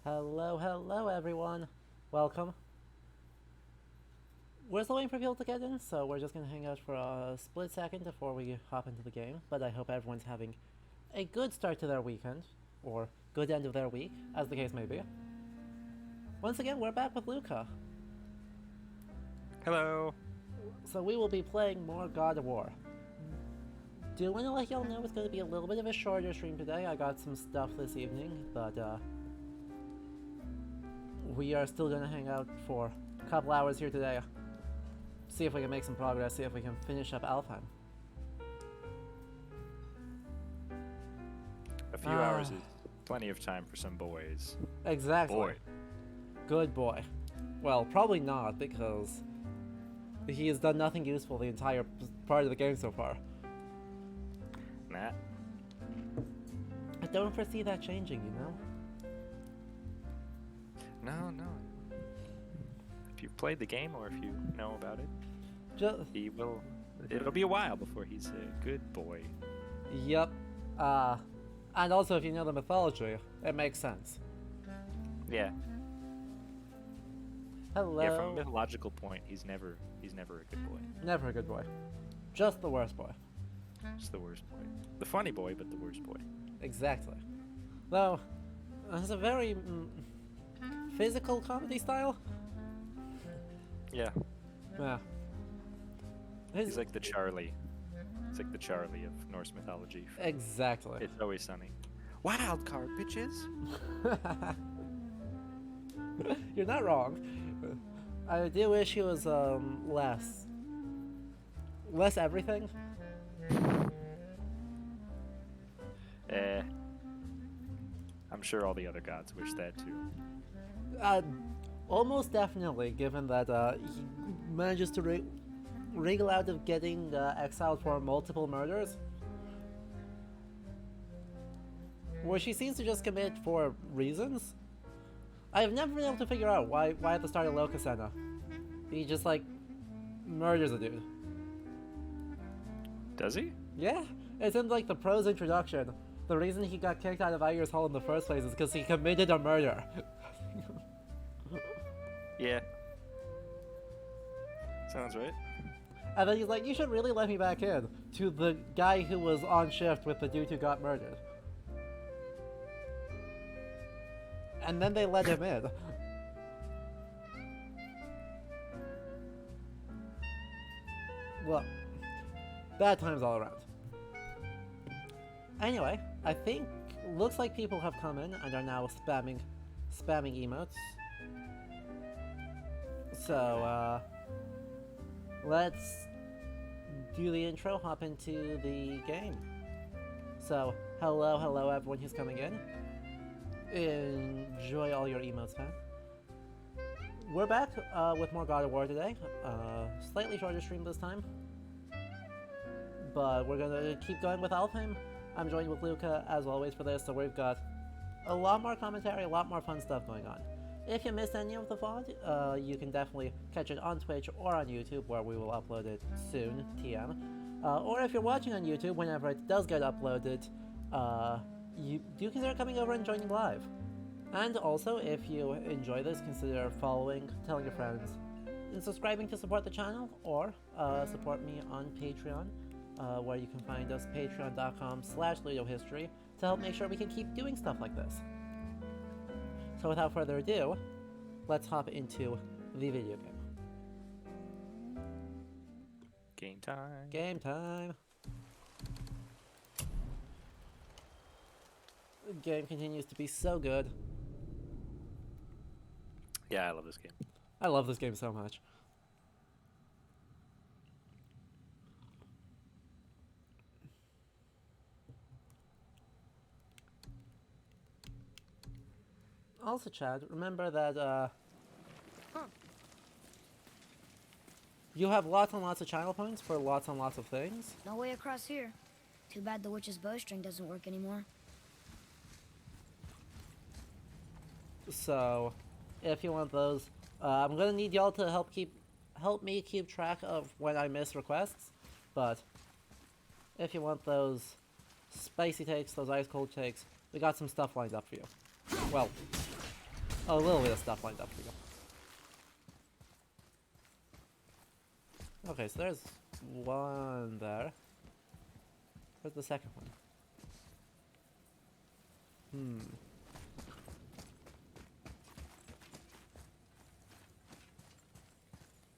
Hello, hello everyone. Welcome. We're still waiting for people to get in, so we're just gonna hang out for a split second before we hop into the game. But I hope everyone's having a good start to their weekend, or good end of their week, as the case may be. Once again, we're back with Luca. Hello. So we will be playing more God of War. Do want to let y'all know it's going to be a little bit of a shorter stream today. I got some stuff this evening, but we are still going to hang out for a couple hours here today. See if we can make some progress, see if we can finish up Alfheim. A few hours is plenty of time for some boys. Exactly. Boy. Good boy. Well, probably not, because he has done nothing useful the entire part of the game so far. Nah. I don't foresee that changing, you know? No. If you've played the game or if you know about it, he will. It'll be a while before he's a good boy. Yep. And also if you know the mythology, it makes sense. Yeah. Hello. Yeah, from a mythological point, he's never a good boy. Never a good boy. Just the worst boy. Just the worst boy. The funny boy, but the worst boy. Exactly. Though, it's a very physical comedy style. Yeah. Yeah. He's like the Charlie. He's like the Charlie of Norse mythology. Exactly. It's Always Sunny. Wild card, bitches. You're not wrong. I do wish he was less everything. I'm sure all the other gods wish that too. Almost definitely, given that he manages to wriggle out of getting exiled for multiple murders, which he seems to just commit for reasons. I've never been able to figure out why at the start of Locusena, he just like murders a dude. Does he? Yeah, it's in like the prose introduction. The reason he got kicked out of Iger's Hall in the first place is because he committed a murder. Yeah. Sounds right. And then he's like, you should really let me back in, to the guy who was on shift with the dude who got murdered. And then they let him in. Well, bad times all around. Anyway, I think, looks like people have come in and are now spamming emotes. So, let's do the intro, hop into the game. So, hello everyone who's coming in. Enjoy all your emotes, man. We're back with more God of War today. Slightly shorter stream this time. But we're gonna keep going with Alfheim. I'm joined with Luca as always for this, so we've got a lot more commentary, a lot more fun stuff going on. If you missed any of the VOD, you can definitely catch it on Twitch or on YouTube, where we will upload it soon, TM. Or if you're watching on YouTube, whenever it does get uploaded, you do consider coming over and joining live. And also, if you enjoy this, consider following, telling your friends, and subscribing to support the channel, or support me on Patreon, where you can find us, patreon.com/LudoHistory, to help make sure we can keep doing stuff like this. So without further ado, let's hop into the video game. Game time. Game time. The game continues to be so good. Yeah, I love this game. I love this game so much. Also, Chad, remember that you have lots and lots of channel points for lots and lots of things. No way across here. Too bad the witch's bowstring doesn't work anymore. So, if you want those, I'm gonna need y'all to help me keep track of when I miss requests. But if you want those spicy takes, those ice cold takes, we got some stuff lined up for you. Well, a little bit of stuff lined up for you. Okay, so there's one there. Where's the second one?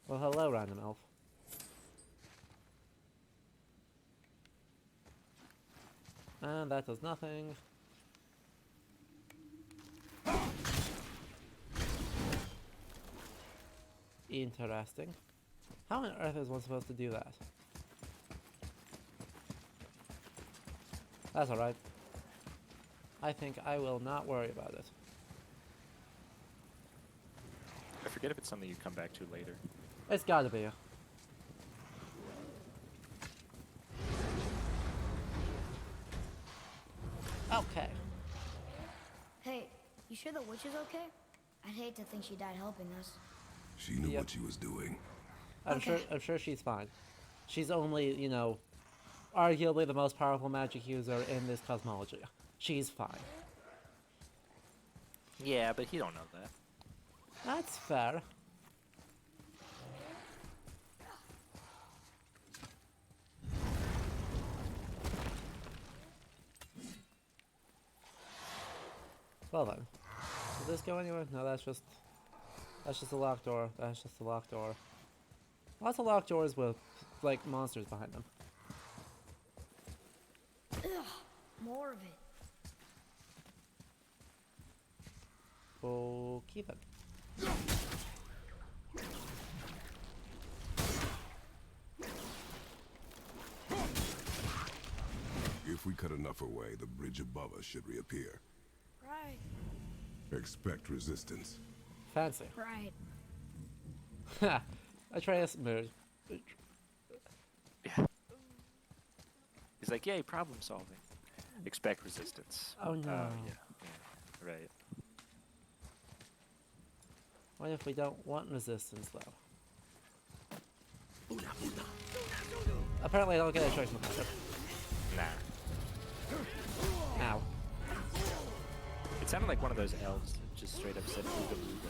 Well, hello, random elf. And that does nothing. Interesting. How on earth is one supposed to do that? That's alright. I think I will not worry about it. I forget if it's something you come back to later. It's gotta be. Okay. Hey, you sure the witch is okay? I'd hate to think she died helping us. She knew what she was doing. I'm sure she's fine. She's only, you know, arguably the most powerful magic user in this cosmology. She's fine. Yeah, but you don't know that. That's fair. Well then, does this go anywhere? No, that's just a locked door. That's just a locked door. Lots of locked doors with, like, monsters behind them. Ugh, more of it. Oh, keep it. If we cut enough away, the bridge above us should reappear. Right. Expect resistance. Fancy. Right. Ha! Atreus mood. Yeah. He's like, yay, problem solving. Expect resistance. Oh no. Yeah. Right. What if we don't want resistance, though? Apparently I don't get a choice in the matter. Nah. Ow. It sounded like one of those elves that just straight up said ooga booga.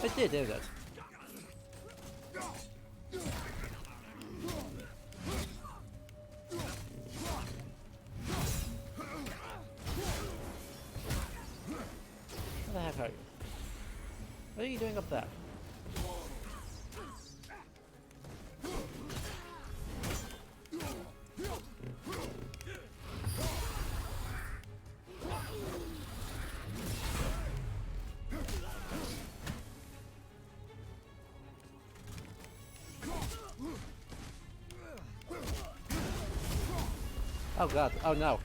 It did it? What the heck are you? What are you doing up there? Oh god, oh no.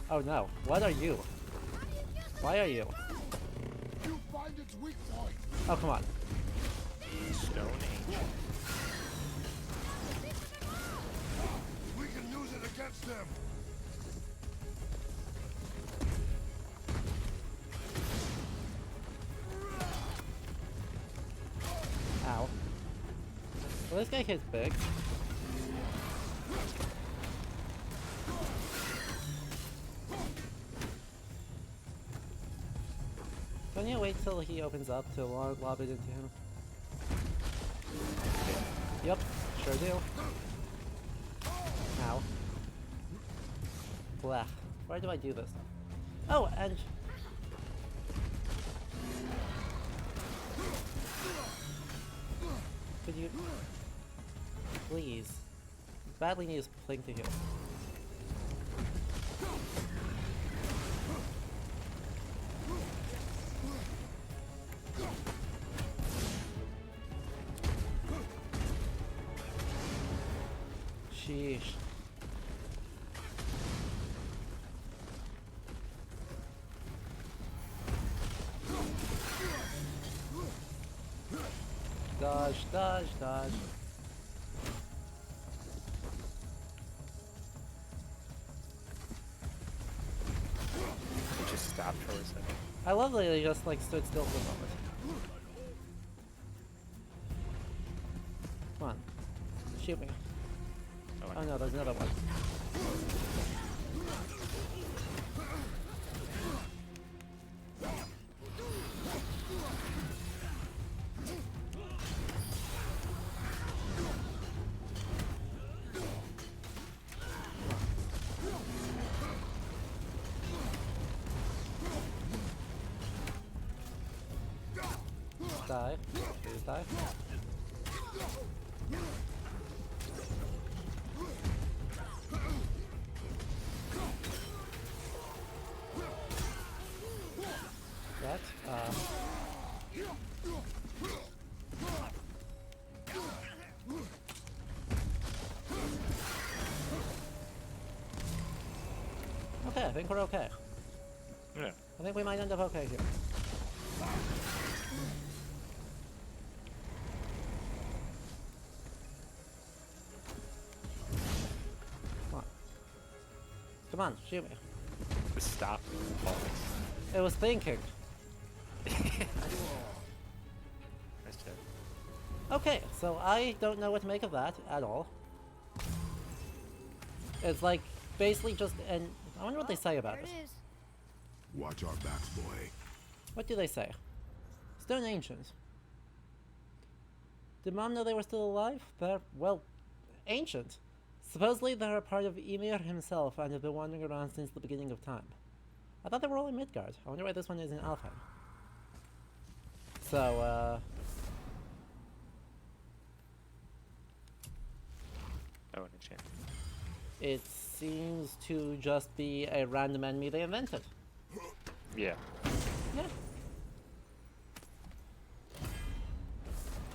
Oh no, what are you? Why are you? You find its weak point. Oh, come on. Stone Age. We can use it against them. Ow. Well, this guy hits big. Don't you wait till he opens up to lob it into him? Yep, sure do. Ow. Blah. Why do I do this? Oh, and... Could you... Please. Badly needs Plink to heal. Sheesh. Dodge, dodge, dodge. It just stopped for a second. I love that they just like stood still for a moment. Come on. Shoot me. Oh no, there's another one. die. Please die. That, okay, I think we're okay. Yeah. I think we might end up okay here. Come on. Come on, shoot me. Just stop falling. It was thinking. Nice job. Okay, so I don't know what to make of that at all. It's like basically just an. I wonder what they say about There it. it is. Watch our backs, boy. What do they say? Stone Ancients. Did Mom know they were still alive? They're, well, ancient. Supposedly they're a part of Ymir himself and have been wandering around since the beginning of time. I thought they were all in Midgard. I wonder why this one is in Alfheim. So, Oh, an enchantment. it seems to just be a random enemy they invented. Yeah. Yeah.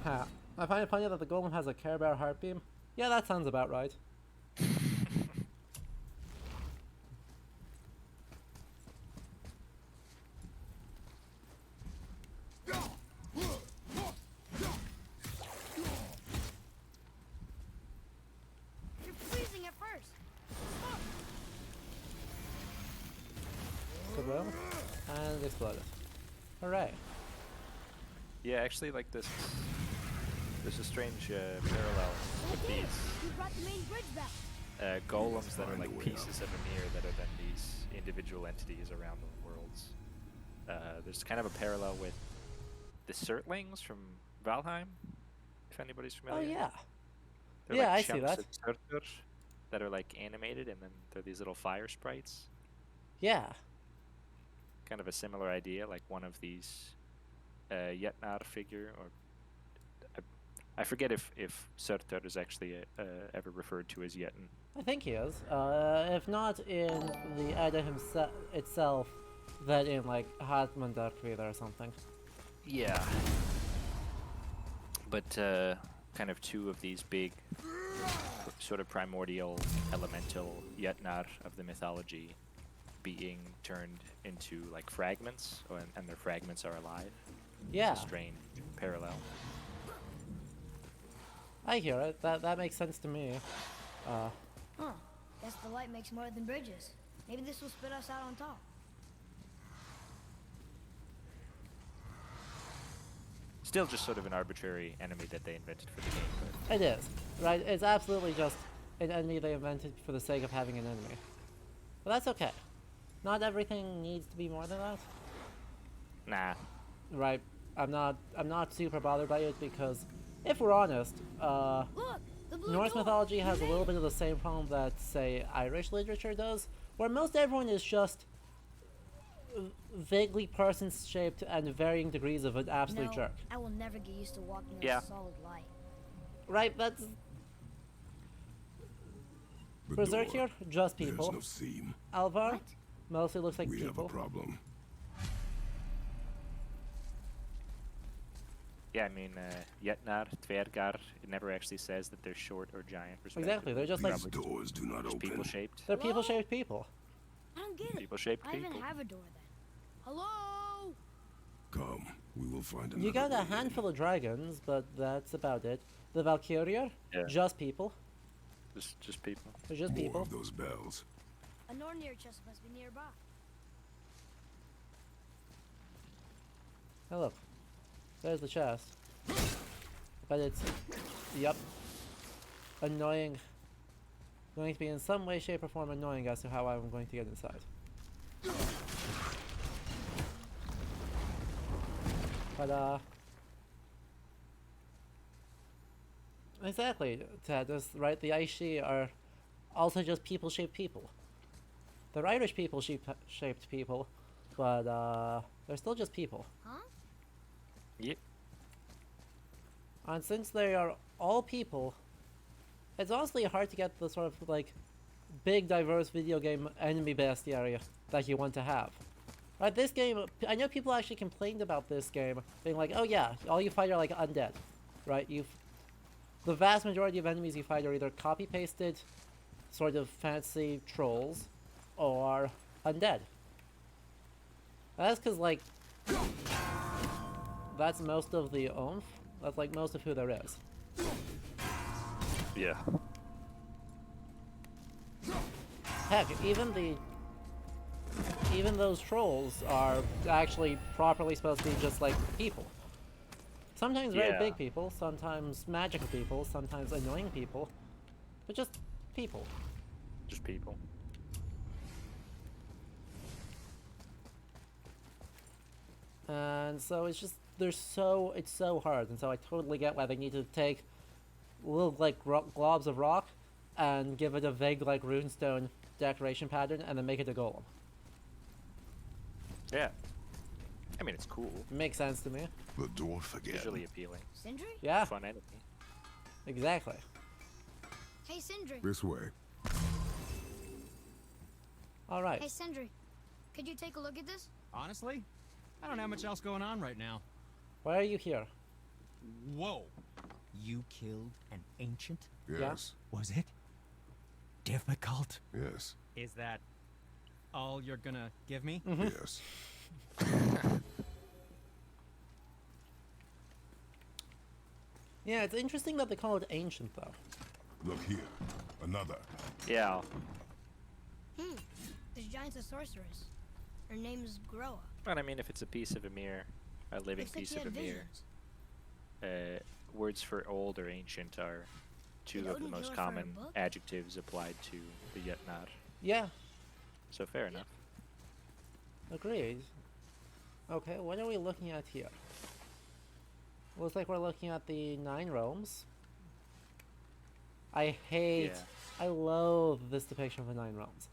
Ha. I find it funny that the golem has a Care Bear heart beam. Yeah, that sounds about right. You're freezing at first. Stop. Goodwill. And exploded. Hooray. Yeah, actually, like this. There's a strange parallel with these You brought the main bridge back. golems that are Find like a way pieces of Ymir that are then these individual entities around the worlds. There's kind of a parallel with the Surtlings from Valheim, if anybody's Oh familiar. yeah. They're Yeah, like I see chunks that. of Surtur that are like animated, and then they're these little fire sprites. Yeah. Kind of a similar idea, like one of these Yetnar figure, or I forget if Surtur is actually ever referred to as Yetin. I think he is. If not in the Edda itself, then in like Hatmandakvida or something. Yeah. But kind of two of these big, sort of primordial, elemental Yetnar of the mythology being turned into like fragments, and their fragments are alive. Yeah, It's a strange parallel. I hear it. That makes sense to me. Huh. Guess the light makes more than bridges. Maybe this will spit us out on top. Still just sort of an arbitrary enemy that they invented for the game. But It is, right? It's absolutely just an enemy they invented for the sake of having an enemy. But that's okay. Not everything needs to be more than that, nah. right? I'm not super bothered by it because, if we're honest, Look, the blue Norse door. mythology has a little bit of the same problem that, say, Irish literature does, where most everyone is just vaguely person-shaped and varying degrees of an absolute No, jerk. I will never get used to walking in Yeah. a solid light. Right? That's The Berserk door. here, just There's people. no seam. Alvar What? mostly looks like We have a people. problem. Yeah, I mean, Yetnar, Tvergar, it never actually says that they're short or giant, Exactly, they're just like These doors do not just open. people-shaped. they're people-shaped people. I don't get it. People-shaped I even people. have a door then. Hello? Come, we will find another You got a way in. handful of dragons, but that's about it. The Valkyria, Yeah. just people. Just people. They're just More people. of those bells. A Nornir chest must be nearby. Oh look, there's the chest. But it's, yep, annoying. Going to be in some way, shape, or form annoying as to how I'm going to get inside. But exactly, Ted. That's right. The Aishi are also just people-shaped people. They're Irish people-shaped people, but they're still just people. Huh? Yep. And since they are all people, it's honestly hard to get the sort of like big diverse video game enemy bestiary that you want to have. Right, this game, I know people actually complained about this game, being like, oh yeah, all you fight are like undead. Right, the vast majority of enemies you fight are either copy-pasted sort of fancy trolls or undead. And that's because like that's most of the oomph. That's like most of who there is. Yeah. Heck, even those trolls are actually properly supposed to be just like people. Sometimes very Yeah. big people, sometimes magical people, sometimes annoying people, but just people. Just people. And so it's just it's so hard, and so I totally get why they need to take little like globs of rock and give it a vague like runestone decoration pattern and then make it a golem. Yeah. I mean, it's cool. Makes sense to me. The dwarf again. Visually appealing. Sindri? Yeah, Fun enemy. exactly. Hey, Sindri. This way. All right. Hey, Sindri. Could you take a look at this? Honestly, I don't have much else going on right now. Why are you here? Whoa. You killed an ancient? Yes. Was it difficult? Yes. Is that all you're gonna give me? Yes. Yeah, it's interesting that they call it ancient though. Look here. Another. Yeah. This giant's a sorceress. Her name's Groa. But I mean, if it's a piece of a mirror, a living Looks like piece she of a had mirror, visions. words for old or ancient are two Did of the Odin most kill her for a common book? adjectives applied to the Jötnar. Yeah, So fair enough. agreed. Okay, what are we looking at here? Looks like we're looking at the 9 realms. I hate, Yeah. I loathe this depiction of the 9 realms.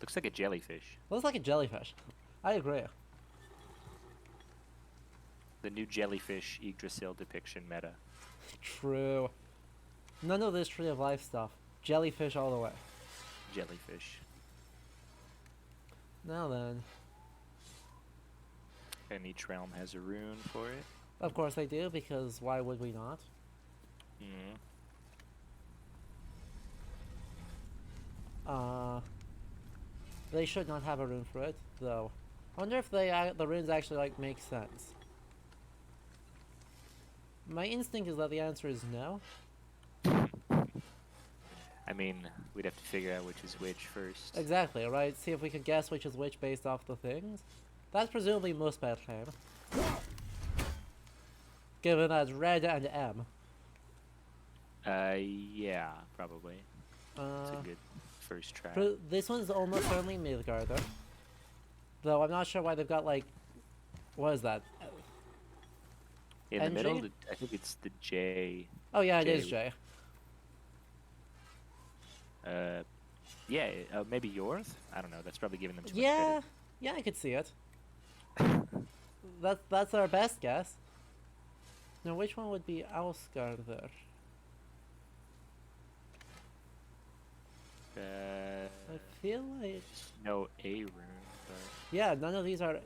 Looks like a jellyfish. Looks like a jellyfish. I agree. The new jellyfish Yggdrasil depiction meta. True. None of this Tree of Life stuff. Jellyfish all the way. Jellyfish. Now then. And each realm has a rune for it. Of course they do, because why would we not? Mm. They should not have a rune for it, though. I wonder if the runes actually like make sense. My instinct is that the answer is no. I mean, we'd have to figure out which is which first. Exactly, right? See if we could guess which is which based off the things. That's presumably Muspelheim. Given as red and M. Yeah, probably. It's a good first try. This one's almost certainly Midgarder. Though I'm not sure why they've got like... What is that? In the middle, NG? I think it's the J. Oh yeah, it is J. J. Yeah, maybe Yorth? I don't know, that's probably giving them too much Yeah, credit. yeah, I could see it. That's our best guess. Now, which one would be Ausgarder? I feel like No A rune, but yeah, none of these are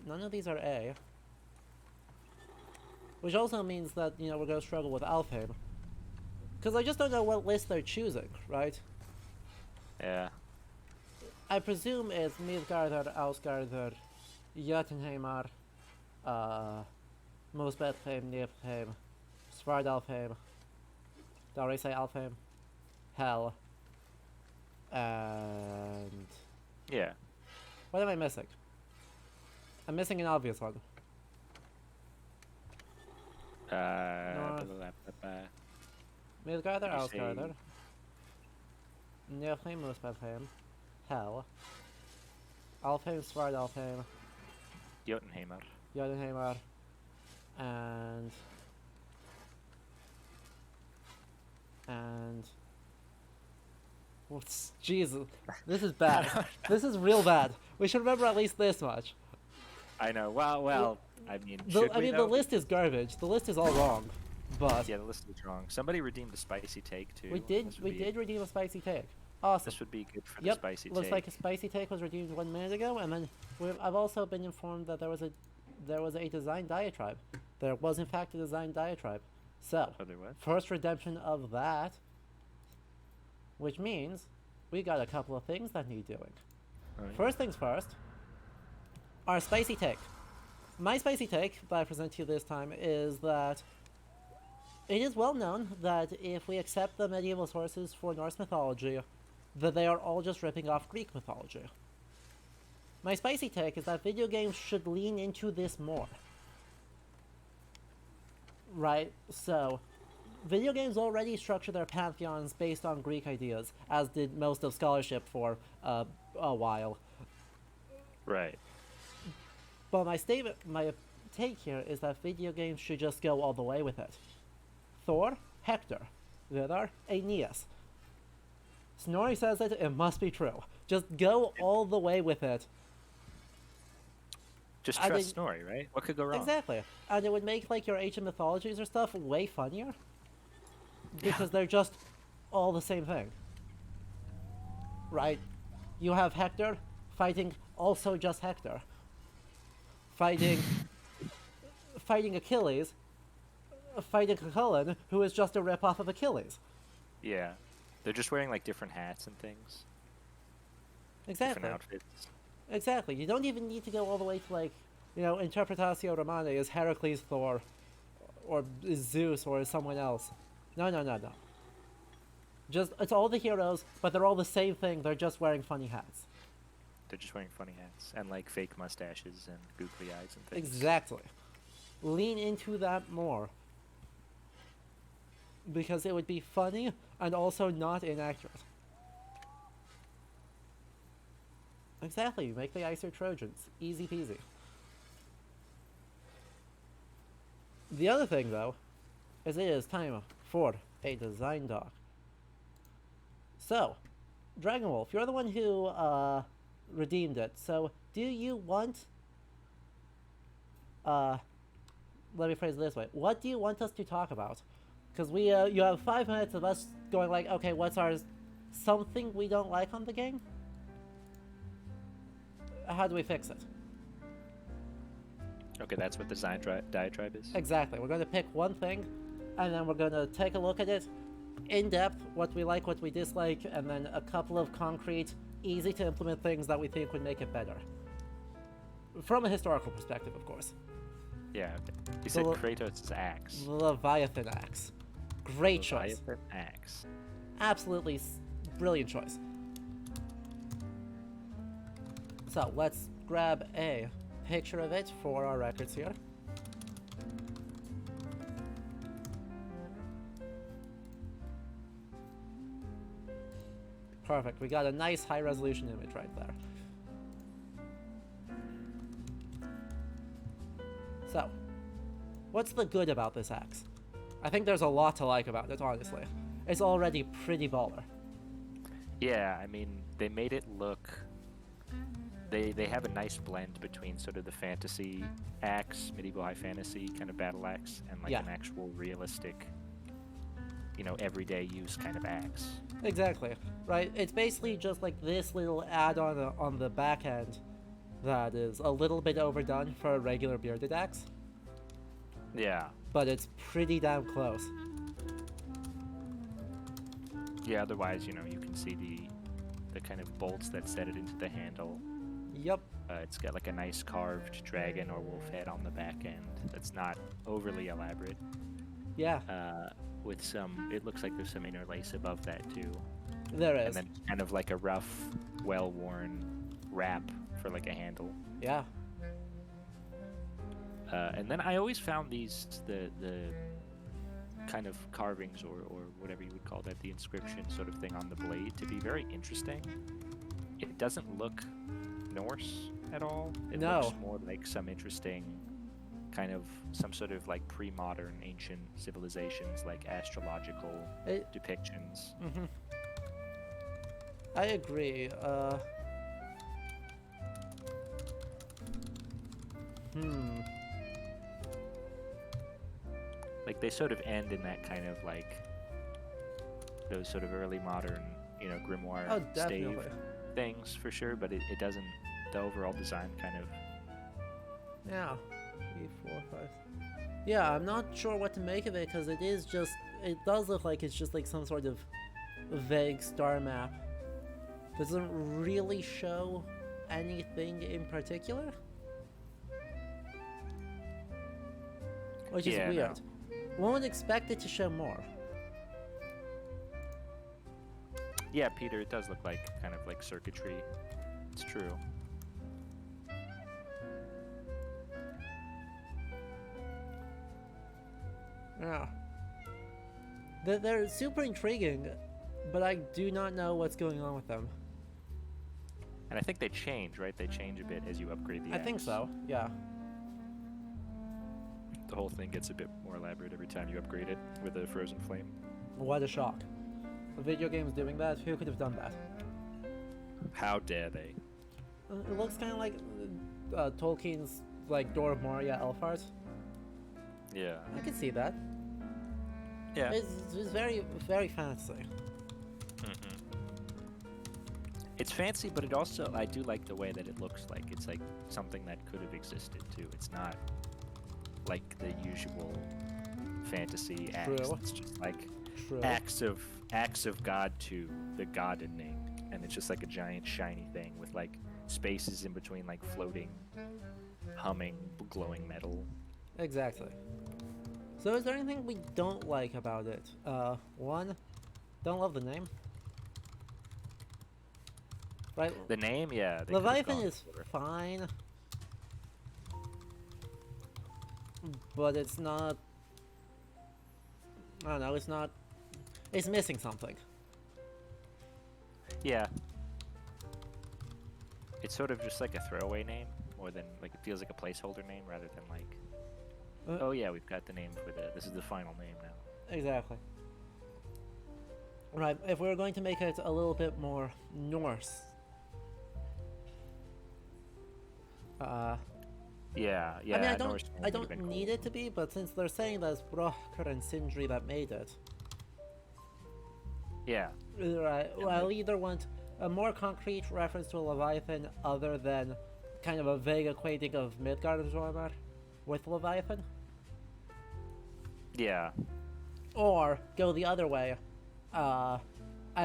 A. Which also means that we're gonna struggle with Alfheim, because I just don't know what list they're choosing, right? yeah. I presume it's Midgarder, Ausgarder, Jotunheimar, Muspelheim, Niflheim, Svartalfheim, did I already say Alfheim? Hell. And... Yeah. what am I missing? I'm missing an obvious one. North. Midgarder, Did you say- Ausgarder, Niflheim, Muspelheim, Hell, Alfheim, Svartalfheim, Jotunheimar. Jotunheimar, and what's Jesus? This is bad. This is real bad. We should remember at least this much. I know. Well. I mean, The should we the though? list is garbage. The list is all wrong. But Yeah, the list is wrong. Somebody redeemed a spicy take too. we This would be- did redeem a spicy take. Awesome. This would be good for the Yep, spicy looks take. like a spicy take was redeemed 1 minute ago, and then I've also been informed that there was a design diatribe. There was in fact a design diatribe. So Oh, there was? first redemption of that, which means we got a couple of things that need doing. Oh, yeah. First things first, our spicy take. My spicy take that I present to you this time is that it is well known that if we accept the medieval sources for Norse mythology, that they are all just ripping off Greek mythology. My spicy take is that video games should lean into this more. Right? So, video games already structure their pantheons based on Greek ideas, as did most of scholarship for a while. Right. But my take here is that video games should just go all the way with it. Thor, Hector. Vidar, Aeneas. Snorri says it must be true. Just go all the way with it. Just I trust think- Snorri, right? What could go wrong? Exactly. And it would make like your ancient mythologies or stuff way funnier. Because they're just all the same thing. Right? You have Hector fighting also just Hector. Fighting Achilles, fighting Cuchulainn, who is just a rip-off of Achilles. Yeah. They're just wearing like different hats and things. Exactly. Different outfits. Exactly. You don't even need to go all the way to like, Interpretatio Romana is Heracles Thor, or is Zeus, or is someone else. No. Just, it's all the heroes, but they're all the same thing, they're just wearing funny hats. They're just wearing funny hats and like fake mustaches and googly eyes and things. Exactly. Lean into that more. Because it would be funny and also not inaccurate. Exactly, you make the Aesir Trojans. Easy peasy. The other thing, though, is it is time for a design doc. So, Dragonwolf, you're the one who redeemed it. So, do you want... let me phrase it this way. What do you want us to talk about? Because you have 5 minutes of us going like, okay, what's our something we don't like on the game? How do we fix it? Okay, that's what the design diatribe is? Exactly. We're going to pick one thing, and then we're going to take a look at it in depth, what we like, what we dislike, and then a couple of concrete, easy to implement things that we think would make it better. From a historical perspective, of course. Yeah, okay. You said Le- Kratos' axe. The Leviathan axe. Great choice. Leviathan axe. Absolutely brilliant choice. So let's grab a picture of it for our records here. Perfect. We got a nice high resolution image right there. So, what's the good about this axe? I think there's a lot to like about it, honestly. It's already pretty baller. Yeah, I mean, they made it look... They have a nice blend between sort of the fantasy axe, medieval high fantasy kind of battle axe, and like Yeah. an actual realistic, everyday use kind of axe. Exactly, right? It's basically just like this little add-on on the back end that is a little bit overdone for a regular bearded axe, Yeah. but it's pretty damn close. Yeah, otherwise, you can see the kind of bolts that set it into the handle. Yep, It's got like a nice carved dragon or wolf head on the back end that's not overly elaborate. yeah, With some, it looks like there's some interlace above that too. there And is. then kind of like a rough, well-worn wrap for like a handle. Yeah, And then I always found the kind of carvings or whatever you would call that, the inscription sort of thing on the blade to be very interesting. It doesn't look Norse at all. It No. looks more like some interesting kind of some sort of like pre-modern ancient civilizations, like astrological It- depictions. I agree. Like they sort of end in that kind of like those sort of early modern, you know, grimoire Oh, stave definitely. things for sure, but it doesn't. The overall design kind of. Yeah. 3, 4, 5. Yeah, I'm not sure what to make of it because it is just. It does look like it's just like some sort of vague star map. Doesn't really show anything in particular. Which is Yeah, no. weird. One would expect it to show more. Yeah, Peter, it does look like kind of like circuitry. It's true. Yeah. They're super intriguing, but I do not know what's going on with them. And I think they change, right? They change a bit as you upgrade the I think axe. so, yeah. The whole thing gets a bit more elaborate every time you upgrade it with a frozen flame. What a shock. A video game's doing that? Who could have done that? How dare they? It looks kind of like Tolkien's like Door of Moria elf art. Yeah. I could see that. Yeah. It's very, very fancy. It's fancy, but it also, I do like the way that it looks like. It's like something that could have existed too. It's not like the usual fantasy axe. True. It's just like True. axe of God 2, the gardening, and it's just like a giant shiny thing with like spaces in between, like floating, humming, glowing metal. Exactly. So is there anything we don't like about it? One, don't love the name. Right? The name, yeah. they could've Leviathan gone is for it. fine. But it's not... I don't know, it's not... It's missing something. Yeah. It's sort of just like a throwaway name, more than like it feels like a placeholder name rather than like, oh yeah, we've got the name for this is the final name now. Exactly. Right, if we were going to make it a little bit more Norse... Yeah, I mean, Norse name I would've don't been need cool. it to be, but since they're saying that it's Brokkr and Sindri that made it, Yeah, right, well, I'll either want a more concrete reference to a Leviathan other than kind of a vague equating of Midgard's armor with Leviathan, yeah, or go the other way, and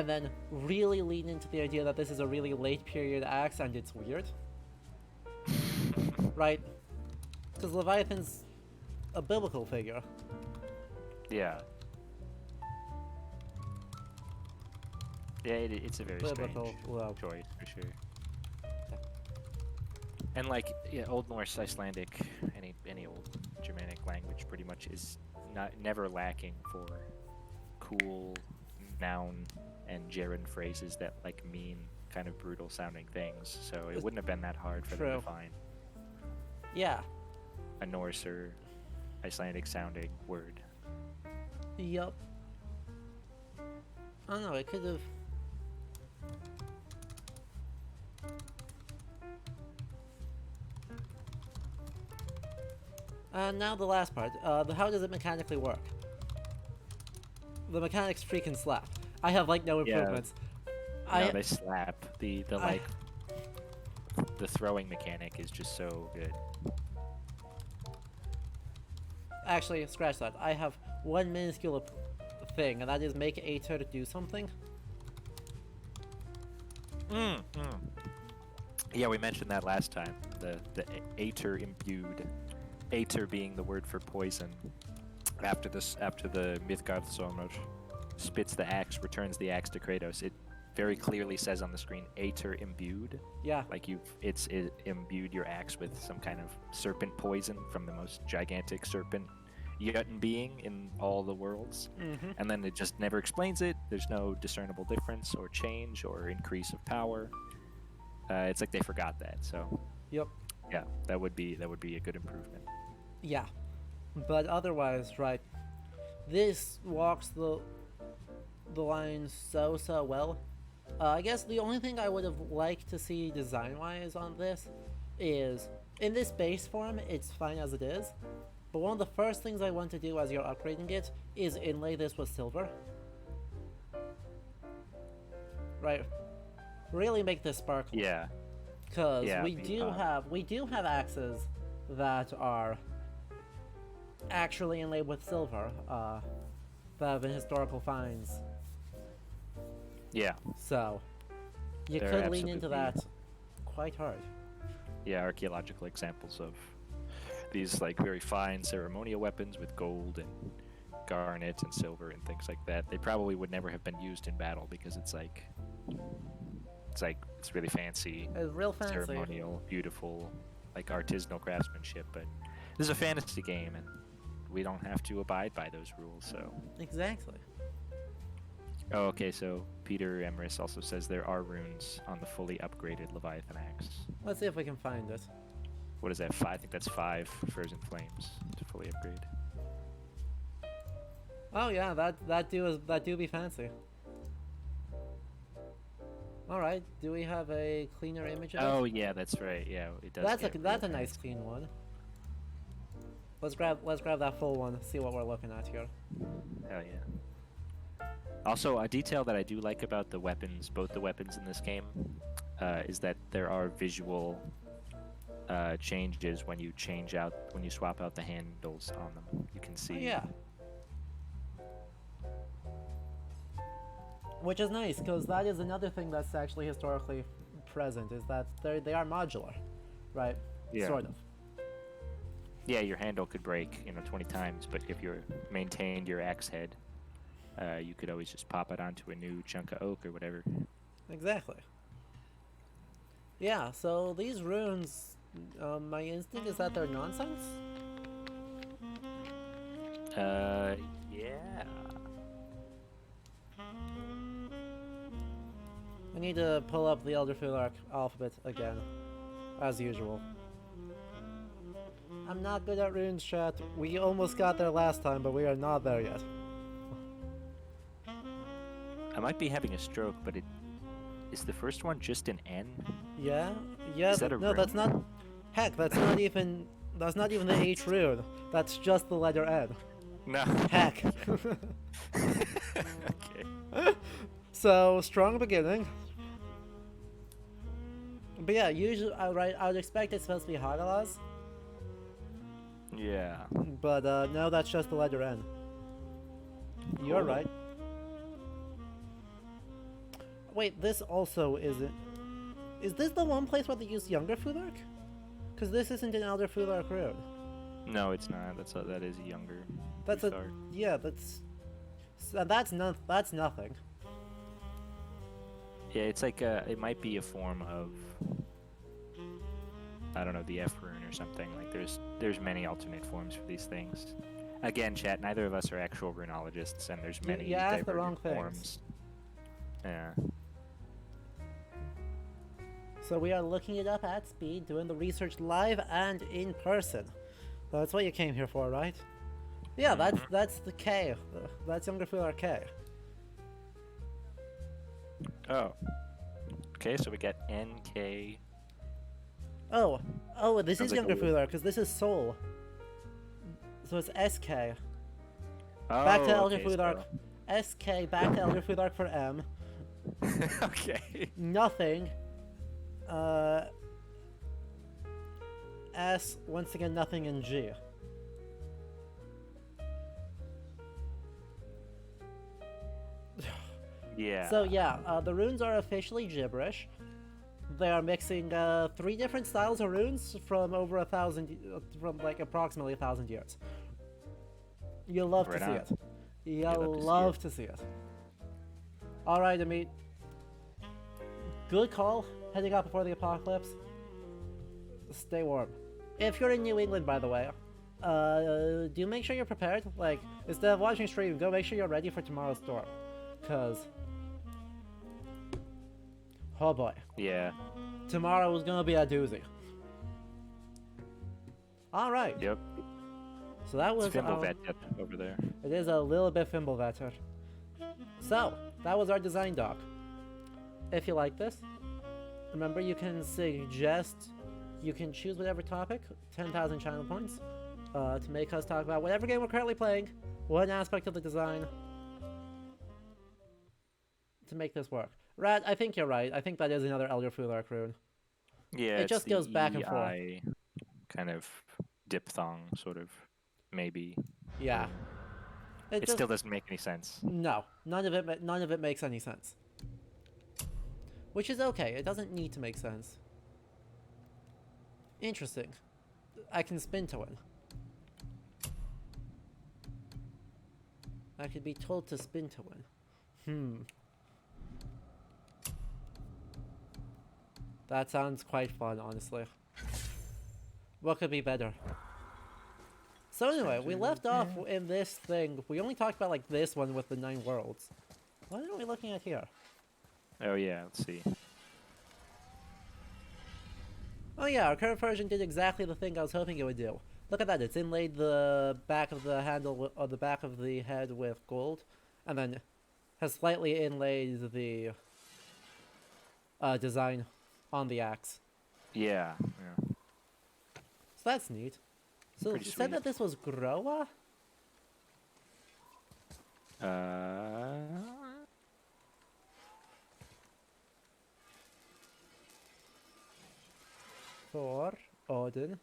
then really lean into the idea that this is a really late period axe and it's weird. Right? Because Leviathan's a biblical figure. yeah. Yeah, it's a very Biblical, strange well. choice for sure. And like, yeah, Old Norse, Icelandic, any old Germanic language pretty much is never lacking for cool noun and gerund phrases that like mean kind of brutal sounding things. So it wouldn't have been that hard for them True. to find Yeah. a Norse or Icelandic sounding word. Yup. I don't know, it could have... now the last part. How does it mechanically work? The mechanics freaking slap. I have like no Yeah. improvements. No, they slap. The like the throwing mechanic is just so good. Actually, scratch that. I have one minuscule thing, and that is make Aether do something. Yeah, we mentioned that last time. The Aether imbued, Aether being the word for poison. After the Midgardsormr spits the axe, returns the axe to Kratos, it very clearly says on the screen Aether imbued. Yeah. Like it imbued your axe with some kind of serpent poison from the most gigantic serpent Jotun being in all the worlds. Mm-hmm. And then it just never explains it. There's no discernible difference or change or increase of power. It's like they forgot that. So Yep. yeah, that would be a good improvement. Yeah. But otherwise, right, this walks the line so well. I guess the only thing I would have liked to see design-wise on this is, in this base form, it's fine as it is, But one of the first things I want to do as you're upgrading it is inlay this with silver. Right. Really make this sparkle. Yeah. Because Yeah, we do have axes that are actually inlaid with silver, that have been historical finds. Yeah. So you They're could lean into that absolutely- quite hard. Yeah, archaeological examples of these like very fine ceremonial weapons with gold and garnet and silver and things like that. They probably would never have been used in battle because it's really fancy, It's real fancy. ceremonial, beautiful, like artisanal craftsmanship. But this is a fantasy game, and we don't have to abide by those rules. So. Exactly. Oh, okay. So Peter Emrys also says there are runes on the fully upgraded Leviathan axe. Let's see if we can find it. What is that? I think that's 5 frozen flames to fully upgrade. Oh yeah, that do be fancy. All right, do we have a cleaner image of Oh it? yeah, that's right. Yeah, it does. That's a get that's a real nice fancy. clean one. Let's grab that full one. See what we're looking at here. Hell yeah. Also, a detail that I do like about the weapons, both the weapons in this game, is that there are visual changes when you swap out the handles on them. You can see. Oh, yeah. Which is nice, because that is another thing that's actually historically present, is that they are modular, right? Yeah. Sort of. Yeah, your handle could break, 20 times, but if you maintained your axe head, you could always just pop it onto a new chunk of oak or whatever. Exactly. Yeah, so these runes, my instinct is that they're nonsense. Yeah. I need to pull up the Elder Fulark alphabet again, as usual. I'm not good at runes, chat. We almost got there last time, but we are not there yet. I might be having a stroke, but is the first one just an N? Yeah? Yeah, Is that a no, rune? that's not... Heck, that's not even the H rune. That's just the letter N. No. Heck. Okay. So, strong beginning. But yeah, usually, I would expect it's supposed to be Hagalaz, Yeah. but no, that's just the letter N. You're Cool. right. Wait, this also isn't... Is this the one place where they use Younger Fulark? Because this isn't an Elder Fulark rune. No, it's not. That is a younger. That's Futhar. yeah, that's nothing. Yeah, it's like it might be a form of, I don't know, the F rune or something. Like there's many alternate forms for these things. Again, chat, neither of us are actual runologists, and there's many you asked the divergent wrong things. forms. Yeah. So we are looking it up at speed, doing the research live and in person. That's what you came here for, right? Yeah, that's the K. That's Younger Fulark K. Oh. Okay, so we got NK. Oh, this Sounds is like a Younger weird- Fulark, because this is Soul. So it's SK. Oh, Back to Elder okay, Fulark. SK, back to Elder Fulark for M. Okay. Nothing. S, once again, nothing in G. Yeah. So yeah, the runes are officially gibberish. They are mixing 3 different styles of runes from over 1,000, from like approximately 1,000 years. You'll love Right to see on. it. You'll love to see love it. to see it. All right, Amit. Good call. Heading out before the apocalypse. Stay warm. If you're in New England, by the way, do make sure you're prepared. Like, instead of watching stream, go make sure you're ready for tomorrow's storm. Cause, oh boy, Yeah. tomorrow is gonna be a doozy. All right. Yep. So that was It's Fimblevet over there. It is a little bit Fimblevetter. So, that was our design doc. If you like this, remember you can suggest, you can choose whatever topic, 10,000 channel points. to make us talk about whatever game we're currently playing, one aspect of the design, to make this work. Rat, I think you're right. I think that is another Elder Fulark rune. Yeah, It it's just the goes back and forth. EI kind of diphthong, sort of, maybe. Yeah. rune. It It just, still doesn't make any sense. no, none of it makes any sense. Which is okay. It doesn't need to make sense. Interesting. I can spin to win. I could be told to spin to win. That sounds quite fun, honestly. What could be better? So anyway, we left off in this thing. We only talked about like this one with the 9 worlds. What are we looking at here? Oh yeah, let's see. Oh yeah, our current version did exactly the thing I was hoping it would do. Look at that, it's inlaid the back of the handle, or the back of the head with gold, and then has slightly inlaid the design on the axe. Yeah, yeah. So that's neat. So Pretty you said sweet. that this was Groa? Thor, Odin,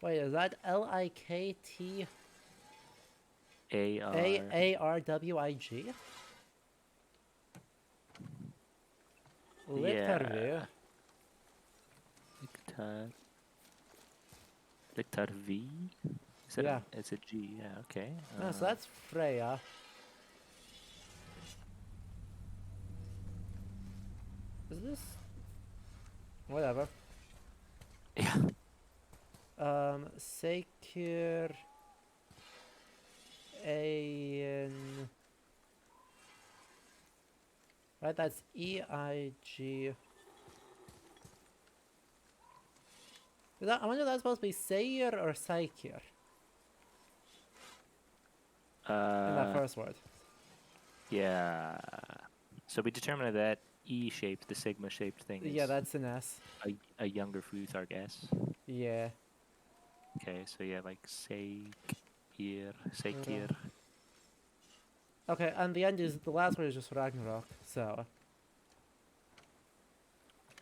Wait, is that Likt AR. Arwig? Liktarvi. Lictar V? Is that Yeah. it's a G, yeah, okay. No, so that's Freya. Is this? Whatever. Yeah. Sekir. Ain. Right, that's EIG. I wonder if that's supposed to be Seir or Saikir in that first word. Yeah. So we determined that E-shaped, the sigma-shaped thing is Yeah, that's an S. a younger Futhark S. Yeah. Okay, so yeah, like Sekir. Okay, and the end is the last word is just Ragnarok. So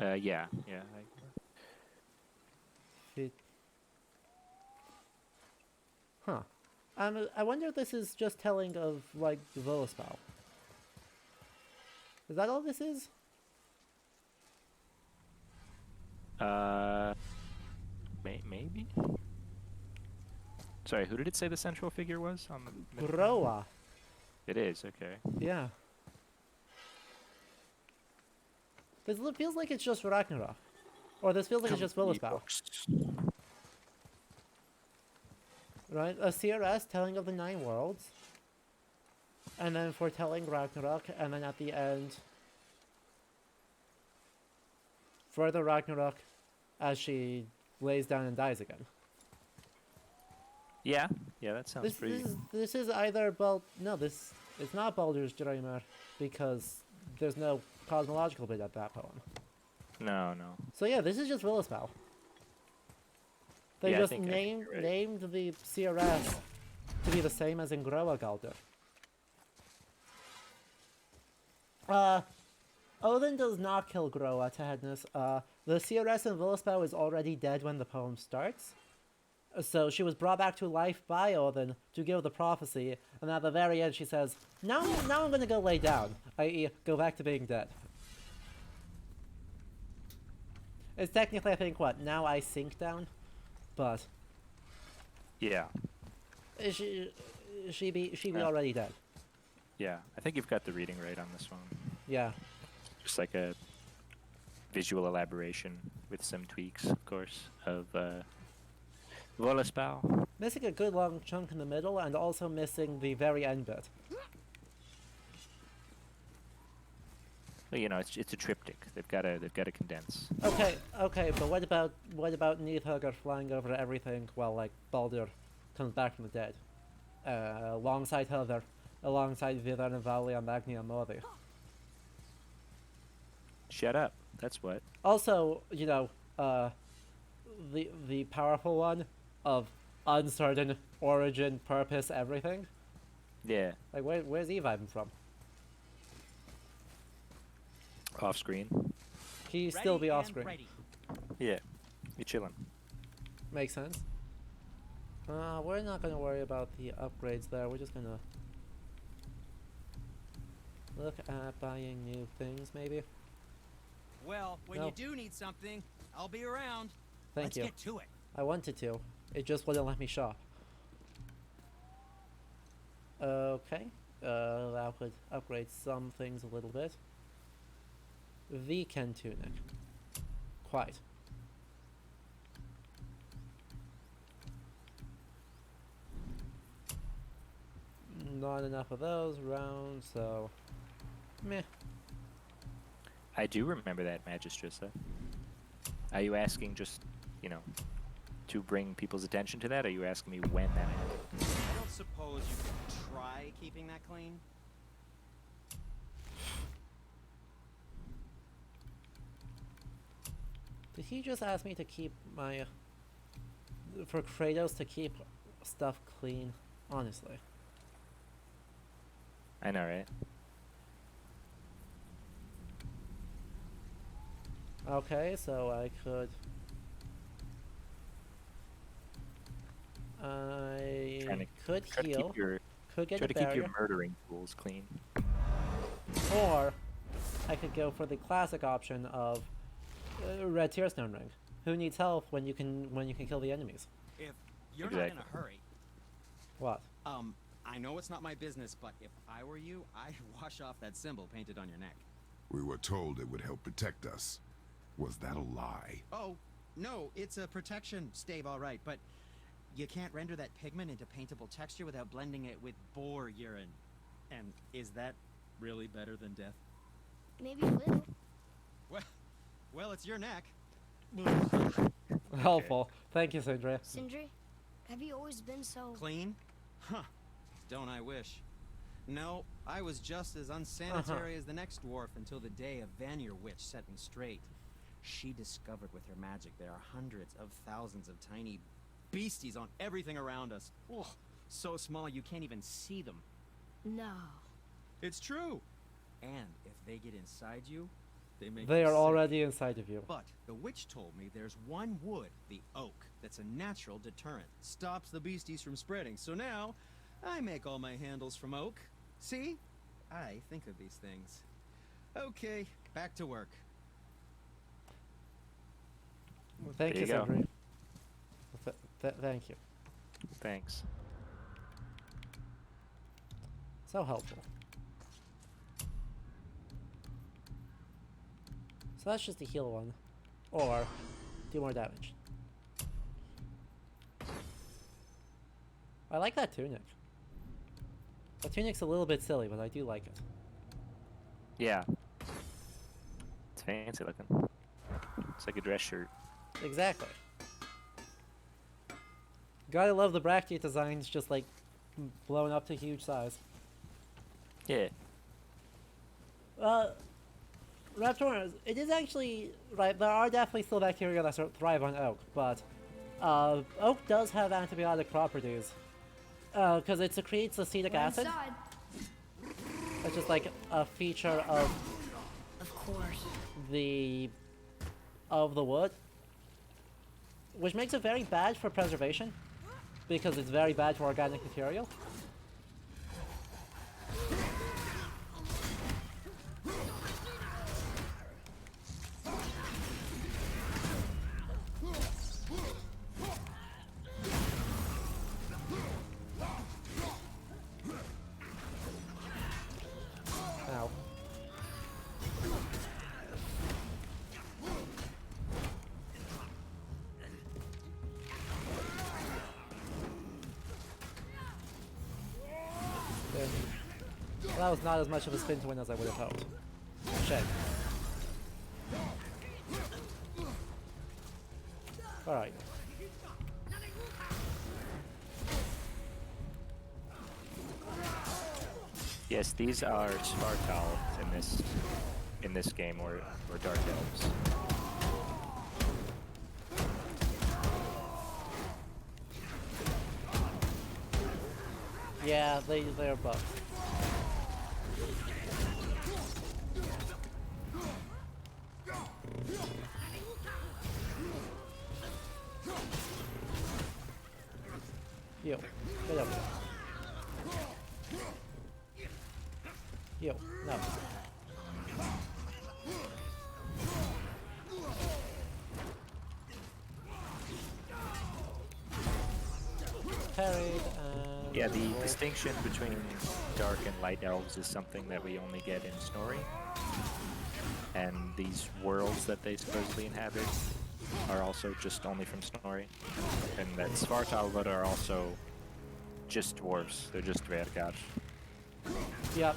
Yeah. it. Huh. I wonder if this is just telling of like the Volaspal. Is that all this is? Maybe. Sorry, who did it say the central figure was on the? Groa. It is, okay. Yeah. This feels like it's just Ragnarok. Or this feels like it's just Volaspal. Right? A CRS telling of the 9 worlds. And then foretelling Ragnarok, and then at the end, further Ragnarok as she lays down and dies again. Yeah, that sounds pretty. This is either this it's not Baldur's Dreamer because there's no cosmological bit at that poem. No. So yeah, this is just Volaspal. They Yeah, I just think you're right. named the CRS to be the same as in Groa Galder. Odin does not kill Groa to Hedness. The CRS in Volaspal is already dead when the poem starts. So she was brought back to life by Odin to give the prophecy, and at the very end she says, now I'm gonna go lay down, i.e. go back to being dead. It's technically, I think, what, now I sink down? But Yeah. she be already dead. Yeah, I think you've got the reading right on this one. Yeah. Just like a visual elaboration with some tweaks, of course, of Volaspal. Missing a good long chunk in the middle, and also missing the very end bit. Well, you know, it's a triptych. They've got to condense. Okay, but what about Nidhugger flying over everything while like Baldur comes back from the dead, alongside Hilder, alongside Vidar and Vali and Magni and Modi. Shut up. That's what. Also, you know, the powerful one of uncertain origin, purpose, everything. Yeah. Like, where's Eve even from? Off screen. He still be Ready off and screen. ready. Yeah. You're chilling. Makes sense. We're not gonna worry about the upgrades there. We're just gonna look at buying new things, maybe. Well, when No. you do need something, I'll be around. Thank Let's you. get to it. I wanted to. It just wouldn't let me shop. Okay. That would upgrade some things a little bit. The Ken tunic. Quite. Not enough of those around, so meh. I do remember that, Magistressa. Are you asking just, you know, to bring people's attention to that? Or are you asking me when that happened? I don't suppose you could try keeping that clean? Did he just ask me to keep my for Kratos to keep stuff clean? Honestly. I know, right? Okay, so I could Trying to- could Try to heal, keep your could get try a to keep your barrier, murdering tools clean. or I could go for the classic option of Red Tearstone Ring. Who needs health when you can kill the enemies? If you're not in Exactly. a hurry, What? I know it's not my business, but if I were you, I'd wash off that symbol painted on your neck. We were told it would help protect us. Was that a lie? Oh, no, it's a protection stave, all right, but you can't render that pigment into paintable texture without blending it with boar urine. And is that really better than death? Maybe a little. Well, it's your neck. Helpful. Thank you, Sindri. Sindri, have you always been so... Clean? Huh. Don't I wish. No, I was just as unsanitary as the next dwarf until the day a Vanir witch set me straight. She discovered with her magic there are hundreds of thousands of tiny beasties on everything around us. Oh, so small you can't even see them. No. It's true. And if they get inside you, they They are sick. already inside of you. But the witch told me there's one wood, the oak, that's a natural deterrent. Stops the beasties from spreading. So now, I make all my handles from oak. See? I think of these things. Okay, back to work. Thank There you, you go. Sindri. Thank you. Thanks. So helpful. So that's just a heal one. Or do more damage. I like that tunic. The tunic's a little bit silly, but I do like it. Yeah. It's fancy looking. It's like a dress shirt. Exactly. Gotta love the bracket designs just like blown up to huge size. Yeah. Raptorans, it is actually, right, there are definitely still bacteria that thrive on oak, but oak does have antibiotic properties. Because it secretes acetic We're acid, inside. which is like a feature of Of course. the wood, which makes it very bad for preservation, because it's very bad for organic material. Ow. Okay. That was not as much of a spin to win as I would have hoped. Shit. Alright. Yes, these are Svartalds in in this game, or Dark Elves. Yeah, they're buffed. Yo, get over there. Yo, no. Parried and... Yeah, the rolled. distinction between Dark and Light Elves is something that we only get in story. And these worlds that they supposedly inhabit are also just only from story. And that Svartalfur are also just dwarves. They're just Dvergar. Yep.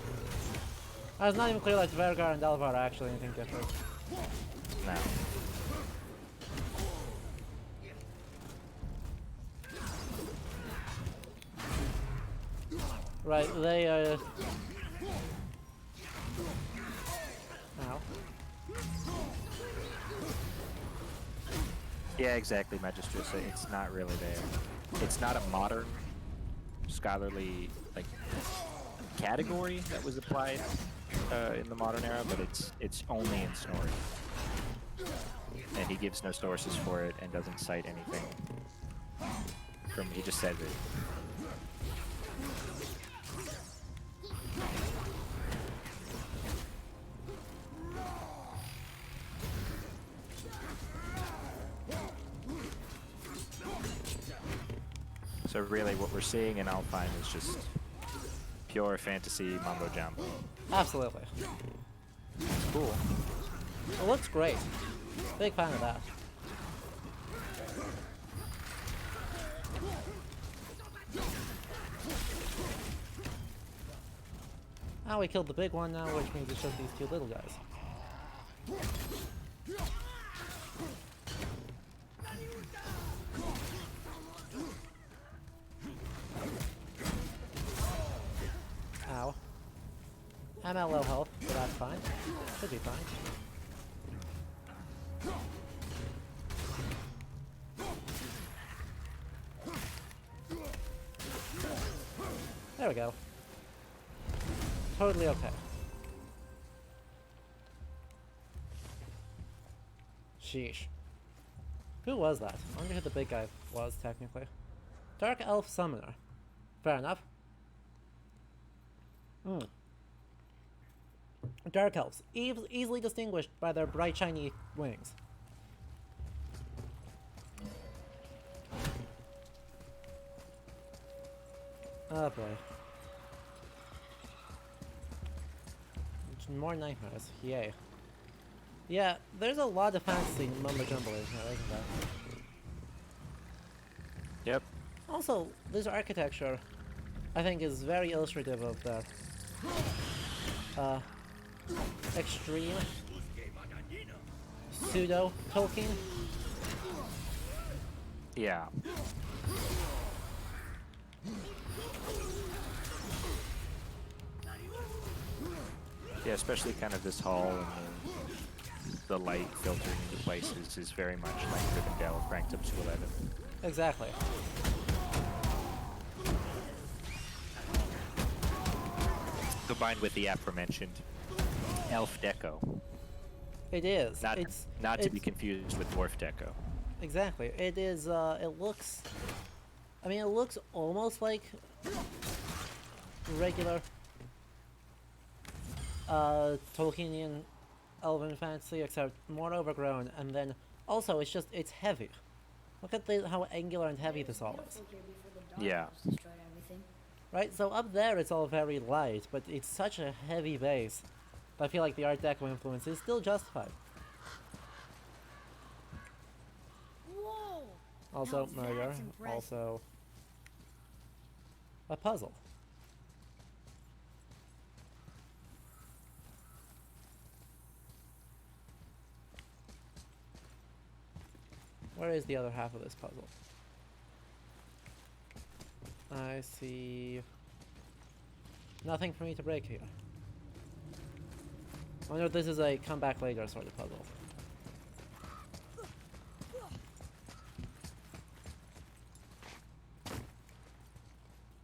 It's not even clear that Dvergar and Elvar are actually anything different. Now, Right, they Ow. yeah, exactly, Magistress. It's not really there. It's not a modern scholarly like category that was applied in the modern era, but it's only in Snorri. And he gives no sources for it and doesn't cite anything from. He just says it. So really what we're seeing in Alpine is just pure fantasy mumbo jumbo. Absolutely. It's cool. It looks great. Big fan of that. Ah, we killed the big one now, which means it's just these two little guys. Ow. I'm at low health, so that's fine. Should be fine. There we go. Totally okay. Sheesh. Who was that? I wonder who the big guy was, technically. Dark Elf Summoner. Fair enough. Dark Elves. Easily distinguished by their bright shiny wings. Oh boy. More nightmares. Yay. Yeah, there's a lot of fantasy mumbo jumbo in here, isn't there? Yep. Also, this architecture, I think, is very illustrative of the extreme pseudo Tolkien. Yeah. Yeah, especially kind of this hall and the light filtering into places is very much like Rivendell cranked up to 11. Exactly. Combined with the aforementioned elf deco. It is. Not It's to be confused with dwarf deco. exactly. It is. It looks. I mean, it looks almost like regular Tolkienian elven fantasy, except more overgrown, and then also it's heavy. Look at how angular and heavy this all is. Yeah. Destroyed everything. Right, so up there it's all very light, but it's such a heavy base. I feel like the Art Deco influence is still justified. Whoa! Also Now murder, that's impressive. also a puzzle. Where is the other half of this puzzle? I see nothing for me to break here. I wonder if this is a come back later sort of puzzle.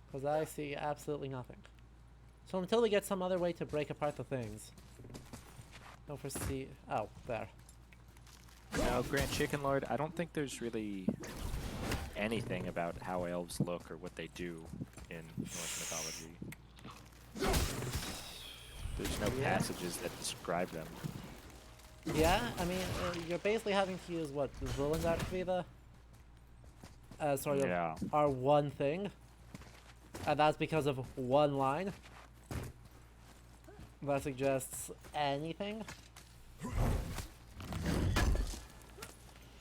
Because I see absolutely nothing. So until we get some other way to break apart the things. Don't foresee... Oh, there. Now, Grand Chicken Lord, I don't think there's really anything about how elves look or what they do in Norse mythology. There's no passages that describe them. Yeah, I mean, you're basically having to use, what, the Volundarkviða as sort of our one thing. And that's because of one line that suggests anything.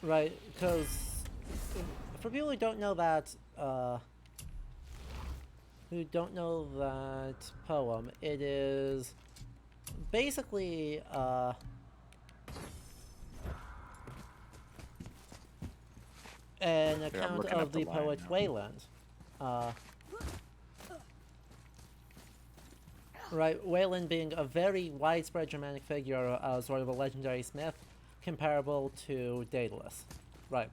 Right, because for people who don't know that, poem, it is basically, an account of the poet Wayland. Right, Wayland being a very widespread Germanic figure, sort of a legendary smith, comparable to Daedalus. Right.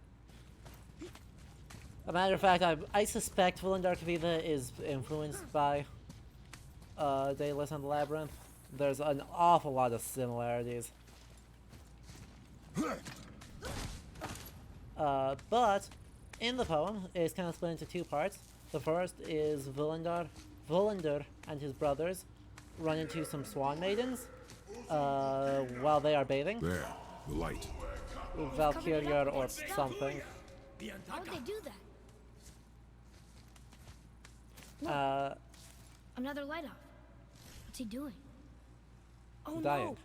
A matter of fact, I suspect Volundarkviða is influenced by Daedalus and the Labyrinth. There's an awful lot of similarities. But in the poem, it's kind of split into two parts. The first is Volundur and his brothers run into some swan maidens while they are bathing. There, the light. Valkyria or something. How would they do that? Another light off. What's he doing? Oh Dying. no!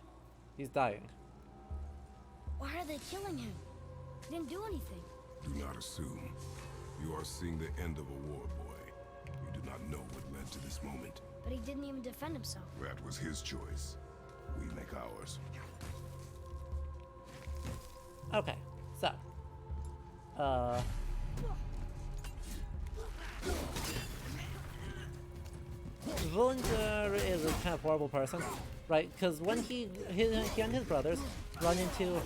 He's dying. Why are they killing him? He didn't do anything. Do not assume. You are seeing the end of a war, boy. You do not know what led to this moment. But he didn't even defend himself. That was his choice. We make ours. Okay, so. Volundur is a kind of horrible person, right? Because when he and his brothers run into...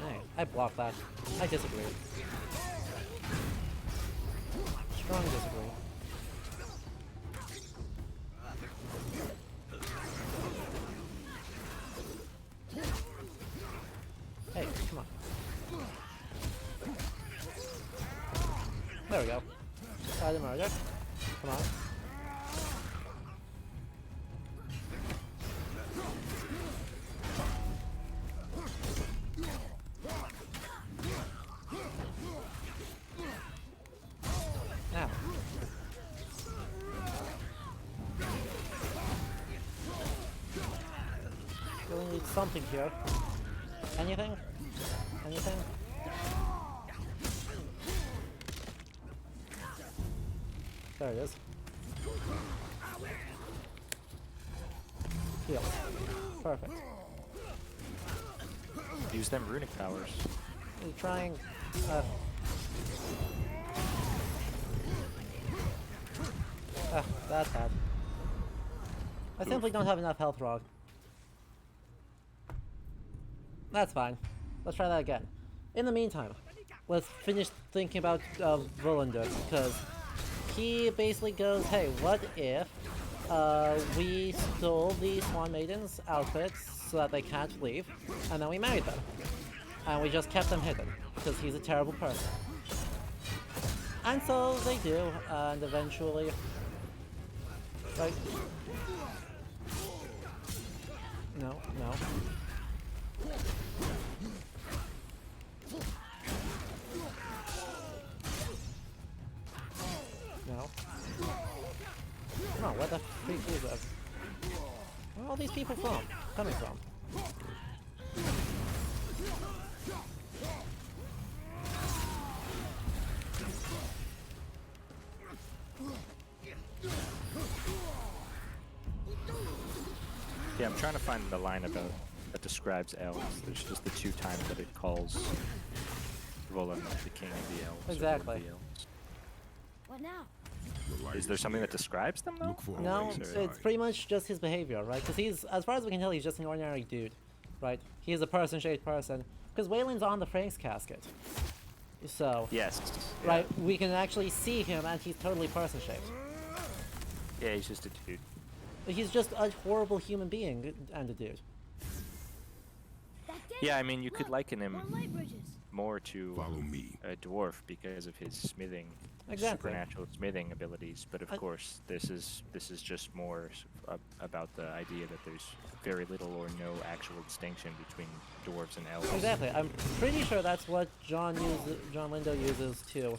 Hey, I blocked that. I disagree. Strong disagree. Hey, come on. There we go. Try the murder. Come on. Now. Really need something here. Anything? Anything? There it is. Heal. Perfect. Use them runic powers. He's trying. That's bad. I simply don't have enough health, Rog. That's fine. Let's try that again. In the meantime, let's finish thinking about Volundur, because he basically goes, hey, what if we stole the Swan Maiden's outfits so that they can't leave, and then we married them. And we just kept them hidden, because he's a terrible person. And so they do, and eventually... Like... No, no. No. Come on, where the freak is that? Where are all these people coming from? Yeah, I'm trying to find the line about that describes elves. There's just the two times that it calls Volan the king of the elves. Exactly. Or the elves. What now? The light Is there something that near. describes them though? Look for a No, way it's inside. pretty much just his behavior, right? Because he's, as far as we can tell, he's just an ordinary dude, right? He's a person-shaped person. Because Waylon's on the Frank's casket. So, Yes. Yeah. right, we can actually see him and he's totally person-shaped. Yeah, he's just a dude. He's just a horrible human being and a dude. That did Yeah, it. I mean, you could Look, liken him more light bridges. more to Follow me. a dwarf because of his smithing, Exactly. supernatural smithing abilities. But of I- course, this is just more about the idea that there's very little or no actual distinction between dwarves and elves. Exactly. I'm pretty sure that's what John Lindo uses to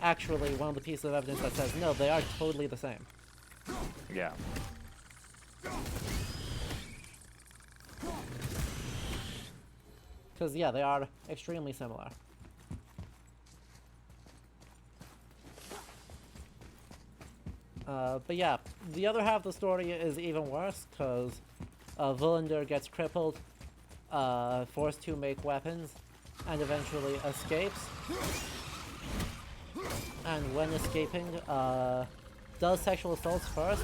actually one of the pieces of evidence that says no, they are totally the same. Yeah. Because yeah, they are extremely similar. But yeah, the other half of the story is even worse because Vullander gets crippled, forced to make weapons, and eventually escapes. And when escaping, does sexual assaults first.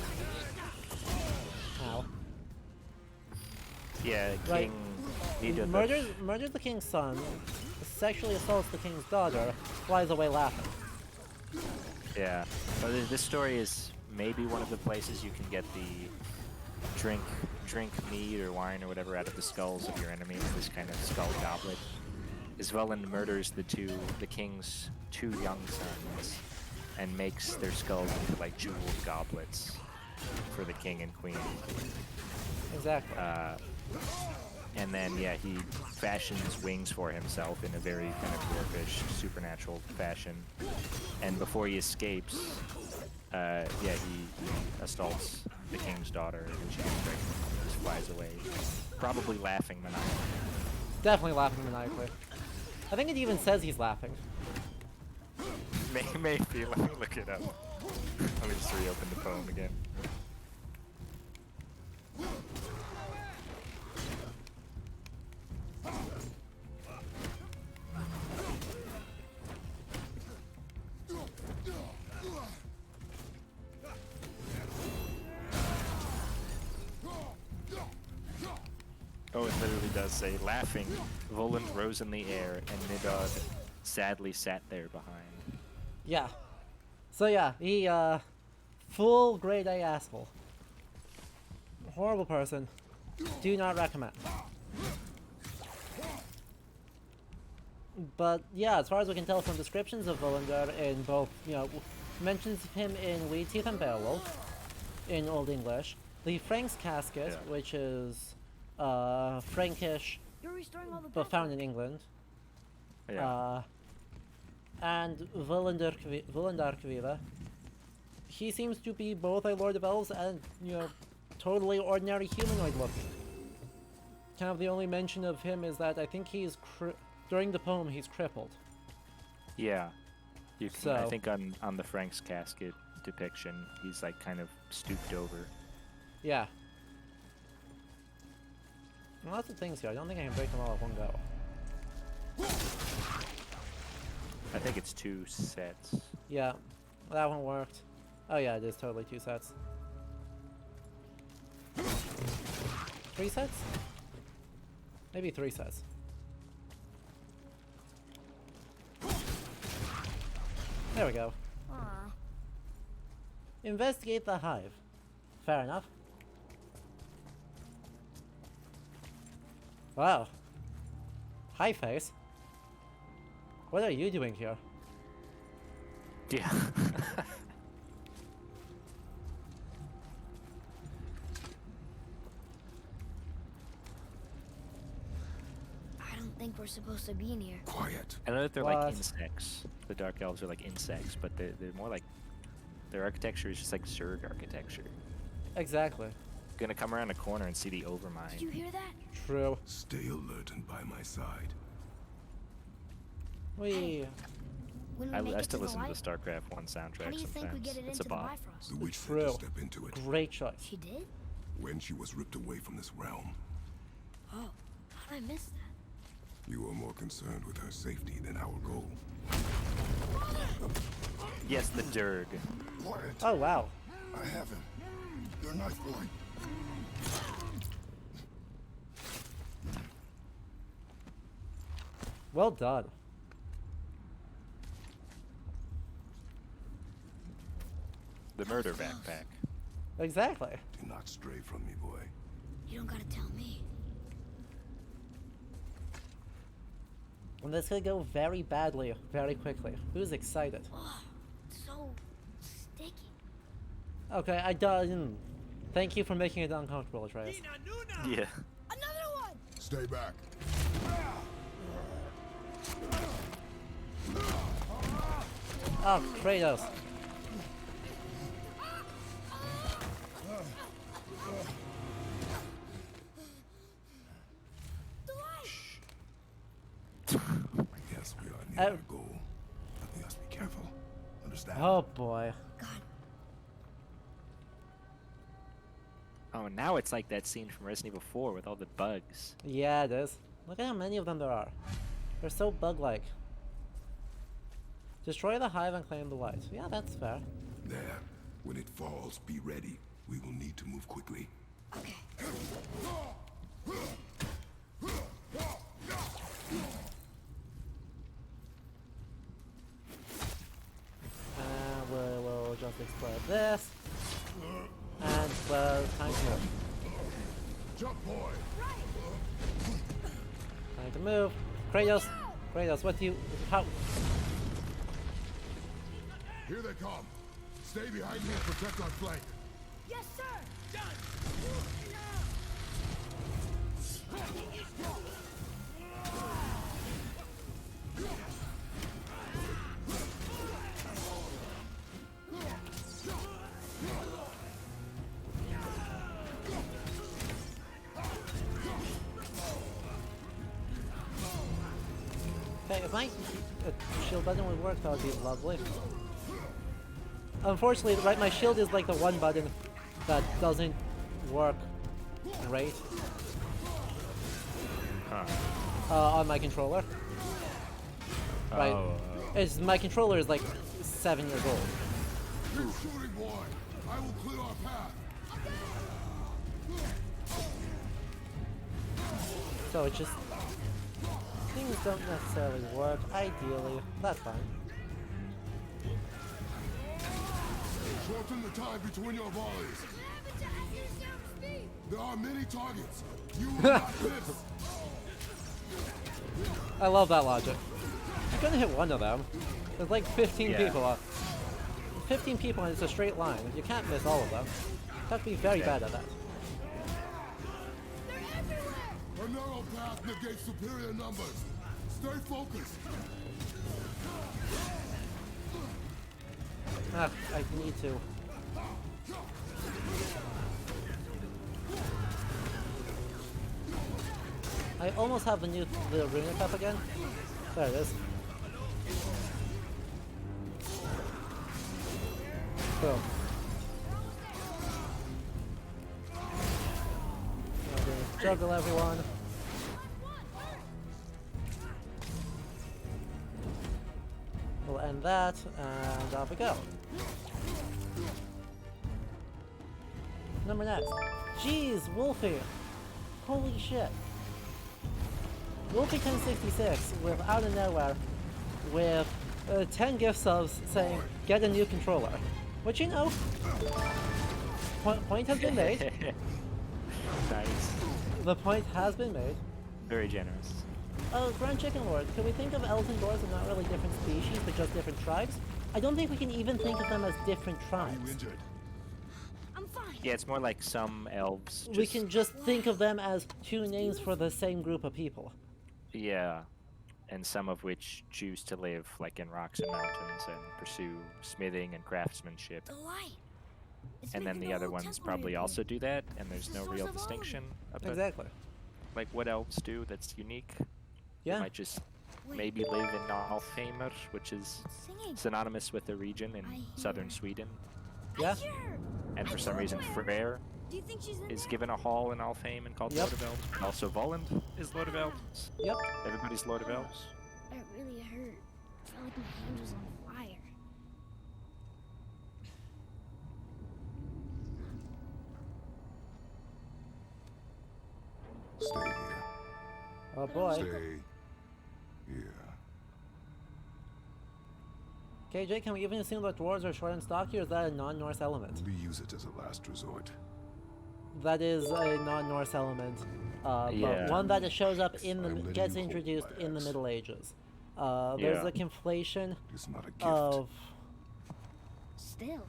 Ow. Yeah, Right. King Nidhogg. Murders the king's son, sexually assaults the king's daughter, flies away laughing. Yeah. Well, this story is maybe one of the places you can get the drink mead or wine or whatever out of the skulls of your enemies, this kind of skull goblet. Isveland murders the king's two young sons and makes their skulls into like jeweled goblets for the king and queen. Exactly. And then, yeah, he fashions wings for himself in a very kind of dwarfish, supernatural fashion. And before he escapes, he assaults the king's daughter, and she gets pregnant and just flies away, probably laughing maniacally. Definitely laughing maniacally. I think it even says he's laughing. Maybe, let me look it up. Let me just reopen the poem again. Oh, it literally does say, laughing, Voland rose in the air, and Nidhogg sadly sat there behind. Yeah. So yeah, he, full grade A asshole. Horrible person. Do not recommend. But yeah, as far as we can tell from descriptions of Volander in both, mentions him in Weed Teeth and Beowulf in Old English, the Frank's casket, Yeah. which is Frankish You're restoring all the but found in England, Yeah. and Volandarkviva. He seems to be both a Lord of Elves and, totally ordinary humanoid looking. Kind of the only mention of him is that I think he's during the poem he's crippled. Yeah. You can, I So- think on the Frank's casket depiction, he's like kind of stooped over. Yeah. Lots of things here. I don't think I can break them all at one go. I think it's 2 sets. Yeah, that one worked. Oh yeah, it is totally 2 sets. 3 sets? Maybe 3 sets. There we go. Aw. Investigate the Hive. Fair enough. Wow. Hi, face. What are you doing here? Yeah. I don't think we're supposed to be in here. Quiet. I know that they're What? like insects. The Dark Elves are like insects, but they're more like... Their architecture is just like Zerg architecture. Exactly. Gonna come around a corner and see the Did Overmind. you hear that? True. Stay alert and by my side. We. When we make I it still to listen the to light, the StarCraft 1 soundtrack how do you think we sometimes. get it It's into a the bop. Bifrost? The witch had True. to step into it. Great choice. She did? When she was ripped away from this realm, Oh, how'd I miss that? you were more concerned with her safety than our goal. Yes, the Durg. Quiet. Oh wow. I have him. Your knife point. Well done. The murder backpack. Exactly. Do not stray from me, boy. You don't gotta tell me. And this could go very badly, very quickly. Who's excited? Oh, it's so sticky. Okay, I done. Thank you for making it uncomfortable, Atreus. Yeah. Another one! Stay back. Oh, Kratos. Yes, we are near our goal. But we must be careful. Understand? Oh boy. God, Oh, now it's like that scene from Resident Evil 4 with all the bugs. Yeah, it is. Look at how many of them there are. They're so bug-like. Destroy the hive and claim the light. Yeah, that's fair. There. When it falls, be ready. We will need to move quickly. okay. We'll just explode this. And time to move. Jump, boy. Time to move. Kratos. Kratos, what do you... How... Here they come. Stay behind me and protect our flank. Yes, sir! Okay, if my shield button would work, that would be lovely. Unfortunately, right, my shield is like the one button that doesn't work great on my controller. Right, it's my controller is like 7 years old. Keep shooting, boy. I will clear our path. So it's just things don't necessarily work ideally. That's fine. Shorten the time between your volleys. There are many targets. You will not miss. I love that logic. You're gonna hit one of them. There's like 15 Yeah. people up. 15 people and it's a straight line. You can't miss all of them. You have to be very bad at that. A narrow path negates superior numbers. Stay focused. Ah, I need to. I almost have the runic up again. There it is. Boom. Juggle everyone. We'll end that, and off we go. Number next. Jeez, Wolfie. Holy shit. Wolfie 1066 with out of nowhere with 10 gift subs saying get a new controller. Which, you know, point has been made. Nice. The point has been made. Very generous. Oh, Grand Chicken Lord, can we think of elves and dwarves as not really different species, but just different tribes? I don't think we can even think of them as different You tribes. injured? I'm fine. Yeah, it's more like some elves. We can just think of them as two names for the same group of people. Yeah, and some of which choose to live like in rocks and mountains and pursue smithing and craftsmanship. The light. It's And then making the other whole ones temple probably reappear. also do that, and there's It's the no source real of all of distinction about Exactly. like what elves do that's unique. They Yeah. might just Wait, maybe live in Alfheimr, which is singing. synonymous with the region in I southern hear. Sweden. Yeah. I hear her. And I for some told reason, you I heard Freyr Do you think she's in is there? given a hall in Alfheim and called Yep. Lord of Elves. And also Voland is Lord of Elves. Yep. Everybody's Lord of Elves. That really hurt. I felt like my hand was on fire. Oh boy. Stay here. KJ, can we even assume that dwarves are short and stocky, or is that a non-Norse element? We use it as a last resort. That is a non-Norse element, but Yeah. one that shows up in the I'm letting gets you hold introduced my in the axe. Middle Ages. There's Yeah. a conflation It's not a gift. of Still.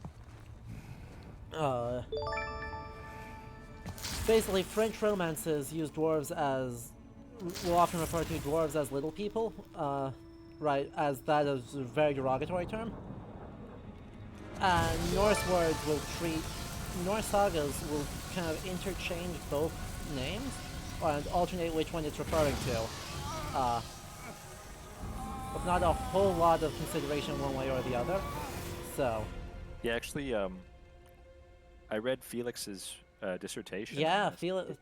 basically French romances use dwarves as will often refer to dwarves as little people, right? As that is a very derogatory term. And Norse words will treat Norse sagas will kind of interchange both names and alternate which one it's referring to, with not a whole lot of consideration one way or the other. So, Yeah, actually, I read Felix's dissertation. yeah, on this. feel it.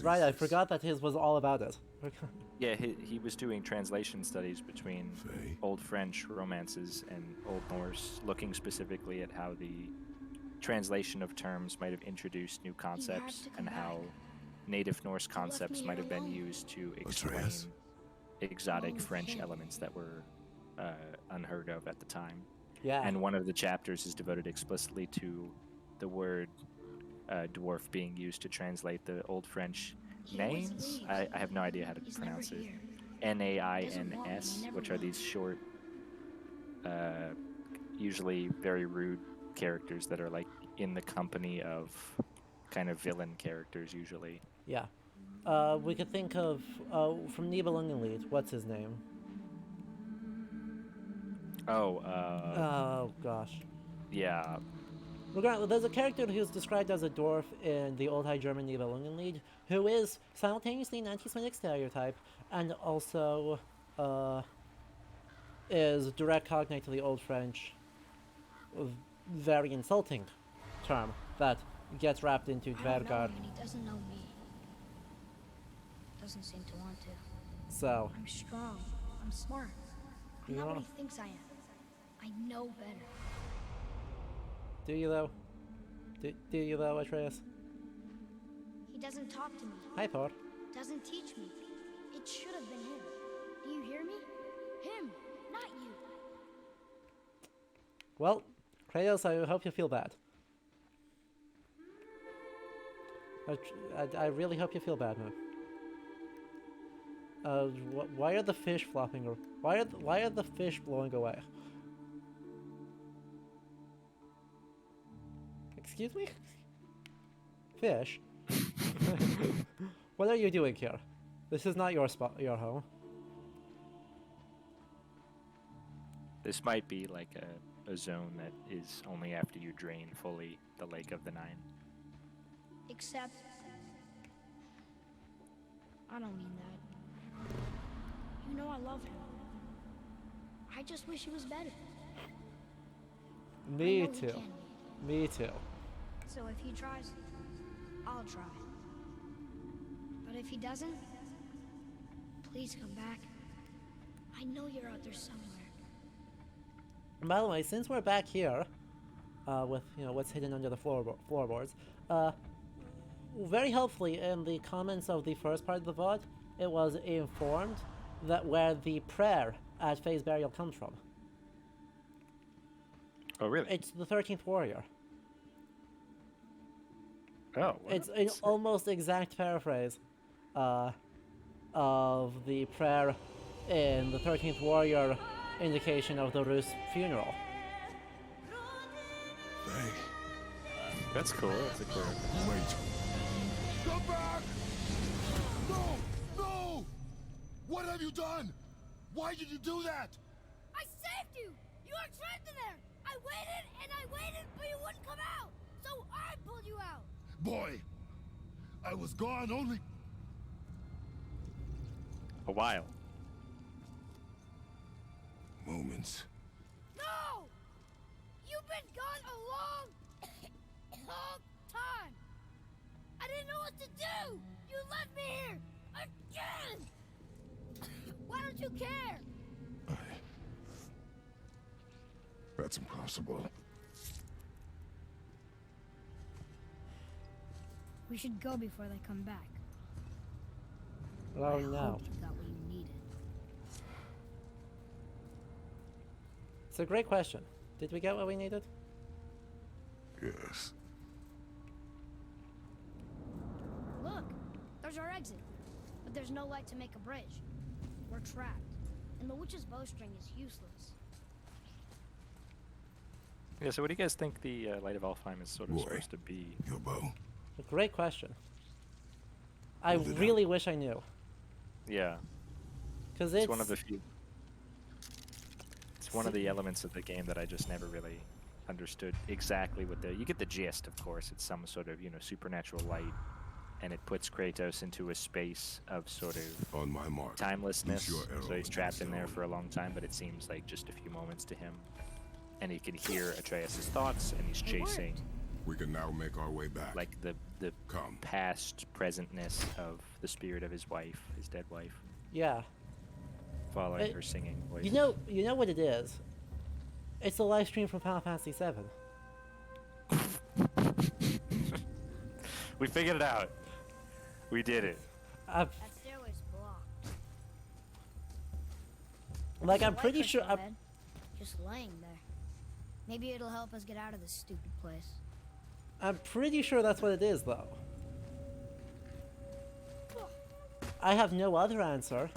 Right, I forgot that his was all about it. Yeah, he was doing translation studies between Faye? Old French romances and Old Norse, looking specifically at how the translation of terms might have introduced new concepts to and come how back. native Norse left me concepts here might have been alone. used to explain Atreus? exotic Alone with French him. elements that were unheard of at the time. Yeah. And one of the chapters is devoted explicitly to the word dwarf being used to translate the Old French He always names. leaves. I have no idea how to He's never pronounce it. here. Nains, never which are will. these short, usually very rude characters that are like in the company of kind of villain characters usually. Yeah. We could think of from Nibelungenlied. What's his name? Oh, Oh gosh. yeah. Regardless, there's a character who's described as a dwarf in the Old High German Nibelungenlied, who is simultaneously an anti-Semitic stereotype and also is direct cognate to the Old French, very insulting term that gets wrapped into I don't know dvergar. him and he doesn't know me. Doesn't seem to want to. So, I'm strong. I'm smart. I'm You not what are. he thinks I am. I know better. do you though? Do you though, Atreus? He doesn't talk to me. Hi, Thor. Doesn't teach me. It should have been him. Do you hear me? Him, not you. Well, Kratos, I hope you feel bad. I really hope you feel bad, man. Why are the fish flopping? Or why are the fish blowing away? Excuse me? Fish? What are you doing here? This is not your spot, your home. This might be like a zone that is only after you drain fully the Lake of the Nine. Except... I don't mean that. You know I love him. I just wish he was better. I Me know he too. can be. Me too. So if he tries, I'll try. But if he doesn't, please come back. I know you're out there somewhere. And by the way, since we're back here, with what's hidden under the floorboards, very helpfully in the comments of the first part of the VOD, it was informed that where the prayer at Faye's burial comes from. Oh, really? It's the 13th warrior. Oh, well, It's an that's- almost exact paraphrase of the prayer in the 13th warrior indication of the Rus funeral. Faye, That's cool. That's a cool. wait. Come back! No! No! What have you done? Why did you do that? I saved you! You were trapped in there! I waited, but you wouldn't come out! So I pulled you out! Boy, I was gone only... A while. moments. No! You've been gone a long time! I didn't know what to do! You left me here! Again! Why don't you care? That's impossible. We should go before they come back. Oh I no. hoped you got what It's a great question. Did we get what we needed? Yes. Look, there's our exit. But there's no light to make a bridge. We're trapped. And the witch's bowstring is useless. Yeah, so what do you guys think the Light of Alfheim is sort of Roy. supposed to be? Your bow. A great question. I Hold it really wish I knew. Yeah, Because it's one of the few. It's one of the elements of the game that I just never really understood exactly what the. You get the gist, of course. It's some sort of supernatural light, and it puts Kratos into a space of sort of On my mark. timelessness. Loose your So arrows he's trapped in there against for a long time, but it seems like just a few moments to him. And he can hear Atreus' thoughts, and he's It worked. chasing We can now make our way back. like the Come. past presentness of the spirit of his wife, his dead wife, Yeah. following It- her singing voice. You know what it is? It's a live stream from Final Fantasy VII. We figured it out. We did it. I've, That stairway's blocked. like, I'm White pretty crystal sure. bed, just laying there. Maybe it'll help us get out of this stupid place. I'm pretty sure that's what it is, though. I have no other answer.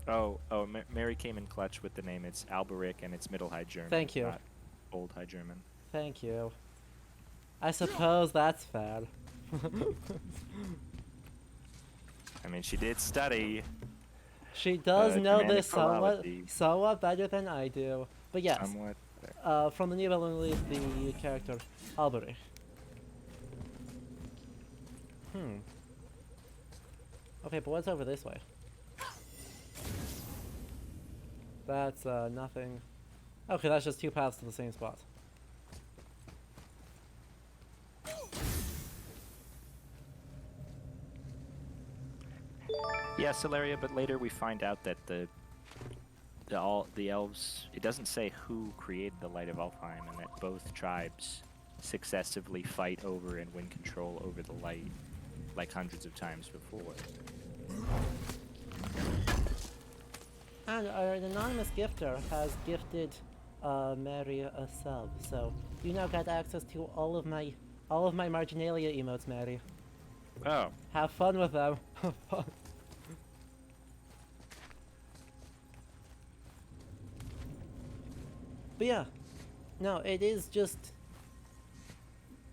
Oh, Mary came in clutch with the name. It's Alberic, and it's Middle High German. Thank you. Not Old High German. Thank you. I suppose that's fair. I mean, she did study. She does know Germanic this somewhat, philology. somewhat better than I do. But yes, Somewhat. from the new villain release, the character Alberic. Okay, but what's over this way? That's nothing. Okay, that's just two paths to the same spot. Yeah, Celeria, but later we find out that the elves. It doesn't say who created the Light of Alfheim, and that both tribes successively fight over and win control over the light, like hundreds of times before. And our anonymous gifter has gifted Mary a sub, so you now got access to all of my marginalia emotes, Mary. Oh, Have fun with them. Have fun. But yeah, no, it is just.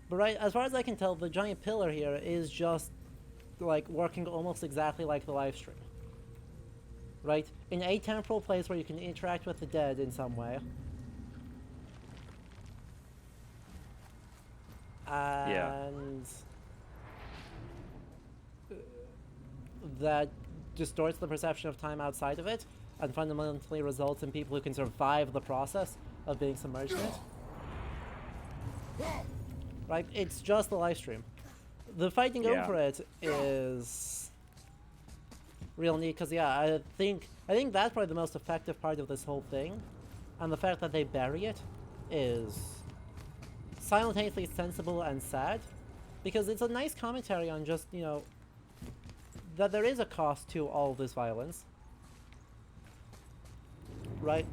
But right, as far as I can tell, the giant pillar here is just like working almost exactly like the live stream. Right? In a temporal place where you can interact with the dead in some way. And that distorts the perception of time outside of it and fundamentally results in people who can survive the process of being submerged in it. Right? It's just the live stream. The fighting Yeah. over it is real neat because I think that's probably the most effective part of this whole thing, and the fact that they bury it is simultaneously sensible and sad, because it's a nice commentary on just that there is a cost to all this violence, right?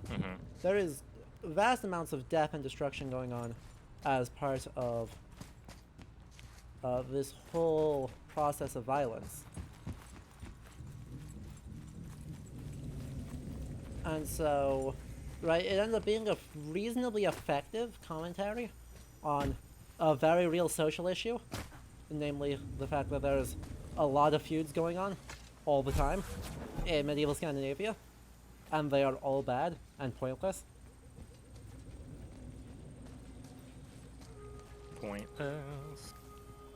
mm-hmm. There is vast amounts of death and destruction going on as part of this whole process of violence. And so, right, it ends up being a reasonably effective commentary on a very real social issue, namely the fact that there's a lot of feuds going on all the time in medieval Scandinavia, and they are all bad and pointless. Pointless.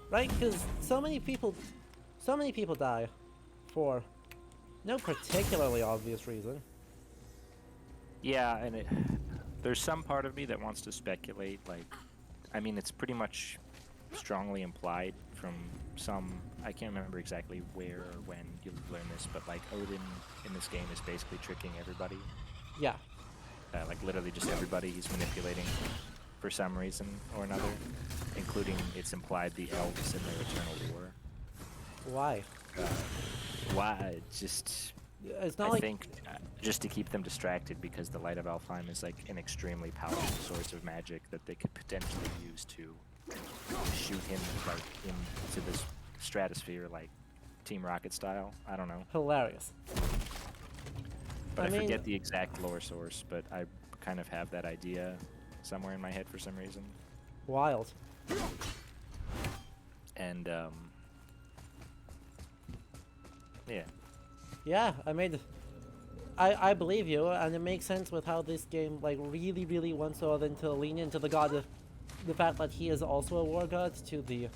Right? Because so many people die for no particularly obvious reason. Yeah, and there's some part of me that wants to speculate. Like, I mean, it's pretty much strongly implied from some. I can't remember exactly where or when you'll learn this, but like Odin in this game is basically tricking everybody. Yeah. Like literally just everybody he's manipulating for some reason or another, including it's implied the elves in their eternal war. Why? Why? Just It's not I like think just to keep them distracted, because the Light of Alfheim is like an extremely powerful source of magic that they could potentially use to shoot him like into this stratosphere, like Team Rocket style. I don't know, hilarious. but I mean, forget the exact lore source, but I kind of have that idea somewhere in my head for some reason. Wild. And yeah, Yeah, I believe you, and it makes sense with how this game like really wants to lean into the fact that he is also a war god, to the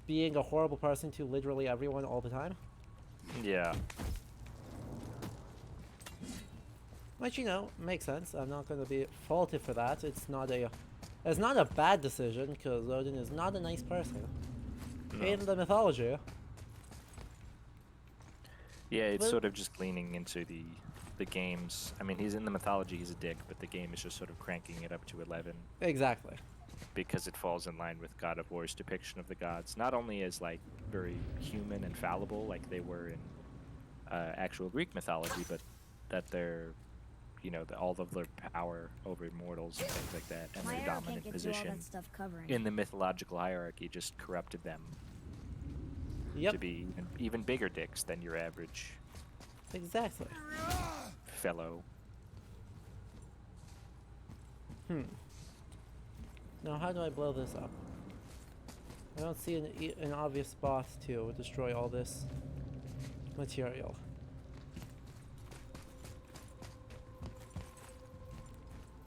being a horrible person to literally everyone all the time. yeah. Which, you know, makes sense. I'm not going to be faulted for that. It's not a bad decision, because Odin is not a nice person. No. In the mythology. Yeah, it's Well- sort of just leaning into the games. I mean, he's in the mythology, he's a dick, but the game is just sort of cranking it up to 11 Exactly. because it falls in line with God of War's depiction of the gods, not only as like very human and fallible like they were in actual Greek mythology, but that they're, you know, all of their power over mortals and things like that, and My their arrow can't dominant get through all position that stuff covering. in the mythological hierarchy just corrupted them Yep. to be even bigger dicks than your average Exactly. fellow. Now, how do I blow this up? I don't see an obvious spot to destroy all this material.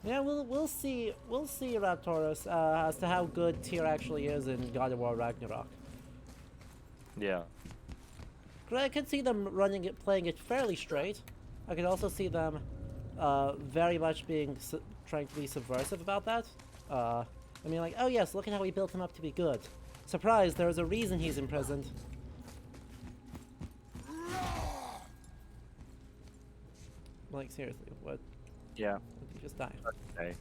Yeah, we'll see Raptorus as to how good Tyr actually is in God of War Ragnarok. Yeah. 'Cause I could see them playing it fairly straight. I could also see them very much being trying to be subversive about that. I mean, like, oh yes, look at how we built him up to be good. Surprise, there's a reason he's imprisoned. Like, seriously, what? Yeah. Did he just die? Okay.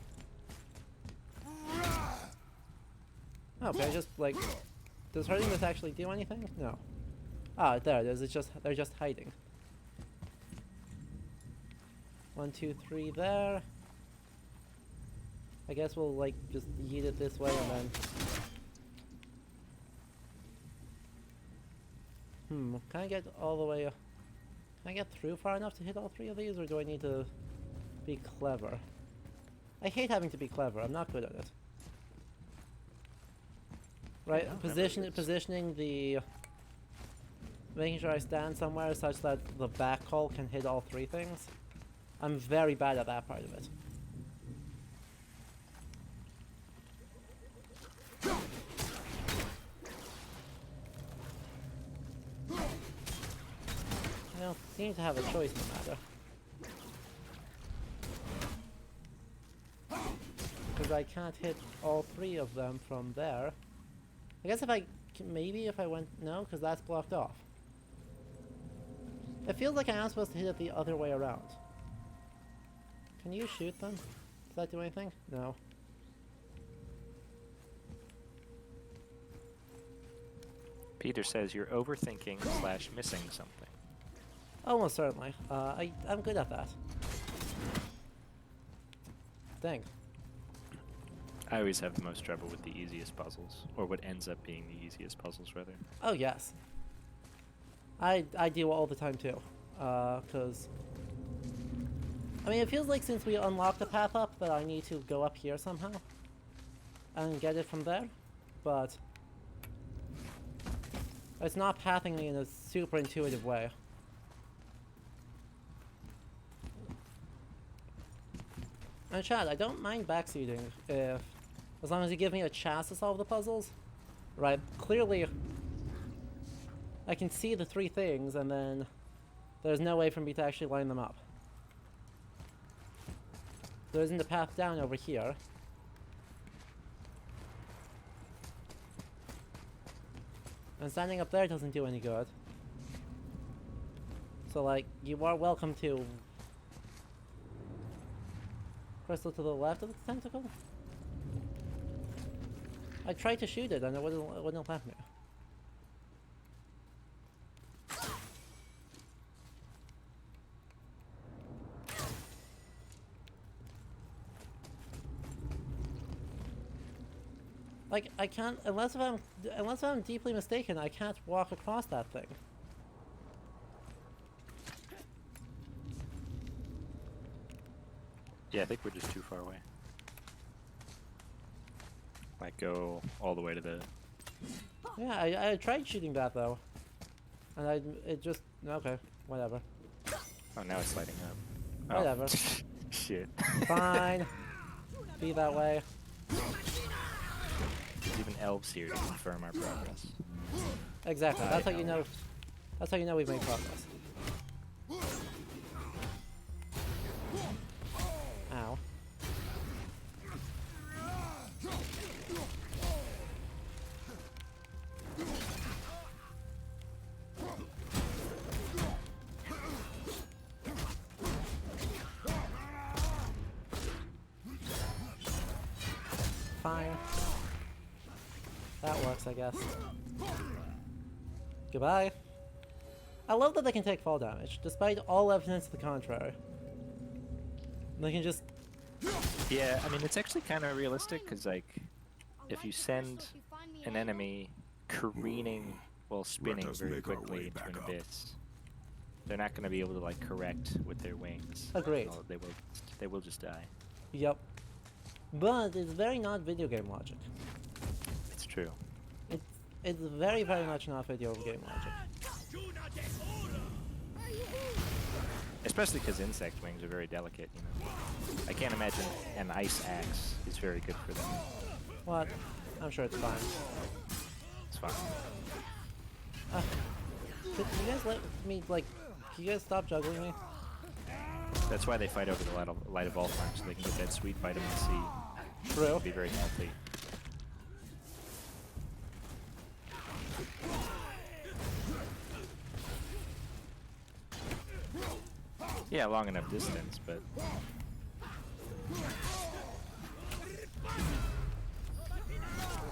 Oh, can I just, like... Does hurting this actually do anything? No. Ah, there it is. They're just hiding. 1, 2, 3 there. I guess we'll, like, just yeet it this way and then... Can I get all the way... Can I get through far enough to hit all 3 of these, or do I need to be clever? I hate having to be clever. I'm not good at it. Right, positioning the... Making sure I stand somewhere such that the back hull can hit all 3 things. I'm very bad at that part of it. I don't seem to have a choice in the matter. Because I can't hit all 3 of them from there. I guess maybe if I went... No, because that's blocked off. It feels like I am supposed to hit it the other way around. Can you shoot them? Does that do anything? No. Peter says you're overthinking / missing something. Almost certainly. I'm good at that. Dang. I always have the most trouble with the easiest puzzles, or what ends up being the easiest puzzles, rather. Oh, yes. I do all the time, too. Because... I mean, it feels like since we unlocked the path up that I need to go up here somehow. And get it from there. But... It's not pathing me in a super intuitive way. And Chad, I don't mind backseating as long as you give me a chance to solve the puzzles. Right, clearly I can see the 3 things and then there's no way for me to actually line them up. There isn't a path down over here. And standing up there doesn't do any good. So, like, you are welcome to... Crystal to the left of the tentacle? I tried to shoot it and it wouldn't let me. Like, I can't, unless I'm deeply mistaken, I can't walk across that thing. Yeah, I think we're just too far away. Like go all the way to the. Yeah, I tried shooting that though. And it just, okay, whatever. Oh, now it's lighting up. Oh. Whatever. Shit. Fine. Be that way. There's even elves here to confirm our progress. Exactly, that's how you know, that's how you know we've made progress. Ow. Fine. That works, I guess. Goodbye. I love that they can take fall damage, despite all evidence to the contrary. They can just... Yeah, I mean it's actually kind of realistic because like, if you send an enemy careening while spinning us very make our way quickly into back an up. abyss, they're not going to be able to like correct with their wings. Agreed. No, they will just die. Yep. But it's very not video game logic. It's true. It's very, very much not video game logic. Especially because insect wings are very delicate, you know. I can't imagine an ice axe is very good for them. What? I'm sure it's fine. It's fine. Could you guys let me, like, can you guys stop juggling me? That's why they fight over the light of all time, so they can get that sweet vitamin C. True. Be very healthy. Yeah, long enough distance, but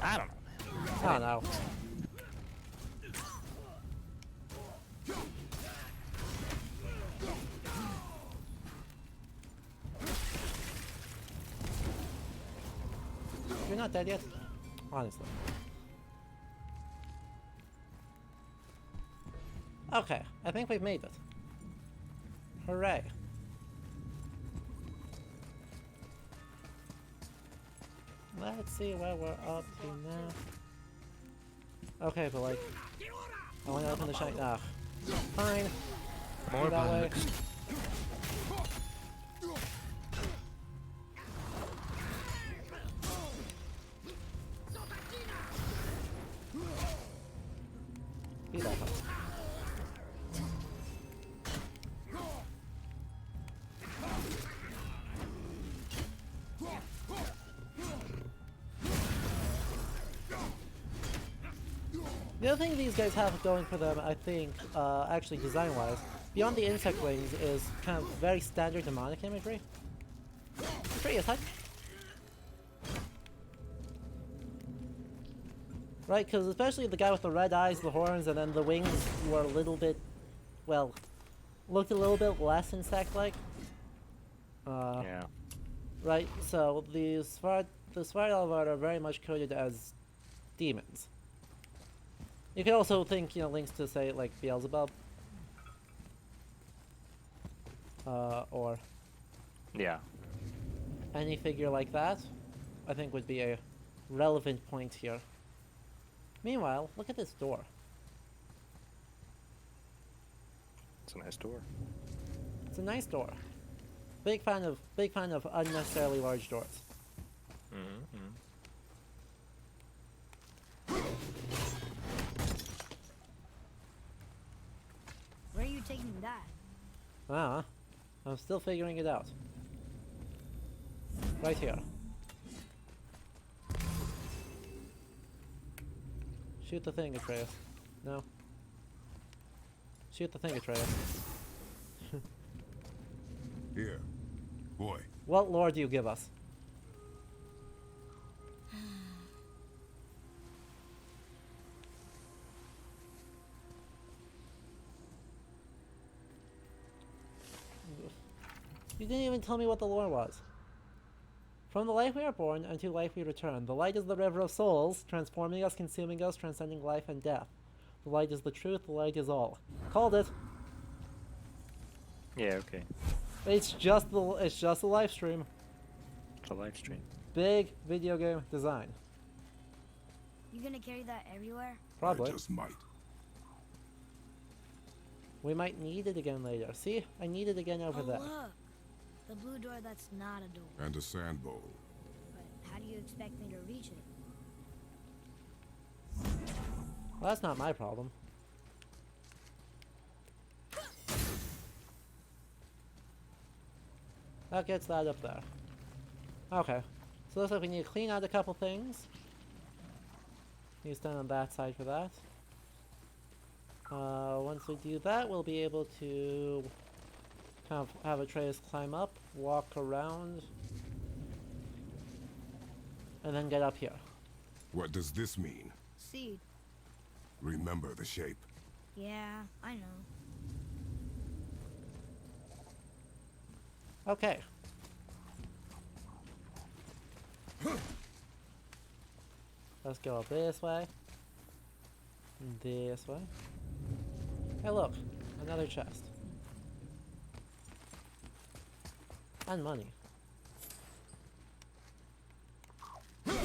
I don't know. I don't know. You're not dead yet? Honestly. Okay, I think we've made it. Hooray. Let's see where we're up to now. Okay, but like, I want to open the shiny. Ah, fine. More that way. bugs. Be that way. The other thing these guys have going for them, I think, actually design-wise, beyond the insect wings, is kind of very standard demonic imagery. Pretty attack. Right, because especially the guy with the red eyes, the horns, and then the wings were a little bit, well, looked a little bit less insect-like. Yeah. Right, so the Svartalvar are very much coded as demons. You could also think, you know, links to, say, like, Beelzebub. Or Yeah. any figure like that, I think would be a relevant point here. Meanwhile, look at this door. It's a nice door. It's a nice door. Big fan of unnecessarily large doors. Mm-hmm. Where are you taking that? Ah, I'm still figuring it out. Right here. Shoot the thing, Atreus. No. Shoot the thing, Atreus. Here. Boy. What lore do you give us? You didn't even tell me what the lore was. From the light we are born, and to life we return. The light is the river of souls, transforming us, consuming us, transcending life and death. The light is the truth, the light is all. Called it. Yeah, okay. It's just the live stream. It's a live stream. Big video game design. You gonna carry that everywhere? Probably. I just might. We might need it again later. See? I need it again over Oh, there. look! The blue door that's not a door. And a sand bowl. But how do you expect me to reach it? Well, that's not my problem. That gets that up there. Okay. So looks like we need to clean out a couple things. Need to stand on that side for that. Once we do that, we'll be able to kind of have Atreus climb up, walk around, and then get up here. What does this mean? Seed. Remember the shape. Yeah, I know. Okay. Let's go up this way. This way. Hey look, another chest. And money. Should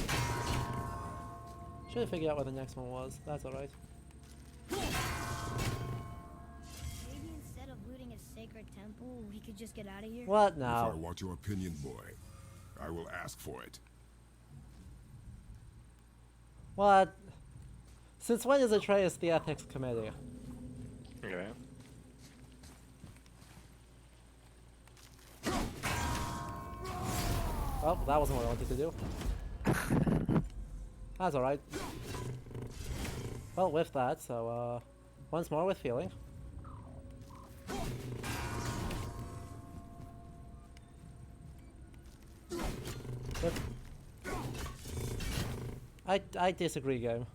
have figured out what the next one was. That's alright. Maybe instead of looting a sacred temple, we could just get out of here? What If now? I want your opinion, boy, I will ask for it. What? Since when is Atreus the ethics committee? Yeah. Oh, that wasn't what I wanted to do. That's alright. Well, with that, so, once more with feeling. Yep. I disagree, game.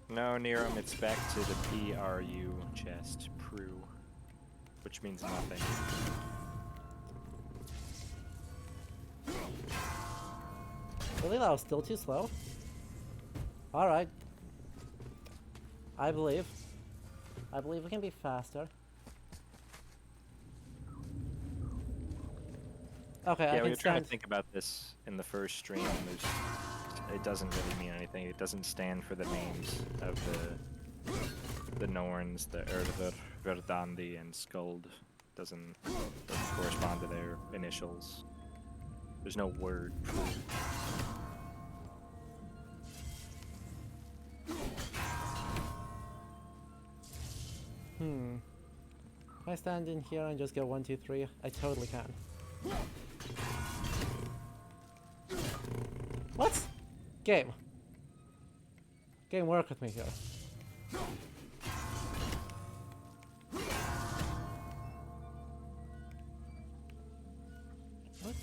No, Niram, it's back to the PRU chest, Pru, which means nothing. Really, that was still too slow? Alright. I believe. I believe we can be faster. Okay, I Yeah, we can were trying stand. to think about this in the first stream. It doesn't really mean anything. It doesn't stand for the names of the Norns, the Erdver, Verdandi, and Skuld. Doesn't correspond to their initials. There's no word. Can I stand in here and just go 1, 2, 3? I totally can. What? Game. Game, work with me here. What?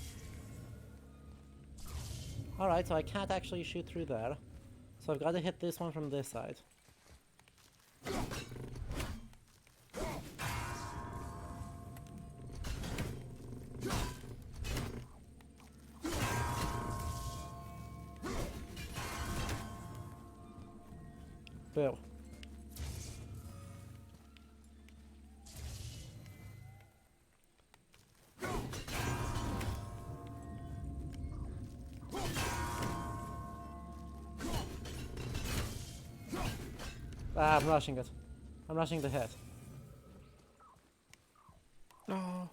Alright, so I can't actually shoot through there. So I've got to hit this one from this side. Boo. Ah, I'm rushing it. I'm rushing the hit. No.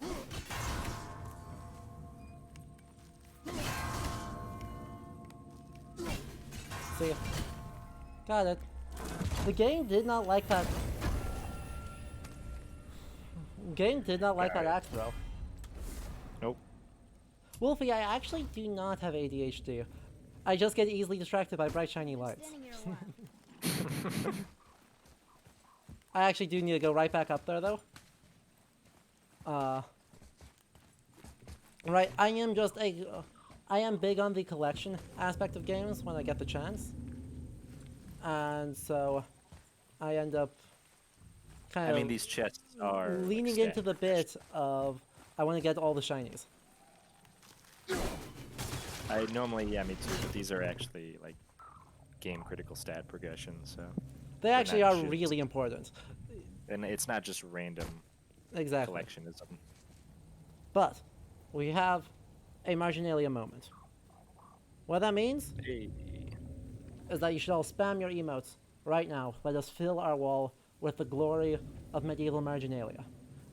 See ya. Got it. The game did not like that. Game did not like that Alright. axe throw. Nope. Wolfie, I actually do not have ADHD. I just get easily distracted by bright shiny lights. Standing here a while. I actually do need to go right back up there though. Right, I am big on the collection aspect of games when I get the chance. And so I end up kind I of mean, these chests are leaning like into the bit of I want to get all the shinies. I normally, yeah, me too, but these are actually like game critical stat progressions, so. They they're actually not are just- really important. And it's not just random Exactly. collectionism. But we have a marginalia moment. What that means Hey. is that you should all spam your emotes right now. Let us fill our wall with the glory of medieval marginalia.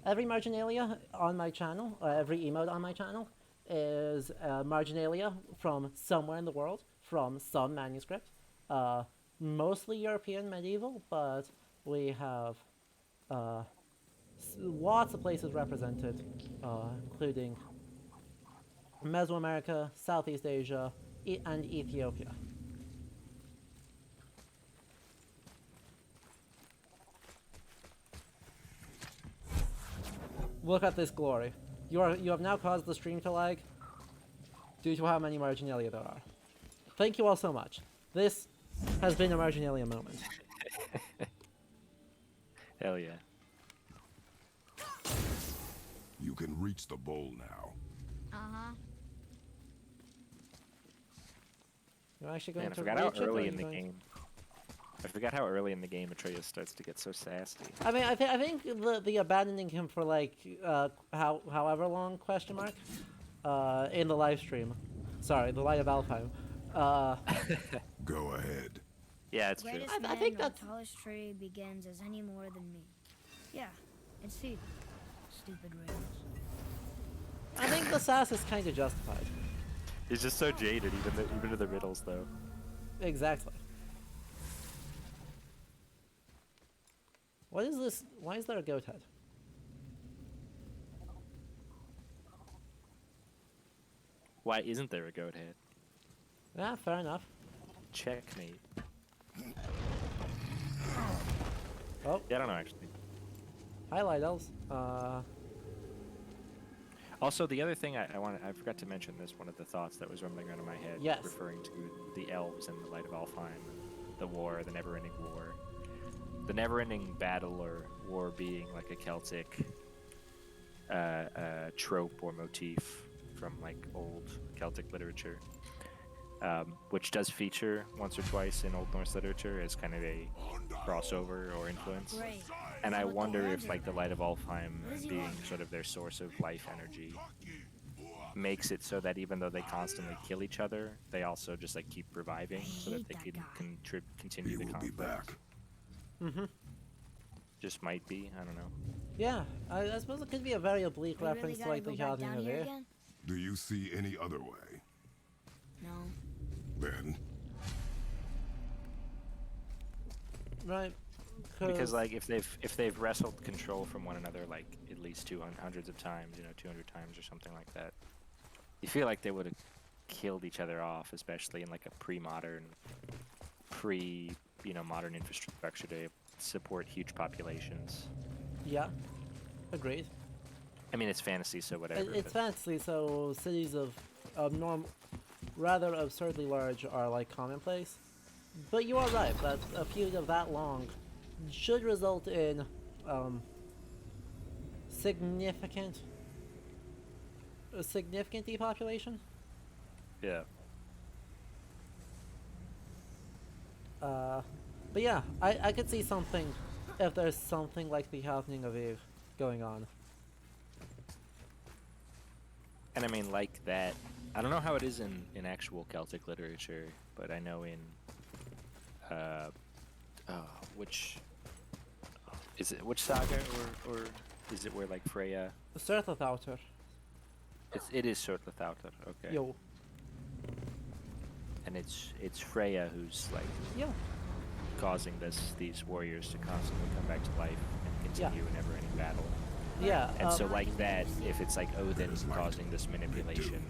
Every marginalia on my channel, every emote on my channel, is marginalia from somewhere in the world, from some manuscript. Mostly European medieval, but we have lots of places represented, including Mesoamerica, Southeast Asia, and Ethiopia. Look at this glory. You have now caused the stream to lag due to how many marginalia there are. Thank you all so much. This has been a marginalia moment. Hell yeah. You can reach the bowl now. Uh-huh. You're actually going Man, I to forgot how reach it, or early are in you the going to- game. I forgot how early in the game Atreus starts to get so sassy. I mean, I think the abandoning him for like however long question mark in the live stream. Sorry, the Light of Alfheim. Go ahead. Yeah, it's true. Greatest I man think or that's- tallest tree begins as any more than me. Yeah, it's feeble. Stupid riddles. I think the sass is kind of justified. He's just so jaded, even to the riddles, though. Exactly. What is this? Why is there a goat head? Why isn't there a goat head? Yeah, fair enough. Checkmate. Oh, Yeah, I don't know actually. highlight elves. Also, the other thing I forgot to mention this. One of the thoughts that was rumbling around in my head, Yes. referring to the elves and the Light of Alfheim, the war, the never-ending war, the never-ending battle or war being like a Celtic trope or motif from like old Celtic literature, which does feature once or twice in Old Norse literature as kind of a crossover or influence. Great. And I What the wonder odds if are like the that? Light of Alfheim What does he being want? sort of their source of life energy makes it so that even though they constantly kill each other, they also just like keep reviving so that hate they that can guy. continue He the will be conflict. back. Mm-hmm. Just might be, I don't know. Yeah, I suppose it could be a very oblique We reference really to like gotta the go back Yavning down of here Air. again? Do you see any other way? No. Then Right. Because like if they've wrestled control from one another like at least hundreds of times, 200 times or something like that, you feel like they would have killed each other off, especially in like a pre-modern, modern infrastructure to support huge populations. Yeah, agreed. I mean, it's fantasy, so whatever. It's but- fantasy, so cities of rather absurdly large are like commonplace. But you are right that a feud of that long should result in significant depopulation. Yeah. But yeah, I could see something if there's something like the happening of Eve going on. And I mean, like that, I don't know how it is in actual Celtic literature, but I know in, which saga, or is it where like Freya, Surthauter. it is Surtlathautar, okay. Yo. And it's Freya who's like Yeah. causing these warriors to constantly come back to life and continue a never-ending battle. Yeah. And so like that, if it's like Odin causing this manipulation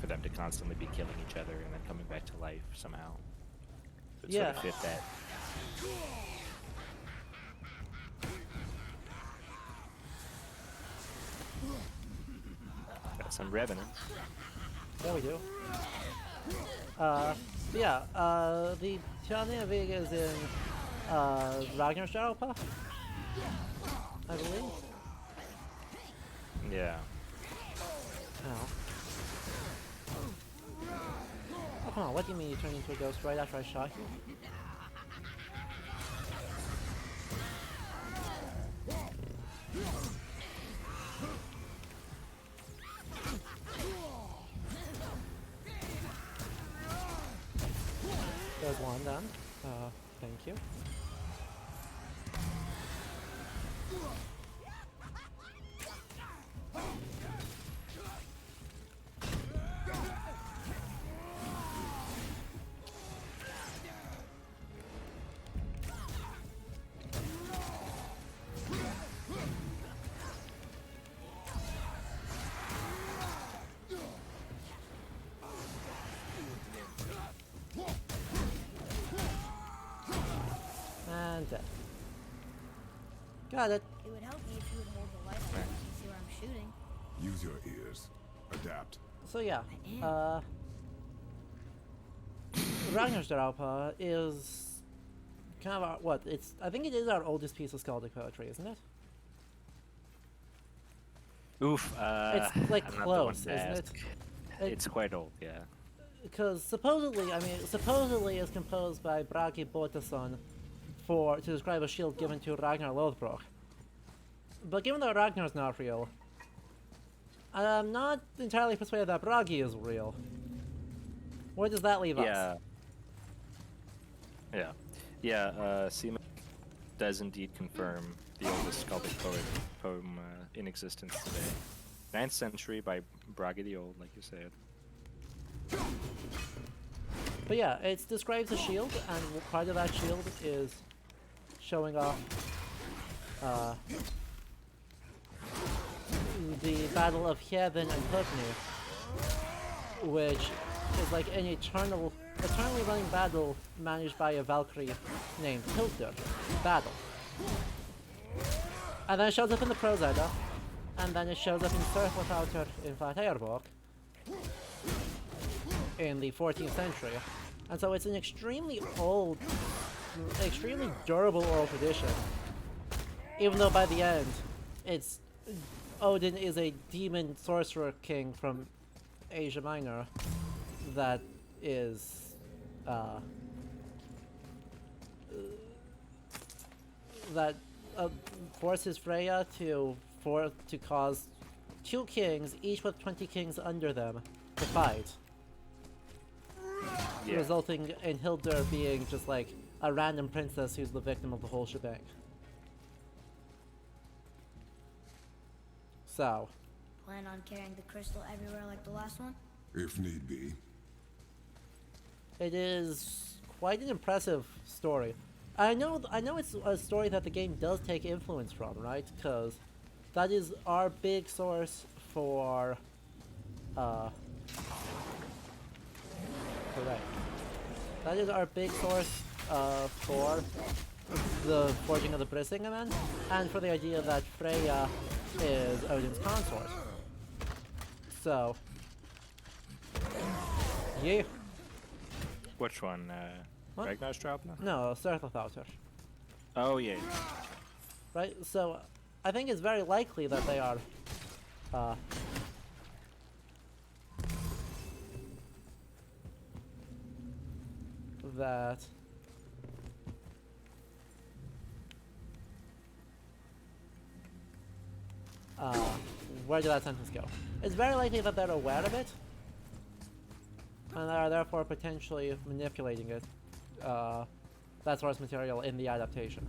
for them to constantly be killing each other and then coming back to life somehow, it sort of Yeah. fit that. Got some revenants. There we do. Yeah, the Tjana Vig is in Ragnarsdalpa, I believe. Yeah. Oh. Come on, what do you mean you turned into a ghost right after I shot you? There's one done. Thank you. And dead. Got it. It would help me if you would hold the light so you can see where I'm shooting. Use your ears. Adapt. So yeah, I Ragnarsdrapa is kind of our, what? I think it is our oldest piece of skaldic poetry, isn't it? Oof. It's like I'm not the one close, to isn't it? ask. It's quite old, yeah. Because supposedly it's composed by Bragi Botason to describe a shield given to Ragnar Lothbrok. But given that Ragnar's not real, I'm not entirely persuaded that Bragi is real. Where does that leave us? Seaman does indeed confirm the oldest skaldic poem in existence today. 9th century by Bragi the Old, like you said. But yeah, it describes a shield, and part of that shield is showing off the Battle of Hive and Hugni, which is like an eternally running battle managed by a Valkyrie named Hildur. Battle. And then it shows up in the Prose Edda, and then it shows up in Surflethauter in Flateyrbok in the 14th century. And so it's an extremely old, extremely durable oral tradition. Even though by the end, Odin is a demon sorcerer king from Asia Minor that is forces Freya to cause 2 kings, each with 20 kings under them, to fight. Yeah. Resulting in Hildur being just like a random princess who's the victim of the whole shebang. So, plan on carrying the crystal everywhere like the last one? If need be. it is quite an impressive story. I know it's a story that the game does take influence from, right? Because that is our big source for, correct. That is our big source for the forging of the Brisingamen, and for the idea that Freya is Odin's consort. So, yeah. Which one? What? Ragnarsdrapa? No, Surflethauter. Oh, yeah. Right? So, I think it's very likely that they are, that where did that sentence go? It's very likely that they're aware of it, and are therefore potentially manipulating it, that source material in the adaptation.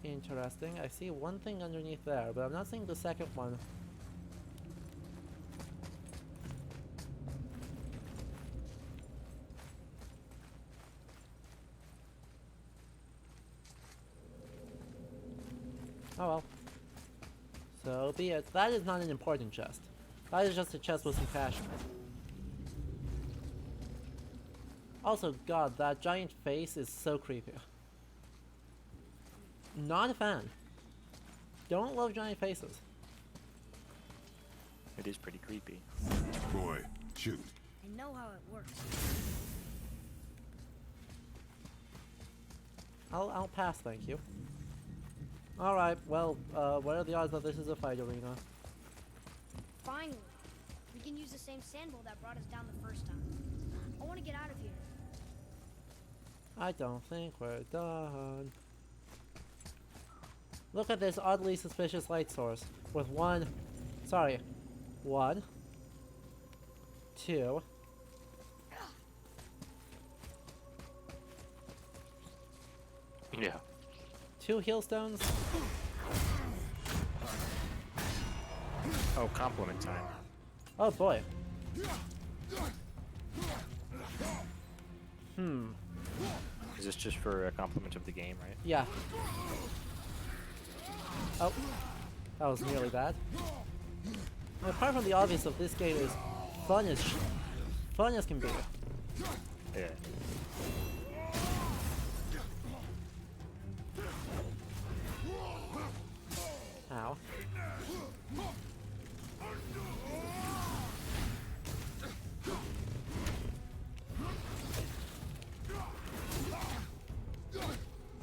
Interesting. I see one thing underneath there, but I'm not seeing the second one. Oh well. So be it. That is not an important chest. That is just a chest with some cash in it. Also, God, that giant face is so creepy. Not a fan. Don't love giant faces. It is pretty creepy. Boy, shoot. I know how it works. I'll pass, thank you. Alright, well, what are the odds that this is a fight arena? Finally, we can use the same sandbowl that brought us down the first time. I want to get out of here. I don't think we're done. Look at this oddly suspicious light source with one, 2. Yeah. 2 heal stones. Oh, compliment time. Oh boy. Is this just for a compliment of the game, right? Yeah. Oh, that was nearly bad. And apart from the obvious of this game is fun as can be. Yeah. Ow.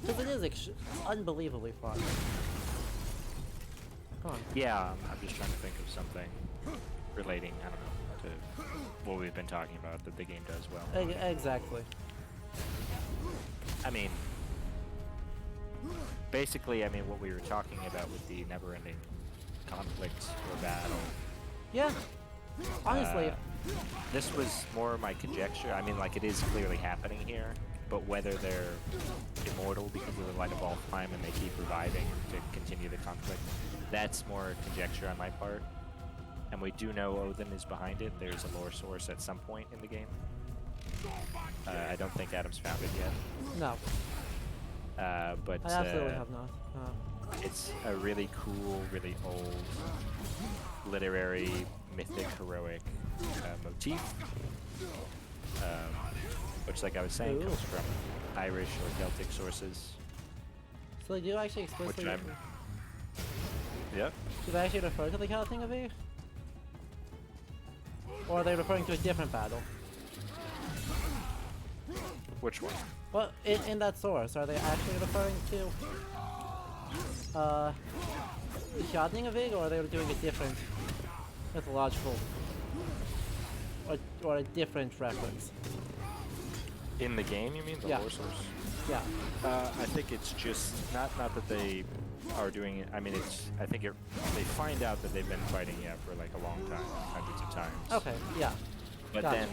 Because it is unbelievably fun. Come on. Yeah, I'm just trying to think of something relating, I don't know, to what we've been talking about that the game does well. Exactly. I mean, basically, I mean, what we were talking about with the never-ending conflict or battle. Yeah. Honestly, This was more my conjecture. I mean, like, it is clearly happening here, but whether they're immortal because of the light of all time and they keep reviving to continue the conflict, that's more conjecture on my part. And we do know Odin is behind it. There's a lore source at some point in the game. I don't think Adam's found it yet. no. But I absolutely have not. it's a really cool, really old, literary, mythic, heroic motif, which, like I was saying, Ooh. comes from Irish or Celtic sources. So they do actually explicitly. I'm- Yep. Do they actually refer to the Celtic of Eve? Or are they referring to a different battle? Which one? Well, in that source, are they actually referring to the Hjarning of Ig, or are they doing a different mythological or a different reference? In the game, you mean? The Yeah. lore source? Yeah. I think it's just not that they are doing it. I mean, I think they find out that they've been fighting, yeah, for like a long time, hundreds of times. Okay. Yeah. But Gotcha. then,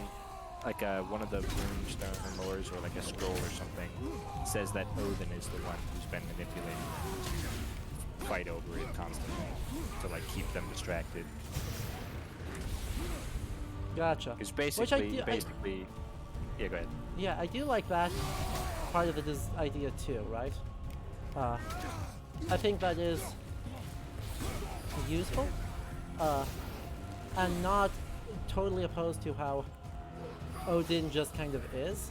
like one of the runestone lores or like a scroll or something says that Odin is the one who's been manipulating them to fight over it constantly to like keep them distracted. Gotcha. Because Which I basically, yeah, go ahead. Yeah, I do like that part of the idea too, right? I think that is useful, and not totally opposed to how Odin just kind of is.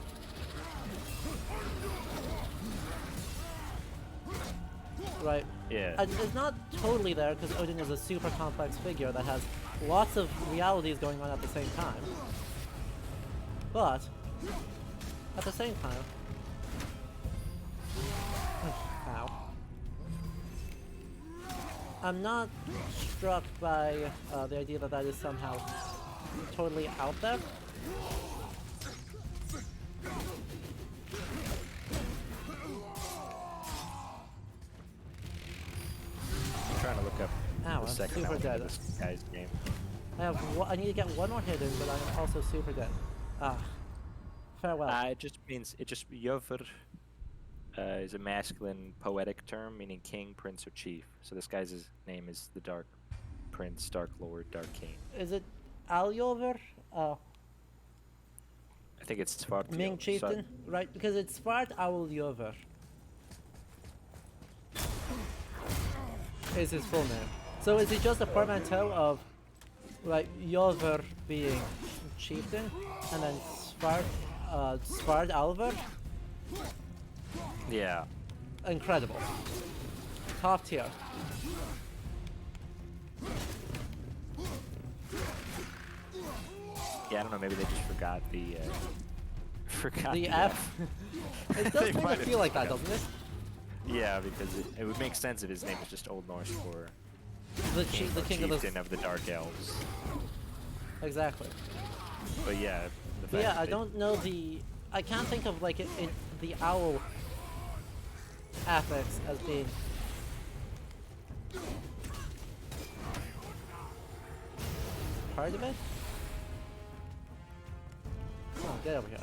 Right? Yeah. And it's not totally there because Odin is a super complex figure that has lots of realities going on at the same time. But at the same time, ow. I'm not struck by the idea that that is somehow totally out there. I'm trying to look up Ow, the I'm second super element dead. of this guy's game. I need to get one more hit in, but I'm also super dead. Ah. Farewell. It just Jofr is a masculine poetic term meaning king, prince, or chief. So this guy's name is the Dark Prince, Dark Lord, Dark King. Is it Aljover? I think it's Svartjol. Ming Chieftain? Right, because it's Svart Aljover. Is his full name. So is he just a portmanteau of, like, Jover being chieftain, and then Svart Alver? Yeah. Incredible. Top tier. Yeah, I don't know, maybe they just forgot the The F. It does They kind might of have feel like just that, doesn't it? Yeah, because it would make sense if his name was just Old Norse for the king of the chieftain of the Dark Elves. exactly. But yeah, the But fact yeah, that I they- don't know I can't think of like the owl affix as being part of it. Come on, get over here.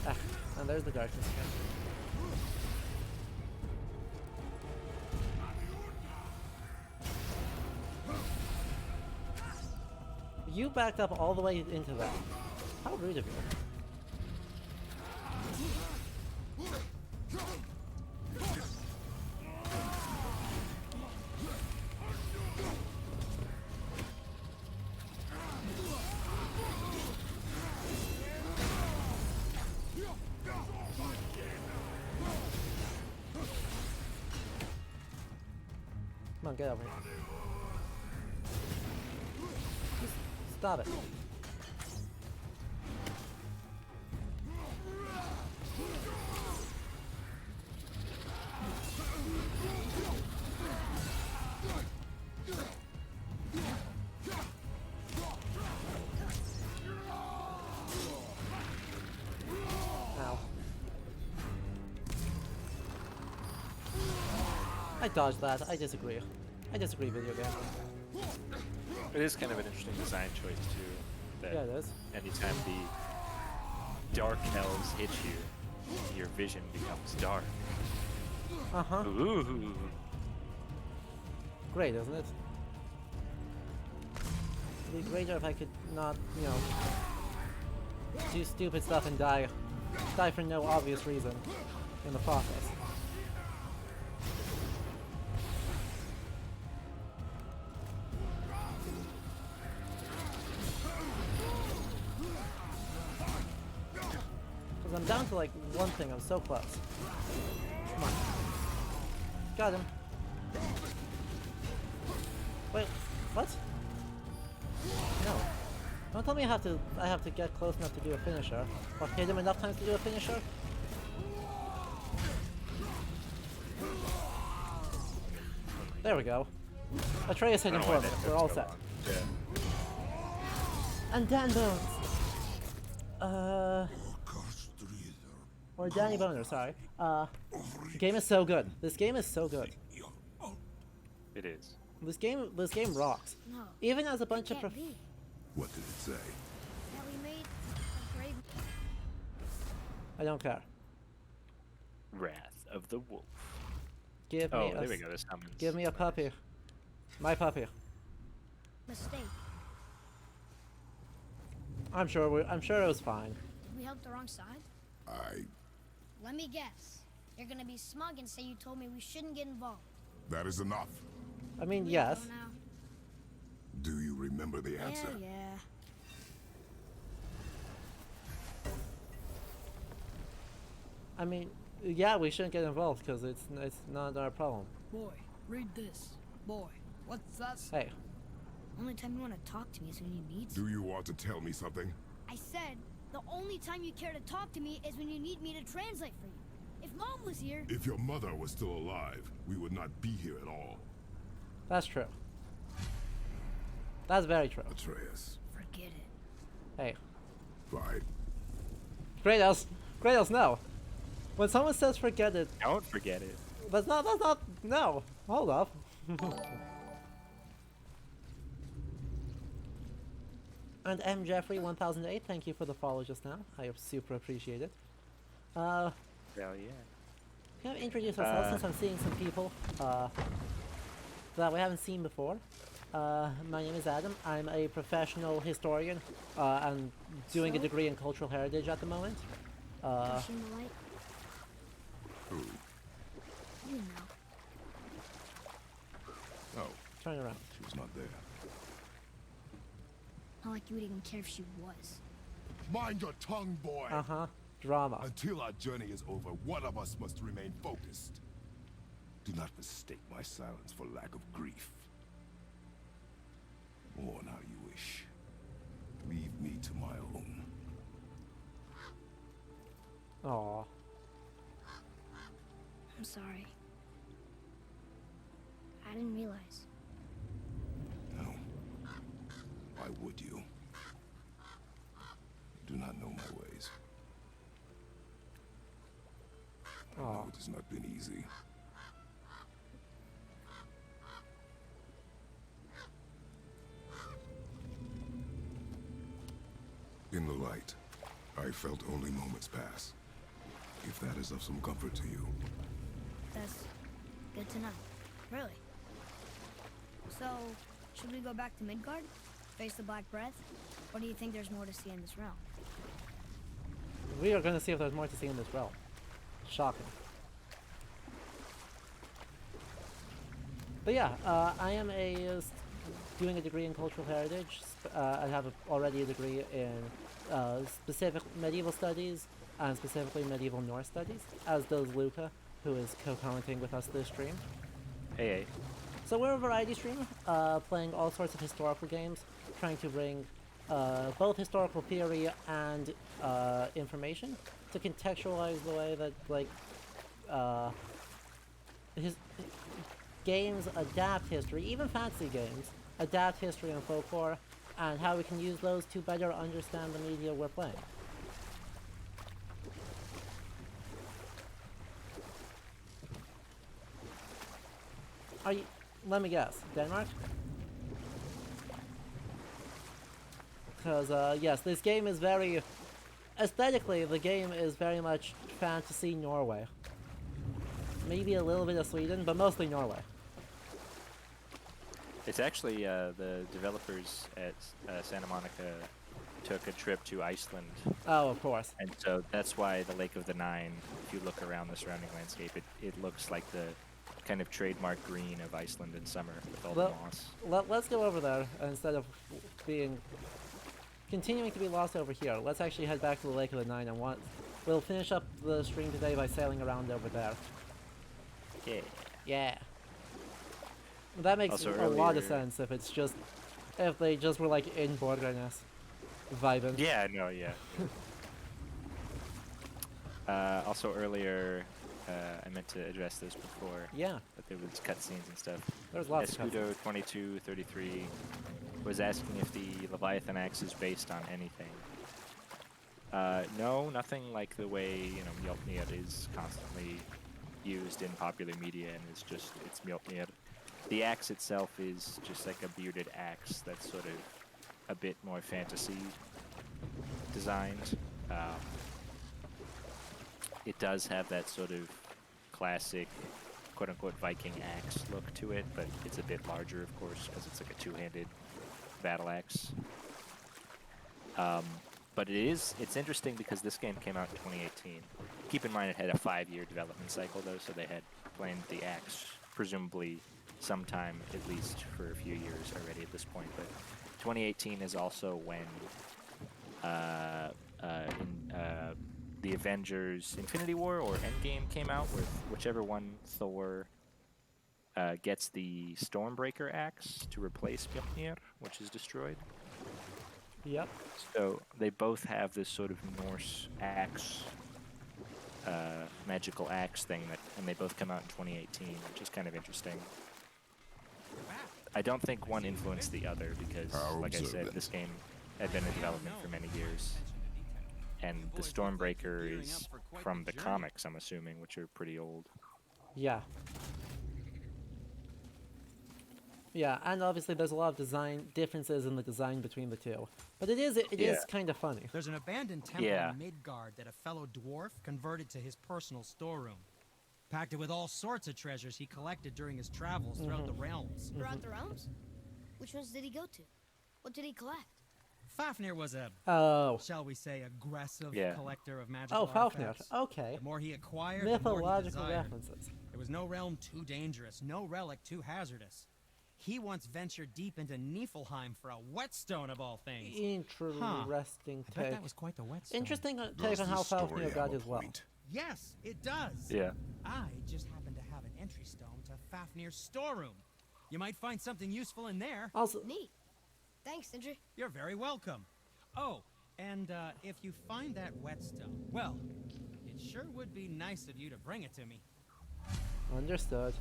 Ah, and there's the darkness again. You backed up all the way into that. How rude of you. Come on, get over here. Just stop it. Ow. I dodged that. I disagree. I disagree, video game. it is kind of an interesting design choice too. That Yeah, it is. anytime the Dark Elves hit you, your vision becomes dark. Uh-huh. Ooh. Great, isn't it? It'd be greater if I could not, you know, do stupid stuff and die. Die for no obvious reason in the process. Because I'm down to like one thing, I'm so close. Come on. Got him. Wait, what? No. Don't tell me I have to get close enough to do a finisher. Or hit him enough times to do a finisher? There we go. Atreus hit him for me. We're all set. Yeah. And Dan Bones! Or Danny Boner, sorry. The game is so good. This game is so good. It is. This game rocks. No, Even as a bunch of can't be. What did it say? That we made a brave. I don't care. Wrath of the Wolf. Give me Oh, a there we go. The summons. give me a puppy. My puppy. Mistake. I'm sure it was fine. Did we help the wrong side? Let me guess. You're gonna be smug and say you told me we shouldn't get involved. That is enough. I mean, We yes. go now. Do you remember the answer? Yeah. I mean, yeah, we shouldn't get involved because it's not our problem. Boy, read this. Boy, what's that? Hey, Only time you want to talk to me is when you need. Do you want to tell me something? I said the only time you care to talk to me is when you need me to translate for you. If Mom was here, If your mother was still alive, we would not be here at all. that's true. That's very true. Atreus. forget it. Hey, Fine. Kratos, no. When someone says forget it, Don't forget it. that's not, no. Hold up. And M. Jeffrey 1008, thank you for the follow just now. I super appreciate it. Hell yeah. Can we introduce ourselves since I'm seeing some people that we haven't seen before? My name is Adam. I'm a professional historian and doing a So? degree in cultural heritage at the moment. Flashing the light. Who? You know. Oh, Turn around. she was not there. Not like you would even care if she was. Mind your tongue, boy! Uh-huh. Drama. Until our journey is over, one of us must remain focused. Do not mistake my silence for lack of grief. Mourn how you wish. Leave me to my own. Aw. I'm sorry. I didn't realize. No. Why would you? You do not know my ways. I know it has not been easy. In the light, I felt only moments pass. If that is of some comfort to you. That's good to know. Really. So, should we go back to Midgard? Face the Black Breath? Or do you think there's more to see in this realm? We are going to see if there's more to see in this realm. Shocking. But yeah, I am doing a degree in cultural heritage. I have already a degree in specific medieval studies and specifically medieval Norse studies, as does Luca, who is co-commenting with us this stream. Hey. So we're a variety stream, playing all sorts of historical games, trying to bring both historical theory and information to contextualize the way that games adapt history, even fantasy games adapt history and folklore, and how we can use those to better understand the media we're playing. Let me guess, Denmark? Because, yes, this game is very... Aesthetically, the game is very much fantasy Norway. Maybe a little bit of Sweden, but mostly Norway. It's actually the developers at Santa Monica took a trip to Iceland. Oh, of course. And so that's why the Lake of the Nine, if you look around the surrounding landscape, it looks like the kind of trademark green of Iceland in summer with all the moss. Let's go over there instead of continuing to be lost over here. Let's actually head back to the Lake of the Nine and we'll finish up the stream today by sailing around over there. Yeah. Yeah. That makes Also a lot of earlier- sense if they just were like in Borgarnes vibing. Yeah, no, yeah. Also earlier, I meant to address this before. Yeah. But there was cutscenes and stuff. There's lots of Escudo cutscenes. 2233 was asking if the Leviathan axe is based on anything. No, nothing like the way, Mjolnir is constantly used in popular media and it's Mjolnir. The axe itself is just like a bearded axe that's sort of a bit more fantasy designed. It does have that sort of classic quote-unquote Viking axe look to it, but it's a bit larger, of course, because it's like a two-handed battle axe. But it's interesting because this game came out in 2018. Keep in mind it had a 5-year development cycle, though, so they had planned the axe, presumably sometime at least for a few years already at this point. But 2018 is also when the Avengers Infinity War or Endgame came out, with whichever one Thor gets the Stormbreaker axe to replace Mjolnir, which is destroyed. Yep. So they both have this sort of Norse axe, magical axe thing, and they both come out in 2018, which is kind of interesting. I don't think one influenced the other because, like I said, this game had been in development for many years. And the Stormbreaker is from the comics, I'm assuming, which are pretty old. Yeah. Yeah, and obviously there's a lot of design differences in the design between the two. But it is kind of funny. There's an abandoned temple in Midgard that a fellow dwarf converted to his personal storeroom. Packed it with all sorts of treasures he collected during his travels throughout the realms. Throughout the realms? Which ones did he go to? What did he collect? Fafnir was a, shall we say, aggressive collector of magical Fafnir. artifacts. Okay. The more he acquired, the more he Mythological desired. references. There was no realm too dangerous, no relic too hazardous. He once ventured deep into Niflheim for a whetstone of all things. Interesting I bet take. that was quite the whetstone. Interesting take on how Fafnir got as well. Yes, it does. Yeah. I just happen to have an entry stone to Fafnir's storeroom. You might find something useful in there. Also, Neat. Thanks, Sindri. You're very welcome. Oh, and if you find that whetstone, well, it sure would be nice of you to bring it to me. Understood.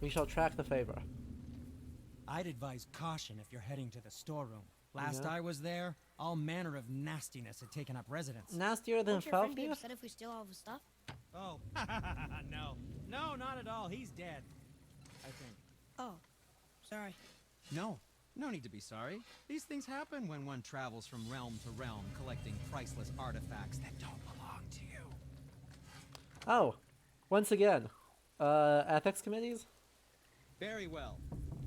We shall track the favor. I'd advise caution if you're heading to the storeroom. Last Yeah. I was there, all manner of nastiness had taken up residence. Nastier than Won't your friend be Falfnir? upset if we steal all of his stuff? Oh, no. No, not at all. He's dead. I think. Oh, sorry. No. No need to be sorry. These things happen when one travels from realm to realm, collecting priceless artifacts that don't belong to you. Oh, once again, ethics committees? Very well.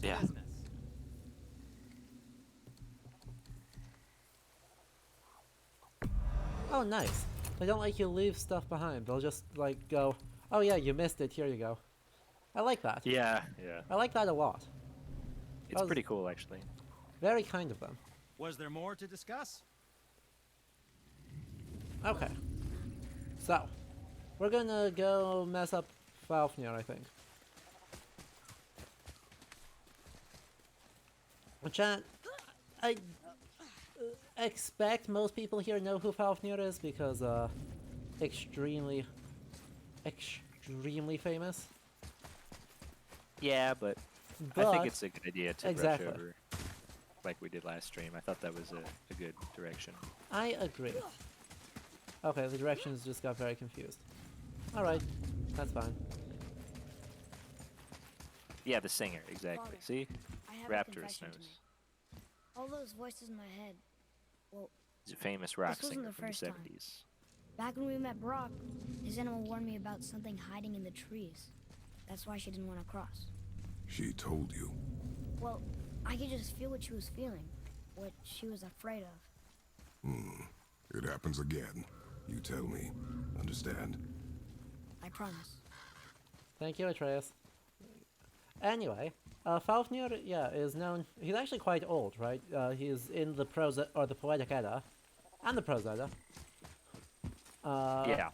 To Yeah. business. Oh, nice. They don't let you leave stuff behind. They'll just, like, go, oh yeah, you missed it, here you go. I like that. Yeah, yeah. I like that a lot. It's was- pretty cool, actually. Very kind of them. Was there more to discuss? Okay. So, we're gonna go mess up Falfnir, I think. Chat, I expect most people here know who Falfnir is because, extremely famous. Yeah, but But, I think it's a good idea to Exactly. brush over, like we did last stream. I thought that was a good direction. I agree. Okay, the directions just got very confused. Alright, that's fine. Yeah, the singer, exactly. Father, See? I have a Raptorous confession to knows. make. All those voices in my head. Well, He's a famous rock wasn't singer the from the first time. 70s. back when we met Brock, his animal warned me about something hiding in the trees. That's why she didn't want to cross. She told you. Well, I could just feel what she was feeling, what she was afraid of. It happens again. You tell me. Understand? I promise. Thank you, Atreus. Anyway, Falfnir, yeah, is known. He's actually quite old, right? He's in the or the Poetic Edda, and the Prose Edda. Yeah.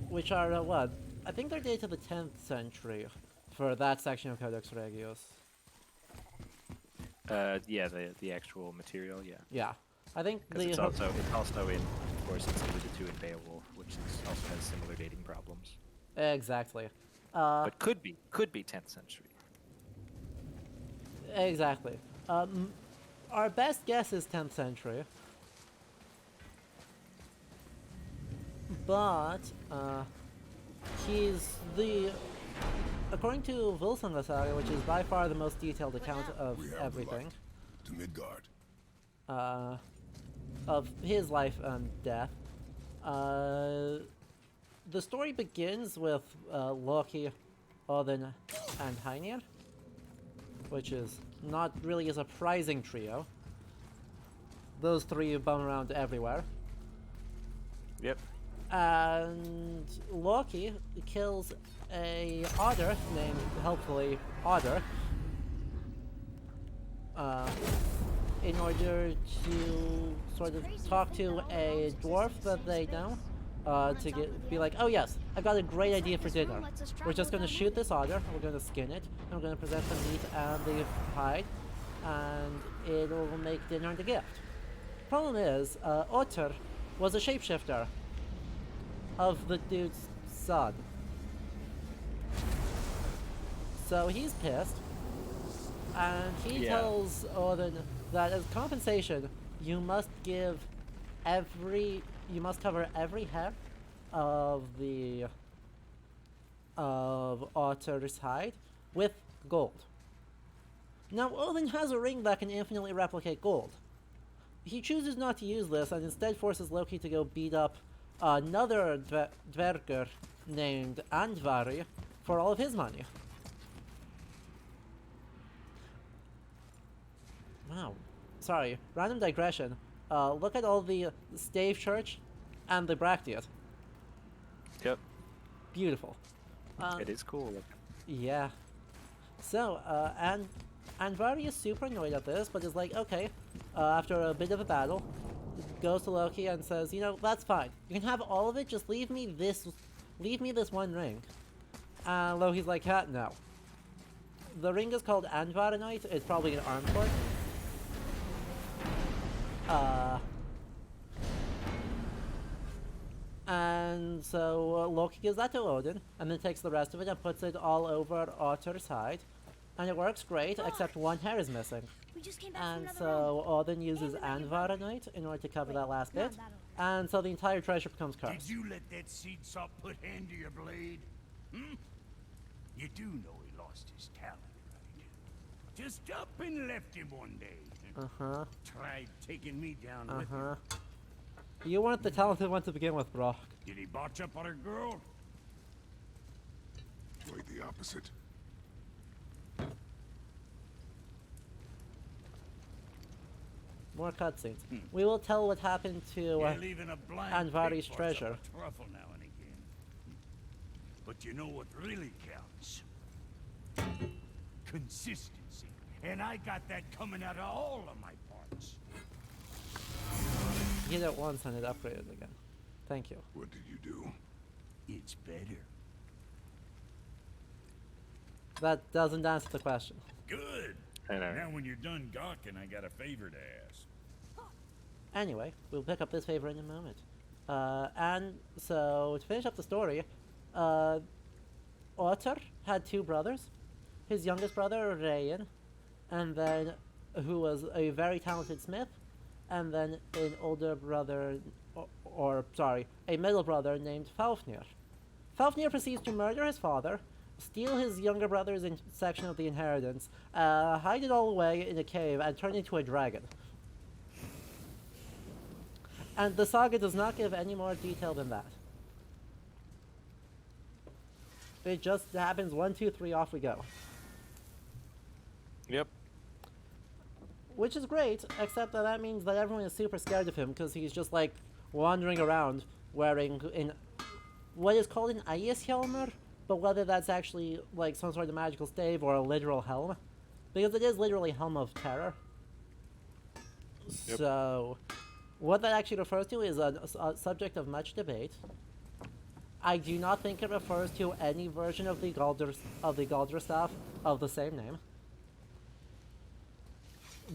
Which are what? I think they're dated to the 10th century for that section of Codex Regius. Yeah, the actual material, yeah. Yeah, I think 'Cause the it's also in, of course, it's alluded to in Beowulf, which also has similar dating problems. exactly. But could be 10th century. Exactly. Our best guess is 10th century. But, he's the... According to Volsunga Saga, which is by far the most detailed account of We have everything, To Midgard. of his life and death, the story begins with Loki, Odin, and Heinir, which is not really a surprising trio. Those three bum around everywhere. Yep. And Loki kills a otter named, helpfully, Otter, in order to sort of talk to a dwarf that they know, to be like, oh yes, I've got a great idea for dinner. We're just going to shoot this otter, we're going to skin it, and we're going to present the meat and the hide, and it'll make dinner the gift. Problem is, Otter was a shapeshifter of the dude's son. So he's pissed, and he Yeah. tells Odin that as compensation, you must cover every hair of Otter's hide with gold. Now Odin has a ring that can infinitely replicate gold. He chooses not to use this and instead forces Loki to go beat up another dverger named Andvari for all of his money. Wow. Sorry, random digression. Look at all the stave church and the Bracteate. Yep. Beautiful. It is cool looking. Yeah. So, Andvari is super annoyed at this, but is like, okay, after a bit of a battle, goes to Loki and says, you know, that's fine. You can have all of it, just leave me this one ring. And Loki's like, no. The ring is called Andvaranite, it's probably an arm cord. And so Loki gives that to Odin, and then takes the rest of it and puts it all over Otter's hide. And it works great, except one hair is missing. We just came back from And another so Odin uses And the Magnet Andvaranite in order to cover Wait, that last not bit. that And so the entire treasure becomes Did cursed. you let that seed sop put hand to your blade? Hmm? You do know he lost his talent, right? Just up and left him one day. Uh-huh. Tried taking me down with him. Uh-huh. You weren't the talented one to begin with, Brock. Did he botch up on a girl? Quite the opposite. More cutscenes. We will tell what happened to Yeah, leaving a blind Andvari's pig treasure. parts of a truffle now and again. But you know what really counts? Consistency. And I got that coming out of all of my parts. You did it once and it upgraded again. Thank you. What did you do? It's better. That doesn't answer the question. Good. I know. Now when you're done gawking, I got a favor to ask. Anyway, we'll pick up this favor in a moment. And so, to finish up the story, Otter had two brothers. His youngest brother, Rayan, and then, who was a very talented smith, and then an older brother, a middle brother named Fafnir. Fafnir proceeds to murder his father, steal his younger brother's section of the inheritance, hide it all away in a cave, and turn into a dragon. And the saga does not give any more detail than that. It just happens 1, 2, 3, off we go. Yep. Which is great, except that means that everyone is super scared of him because he's just like wandering around wearing what is called an Eishjálmur, but whether that's actually like some sort of magical stave or a literal helm, because it is literally Helm of Terror. Yep. So, what that actually refers to is a subject of much debate. I do not think it refers to any version of the Galdr staff of the same name.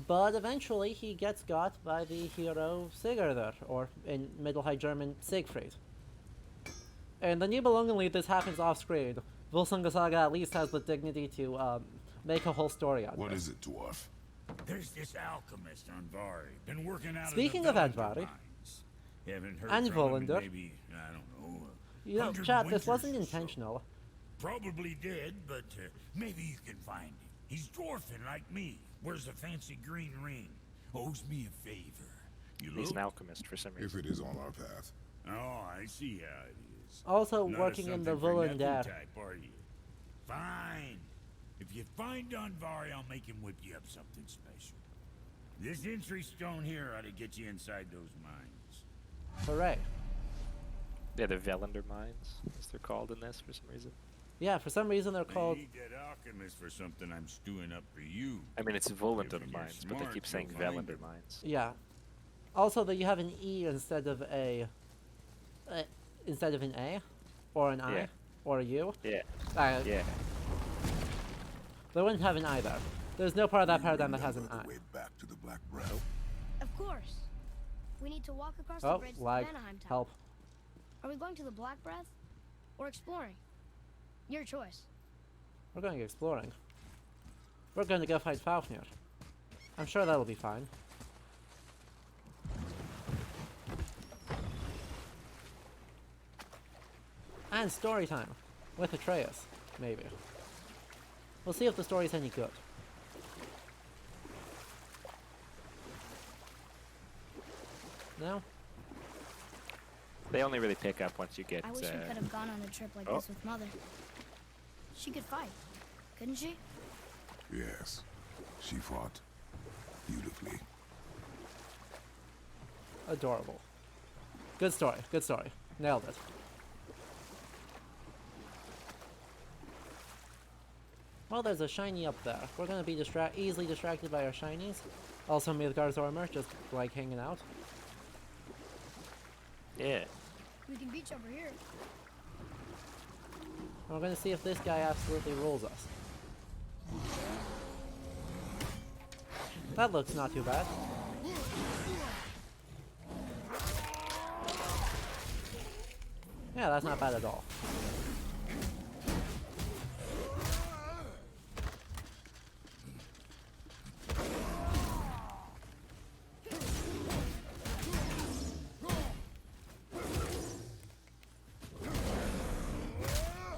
But eventually he gets got by the hero Sigurdur, or in Middle High German, Siegfried. In the Nibelungenlied, this happens off screen. Volsunga Saga at least has the dignity to make a whole story on What this. is it, dwarf? There's this alchemist Andvari. Been working out Speaking in of the Andvari, mines. Haven't heard and from him in Volander. maybe, I don't know, You know, 100 chat, this winters wasn't or so. intentional. Probably did, but maybe you can find him. He's dwarfing like me. Wears a fancy green ring. Owes me a favor. You He's look? an alchemist for some If reason. it is on our path. Oh, I see how it is. Also Not a working in the something for nothing Volander. type, are you? Fine. If you find Andvari, I'll make him whip you up something special. This entry stone here ought to get you inside those mines. Hooray. Yeah, the Velander mines, as they're called in this for some reason. Yeah, for some reason they're I called... need that alchemist for something I'm stewing up for you. I mean, it's If Volander you're mines, but they smart, keep saying you'll find Velander it. mines. Yeah. Also that you have an E instead of a... instead of an A, or an I, Yeah. or a U. Yeah, Uh, yeah. They wouldn't have an I there. There's no part of that paradigm that has an Remember I. the way back to the Black Breath. Of course. We need to walk across the Oh, bridge to lag. Vanaheim Tower. Help. Are we going to the Black Breath or exploring? Your choice. We're going exploring. We're going to go fight Fafnir. I'm sure that'll be fine. And story time. With Atreus. Maybe. We'll see if the story's any good. No? They only really pick up once you get. I wish we could have gone on a trip like oh. this with Mother. She could fight, couldn't she? Yes. She fought beautifully. Adorable. Good story. Good story. Nailed it. Well, there's a shiny up there. We're gonna be easily distracted by our shinies. Also, Midgar's armor, just like hanging out. Yeah. We can beach over here. We're gonna see if this guy absolutely rules us. That looks not too bad. Yeah, that's not bad at all.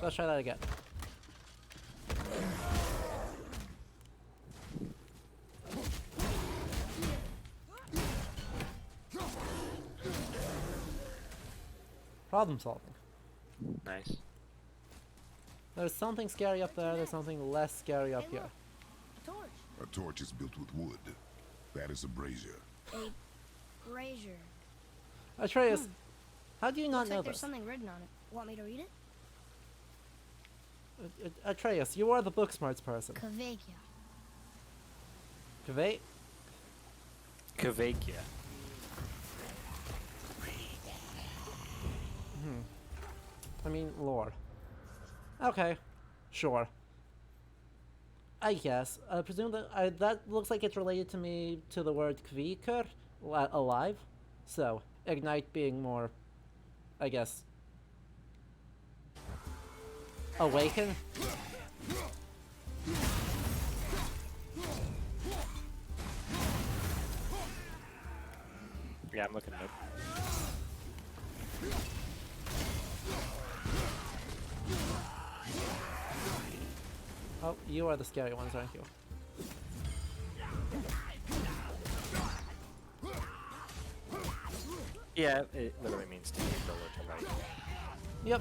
Let's try that again. Problem solving. Nice. There's something scary up there, there's something less scary up Hey, here. look, a torch. A torch is built with wood. That is a brazier. A brazier. Atreus, how do you not Looks know like there's this? something written on it. Want me to read it? Atreus, you are the book smarts person. Kavakia. Kavate? Kavakia. I mean, lore. Okay, sure. I guess. I presume that that looks like it's related to me to the word kviker, alive. So, ignite being more, I guess, awaken. Yeah, I'm looking it up. Oh, you are the scary ones, aren't you? Yeah, it literally means to kindle or to light. Yep.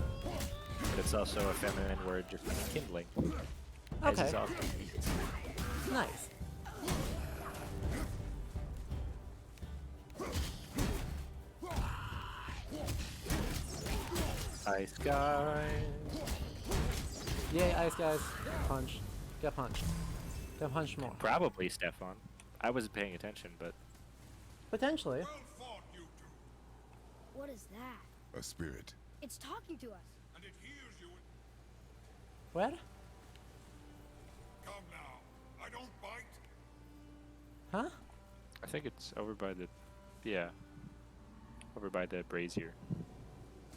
But it's also a feminine word just for kindling. As Okay. is often used. Nice. Ice guys. Yay, ice guys. Punch. Get punched. Get punched more. Probably Stefan. I wasn't paying attention, but Potentially. Well fought, you two. What is that? A spirit. It's talking to us. And it hears you. Where? Come now. I don't bite. Huh? I think it's over by the, yeah, over by the brazier.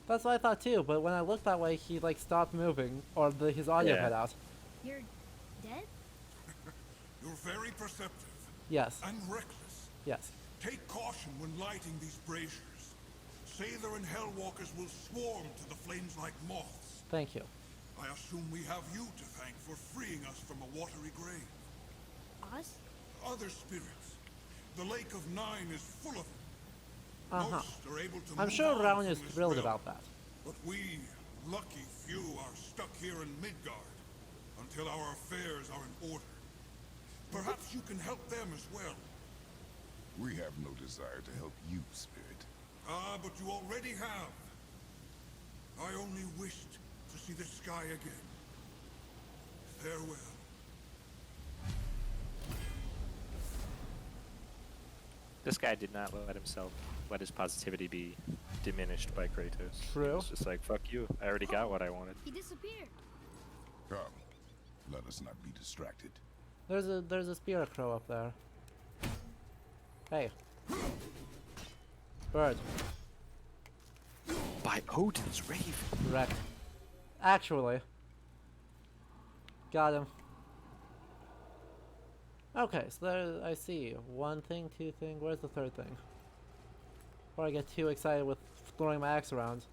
That's what I thought too, but when I looked that way, he like stopped moving, or his audio Yeah. cut out. You're dead? You're very perceptive Yes. and reckless. Yes. Take caution when lighting these braziers. Sailor and Hellwalkers will swarm to the flames like moths. Thank you. I assume we have you to thank for freeing us from a watery grave. Us? Other spirits. The Lake of Nine is full of them. Uh-huh. Most are able to I'm move sure on Rowan from is this thrilled realm, about that. But we, lucky few, are stuck here in Midgard until our affairs are in order. Perhaps you can help them as well. We have no desire to help you, spirit. Ah, but you already have. I only wished to see the sky again. Farewell. This guy did not let his positivity be diminished by Kratos. True. It's just like, fuck you, I already got what I wanted. He disappeared. Come. Let us not be distracted. There's a spirit crow up there. Hey. Bird. By Odin's rave. Wrecked. Actually. Got him. Okay, so there I see. One thing, two thing. Where's the third thing? Before I get too excited with throwing my axe around.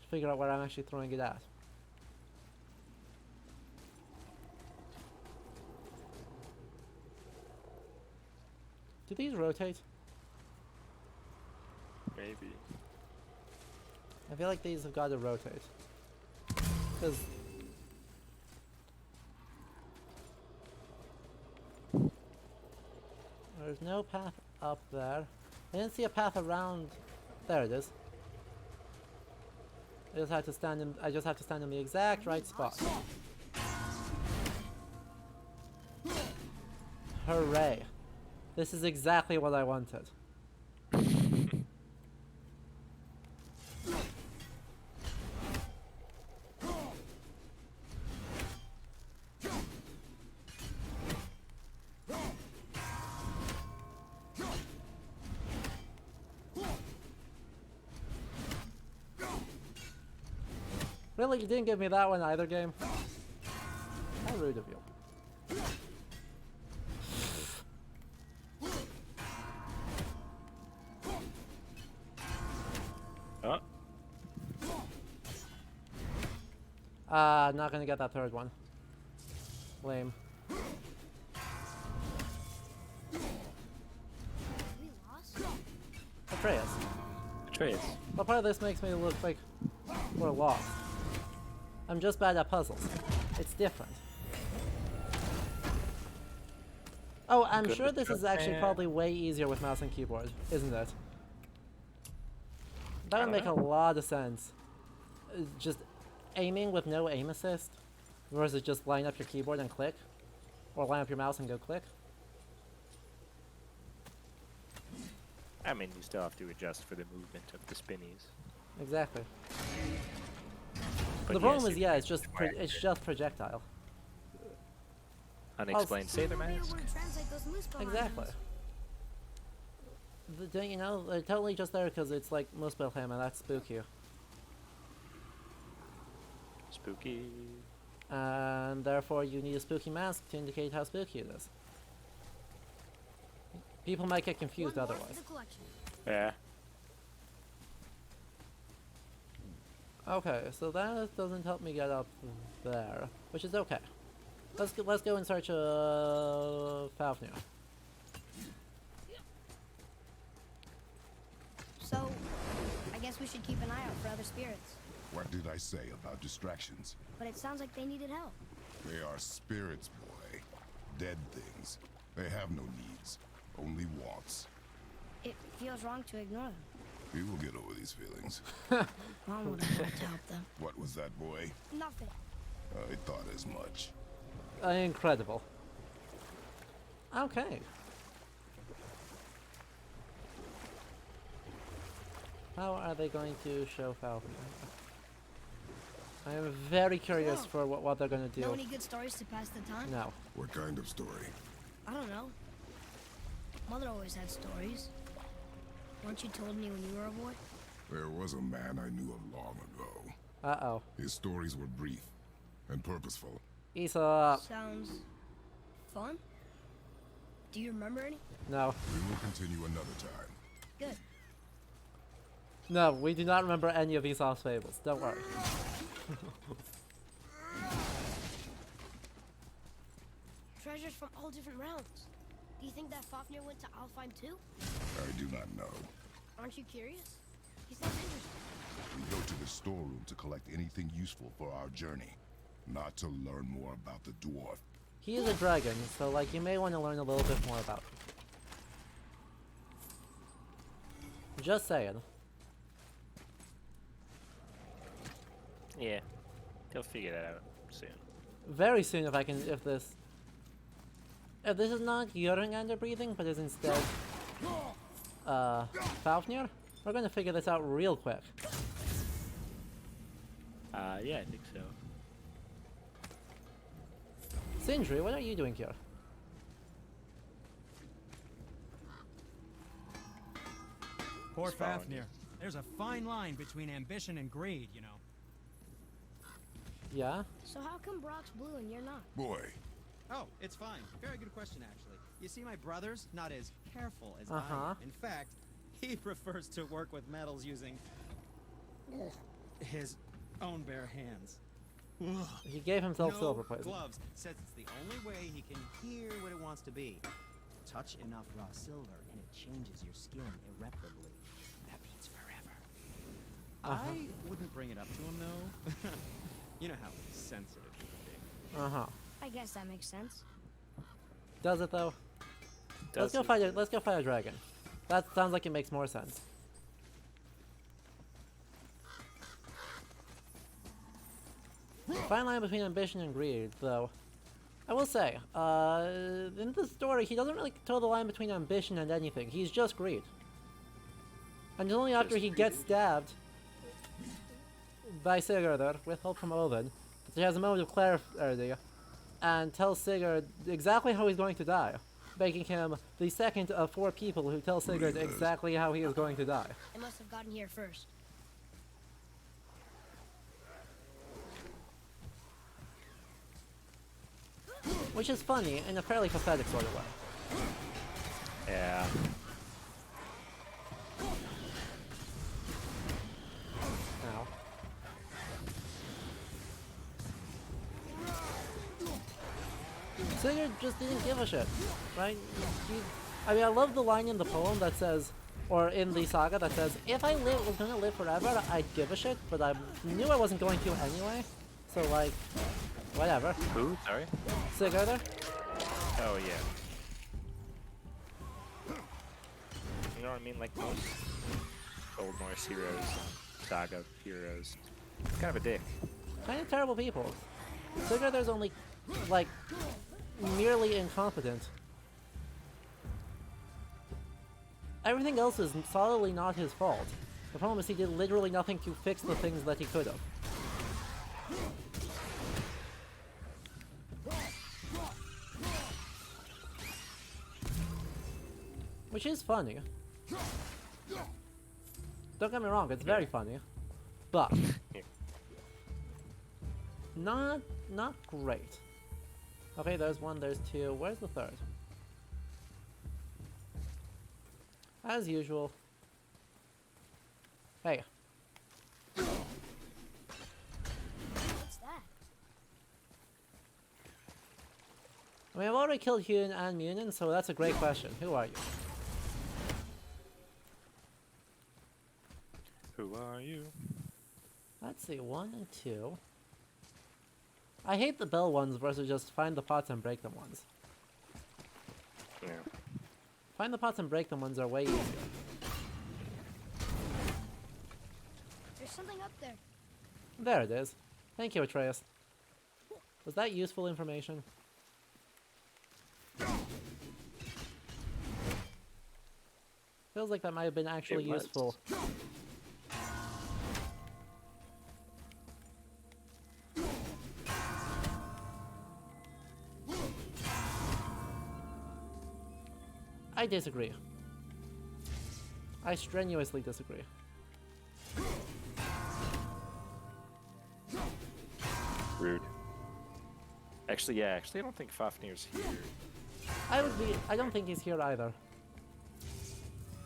Figure out where I'm actually throwing it at. Do these rotate? Maybe. I feel like these have got to rotate. Because there's no path up there. I didn't see a path around. There it is. I just have to stand in the exact right spot. Hooray. This is exactly what I wanted. Really, you didn't give me that one either, game? How rude of you. Oh, Not gonna get that third one. Lame. We lost? Atreus. Atreus. Well, part of this makes me look like we're lost. I'm just bad at puzzles. It's different. Oh, I'm Good sure with this is the actually fan. probably way easier with mouse and keyboard, isn't it? That would don't make a know. lot of sense. Just aiming with no aim assist versus just line up your keyboard and click. Or line up your mouse and go click. I mean, you still have to adjust for the movement of the spinnies. Exactly. But The problem yes, is, it yeah, makes it's just it more accurate. projectile. Unexplained sailor Maybe mask. we'll translate those moose behind Exactly. us. Don't you know, they're totally just there because it's like Muspelheim and that's spooky. Spooky. And therefore you need a spooky mask to indicate how spooky it is. People might get confused One more for otherwise. the collection. Yeah. Okay, so that doesn't help me get up there, which is okay. Let's go in search of Fafnir. So, I guess we should keep an eye out for other spirits. What did I say about distractions? But it sounds like they needed help. They are spirits, boy. Dead things. They have no needs, only wants. It feels wrong to ignore them. We will get over these feelings. Mom would have loved to help them. What was that, boy? Nothing. I thought as much. Incredible. Okay. How are they going to show Fafnir? I am very curious Whoa. for what they're going to Know do. any good stories to pass the time? No. What kind of story? I don't know. Mother always had stories. Weren't you told me when you were a boy? There was a man I knew of long ago. Uh-oh. His stories were brief and purposeful. Aesop. Sounds fun. Do you remember any? No. We will continue another time. Good. No, we do not remember any of Aesop's fables. Don't worry. Treasures from all different realms. Do you think that Fafnir went to Alfheim too? I do not know. Aren't you curious? He sounds interesting. We go to the storeroom to collect anything useful for our journey, not to learn more about the dwarf. He is a dragon, so like you may want to learn a little bit more about him. Just saying. Yeah. He'll figure that out soon. Very soon if this is not Jörungander breathing, but is instead Fafnir, we're gonna figure this out real quick. Yeah, I think so. Sindri, what are you doing here? Poor Just following Fafnir. There's a fine line between ambition and greed, you know. Yeah? So how come Brock's blue and you're not? Boy, Oh, it's fine. Very good question, actually. You see, my brother's not as careful as I Uh-huh. am. In fact, he prefers to work with metals using his own bare hands. Ugh. He gave himself No silver poison. gloves. Says it's the only way he can hear what it wants to be. Touch enough raw silver and it changes your skin irreparably. That means forever. I wouldn't bring it up to him though. You know how sensitive he can be. Uh-huh. I guess that makes sense. Does it though? Let's go fight a dragon. That sounds like it makes more sense. Fine line between ambition and greed, though. I will say, in the story, he doesn't really toe the line between ambition and anything. He's just greed. And it's only after he gets stabbed by Sigurd with help from Odin that he has a moment of clarity and tells Sigurd exactly how he's going to die, making him the second of 4 people who tell Sigurd exactly how he is going to die. I must have gotten here first. Which is funny in a fairly pathetic sort of way. Yeah. Ow. Sigurd just didn't give a shit, right? I mean, I love the line in the poem that says, or in the saga that says, if I was gonna live forever, I'd give a shit, but I knew I wasn't going to anyway. So, like, whatever. Who? Sorry? Sigurd? Oh, yeah. You know what I mean? Like most Old Norse heroes, saga heroes. Kind of a dick. Kind of terrible people. Sigurd's only, like, merely incompetent. Everything else is solidly not his fault. The problem is he did literally nothing to fix the things that he could have. Which is funny. Don't get me wrong, it's very funny. But not great. Okay, there's one, there's two. Where's the third? As usual. Hey. What's that? I mean, I've already killed Hyun and Munin, so that's a great question. Who are you? Who are you? Let's see, 1 and 2. I hate the bell ones versus just find the pots and break them ones. Yeah. Find the pots and break them ones are way easier. There's something up there. There it is. Thank you, Atreus. Was that useful information? Feels like that might have been actually It was. useful. I disagree. I strenuously disagree. Rude. Actually, yeah. Actually, I don't think Fafnir's here. I don't think he's here either.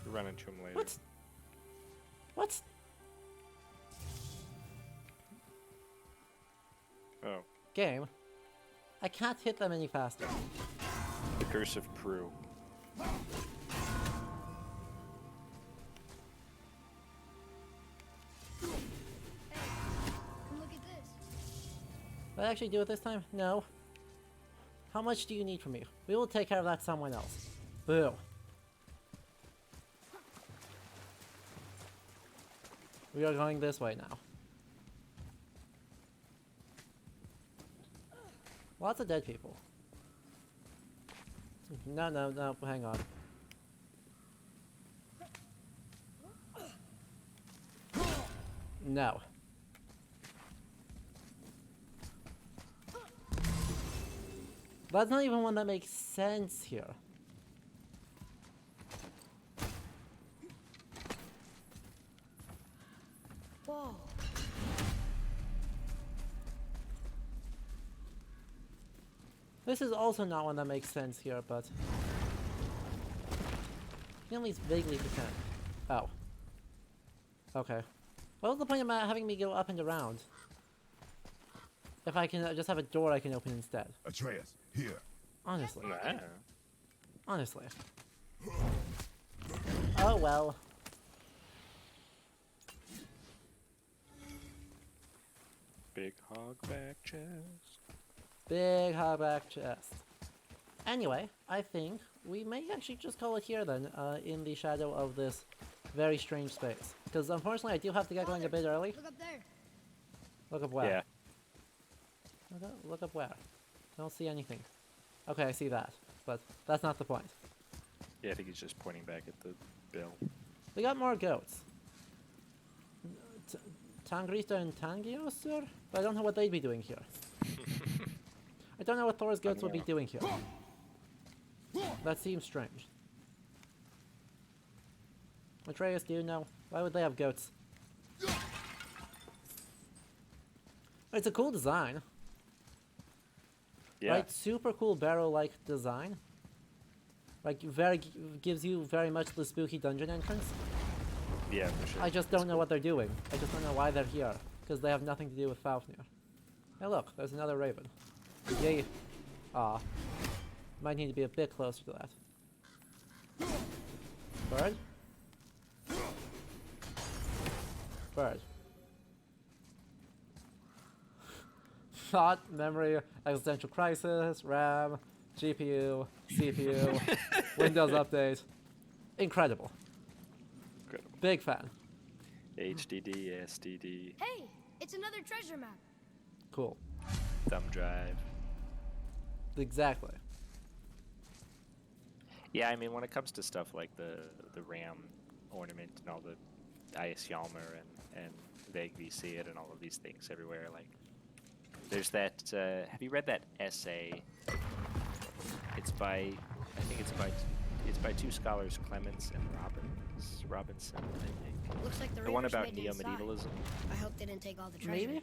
We'll run into him later. What? What? Oh, Game. I can't hit them any faster. the curse of Prue. Come look at this. Did I actually do it this time? No. How much do you need from me? We will take care of that someone else. Boo. We are going this way now. Lots of dead people. No, no, no, hang on. No. That's not even one that makes sense here. Whoa. This is also not one that makes sense here, but you at least vaguely pretend. Oh. Okay. What was the point of having me go up and around? If I can just have a door I can open instead. Atreus, here. Honestly. Nah. Honestly. Oh well. Big hogback chest. Big hogback chest. Anyway, I think we may actually just call it here then, in the shadow of this very strange space. Because unfortunately I do have to get going a bit early. Look up there. Look up where? Yeah. Look up where? I don't see anything. Okay, I see that. But that's not the point. Yeah, I think he's just pointing back at the bill. We got more goats. Tangrita and Tangiosur? But I don't know what they'd be doing here. I don't know what Thor's goats would be doing here. That seems strange. Atreus, do you know? Why would they have goats? It's a cool design. Yeah. Right? Super cool barrel-like design. Like, gives you very much the spooky dungeon entrance. Yeah, for sure. I just don't know what they're doing. I just don't know why they're here. Because they have nothing to do with Fafnir. Hey look, there's another raven. Yay. Aw. Might need to be a bit closer to that. Bird? Bird. Thought, memory, existential crisis, RAM, GPU, CPU, Windows update. Incredible. Incredible. Big fan. HDD, SDD, Hey, it's another treasure map. Cool. thumb drive. Exactly. Yeah, I mean, when it comes to stuff like the RAM ornament and all the Yalmer and vaguely see it and all of these things everywhere, like there's that. Have you read that essay? It's by, I think it's by two scholars, Clements and Robinson, I think. Looks like the The one Raiders about made it inside. neo-medievalism. I hope they didn't take all the treasure. Maybe?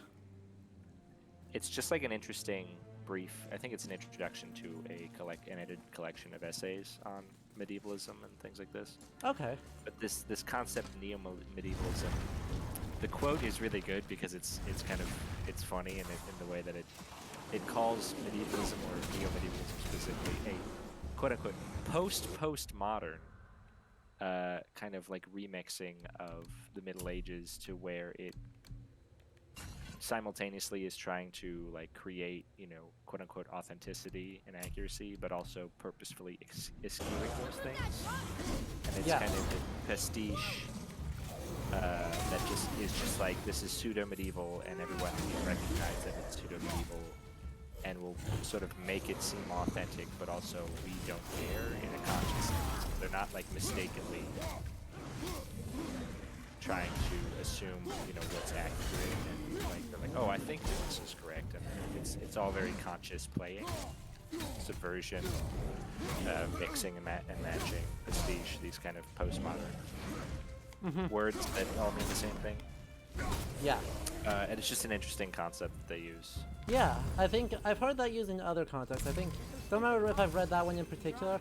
It's just like an interesting brief. I think it's an introduction to an edited collection of essays on medievalism and things like this. Okay. But this concept of neo-medievalism, the quote is really good because it's funny in the way that it calls medievalism or neo-medievalism specifically a quote-unquote postmodern kind of like remixing of the Middle Ages to where it simultaneously is trying to like create, quote-unquote authenticity and accuracy, but also purposefully eschewing those things. And it's Yeah. kind of a pastiche that is just like, this is pseudo-medieval and everyone will recognize that it's pseudo-medieval and will sort of make it seem authentic, but also we don't care in a conscious sense. They're not like mistakenly trying to assume, what's accurate, and like they're like, oh, I think this is correct, and it's all very conscious playing, subversion, mixing and matching, pastiche, these kind of postmodern words that all mean the same thing. Yeah. And it's just an interesting concept that they use. Yeah, I think I've heard that used in other contexts. Don't remember if I've read that one in particular,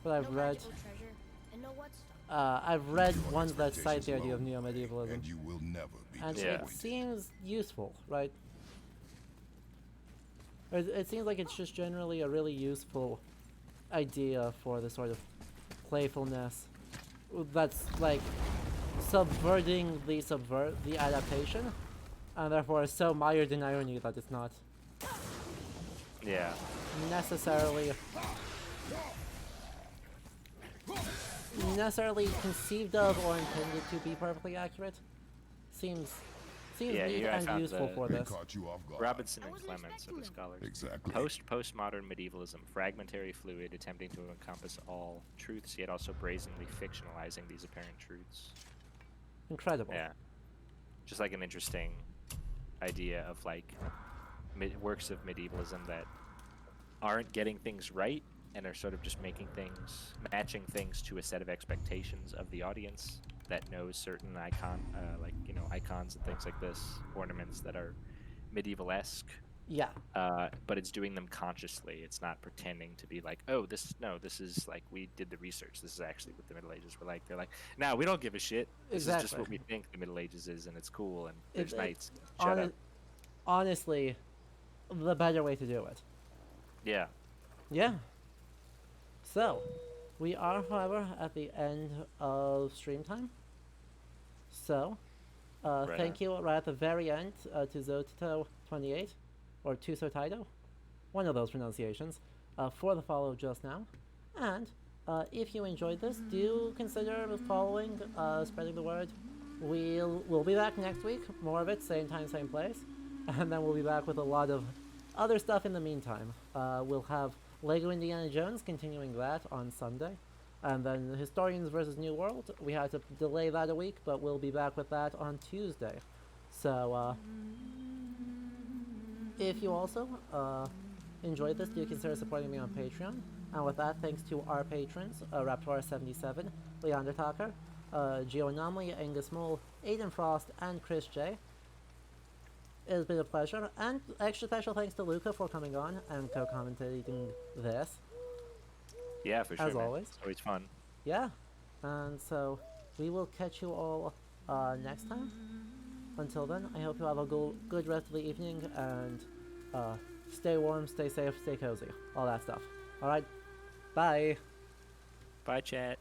but I've No read, magical treasure and no what stuff. I've read Keep your ones that cite the expectations idea of low, neo-medievalism, and you will never be and Yeah. it seems useful, right? It seems like it's just generally a really useful idea for the sort of playfulness that's like subverting the adaptation, and therefore is so mired in irony that it's not Yeah. necessarily conceived of or intended to be perfectly accurate. Seems Yeah, neat here I and found useful the- for They this. caught you off guard. Robinson I and wasn't Clements are expecting the them. scholars. Exactly. Postmodern medievalism, fragmentary fluid, attempting to encompass all truths, yet also brazenly fictionalizing these apparent truths. Incredible. Yeah, just like an interesting idea of like works of medievalism that aren't getting things right and are sort of just matching things to a set of expectations of the audience that knows certain icons and things like this, ornaments that are medieval-esque. Yeah. But it's doing them consciously. It's not pretending to be like, oh, this is like, we did the research. This is actually what the Middle Ages were like. They're like, no, we don't give a shit. This is just Exactly. what we think the Middle Ages is, and it's cool, and there's It- knights. Shut up. Honestly, the better way to do it. Yeah. Yeah. So, we are, however, at the end of stream time. So, Right thank on. you right at the very end to Zotito28, or Tusotaido, one of those pronunciations, for the follow just now. And if you enjoyed this, do consider following, spreading the word. We'll be back next week, more of it, same time, same place. And then we'll be back with a lot of other stuff in the meantime. We'll have Lego Indiana Jones, continuing that on Sunday. And then Historians vs. New World. We had to delay that a week, but we'll be back with that on Tuesday. So, if you also enjoyed this, do consider supporting me on Patreon. And with that, thanks to our patrons, Raptor77, Leander Tucker, Geo Anomaly, Angus Mole, Aiden Frost, and Chris J. It's been a pleasure, and extra special thanks to Luca for coming on and co-commentating this. Yeah, for sure. As man. always. It's always fun. Yeah, and so we will catch you all next time. Until then, I hope you have a good rest of the evening, and stay warm, stay safe, stay cozy, all that stuff. Alright, bye! Bye, chat.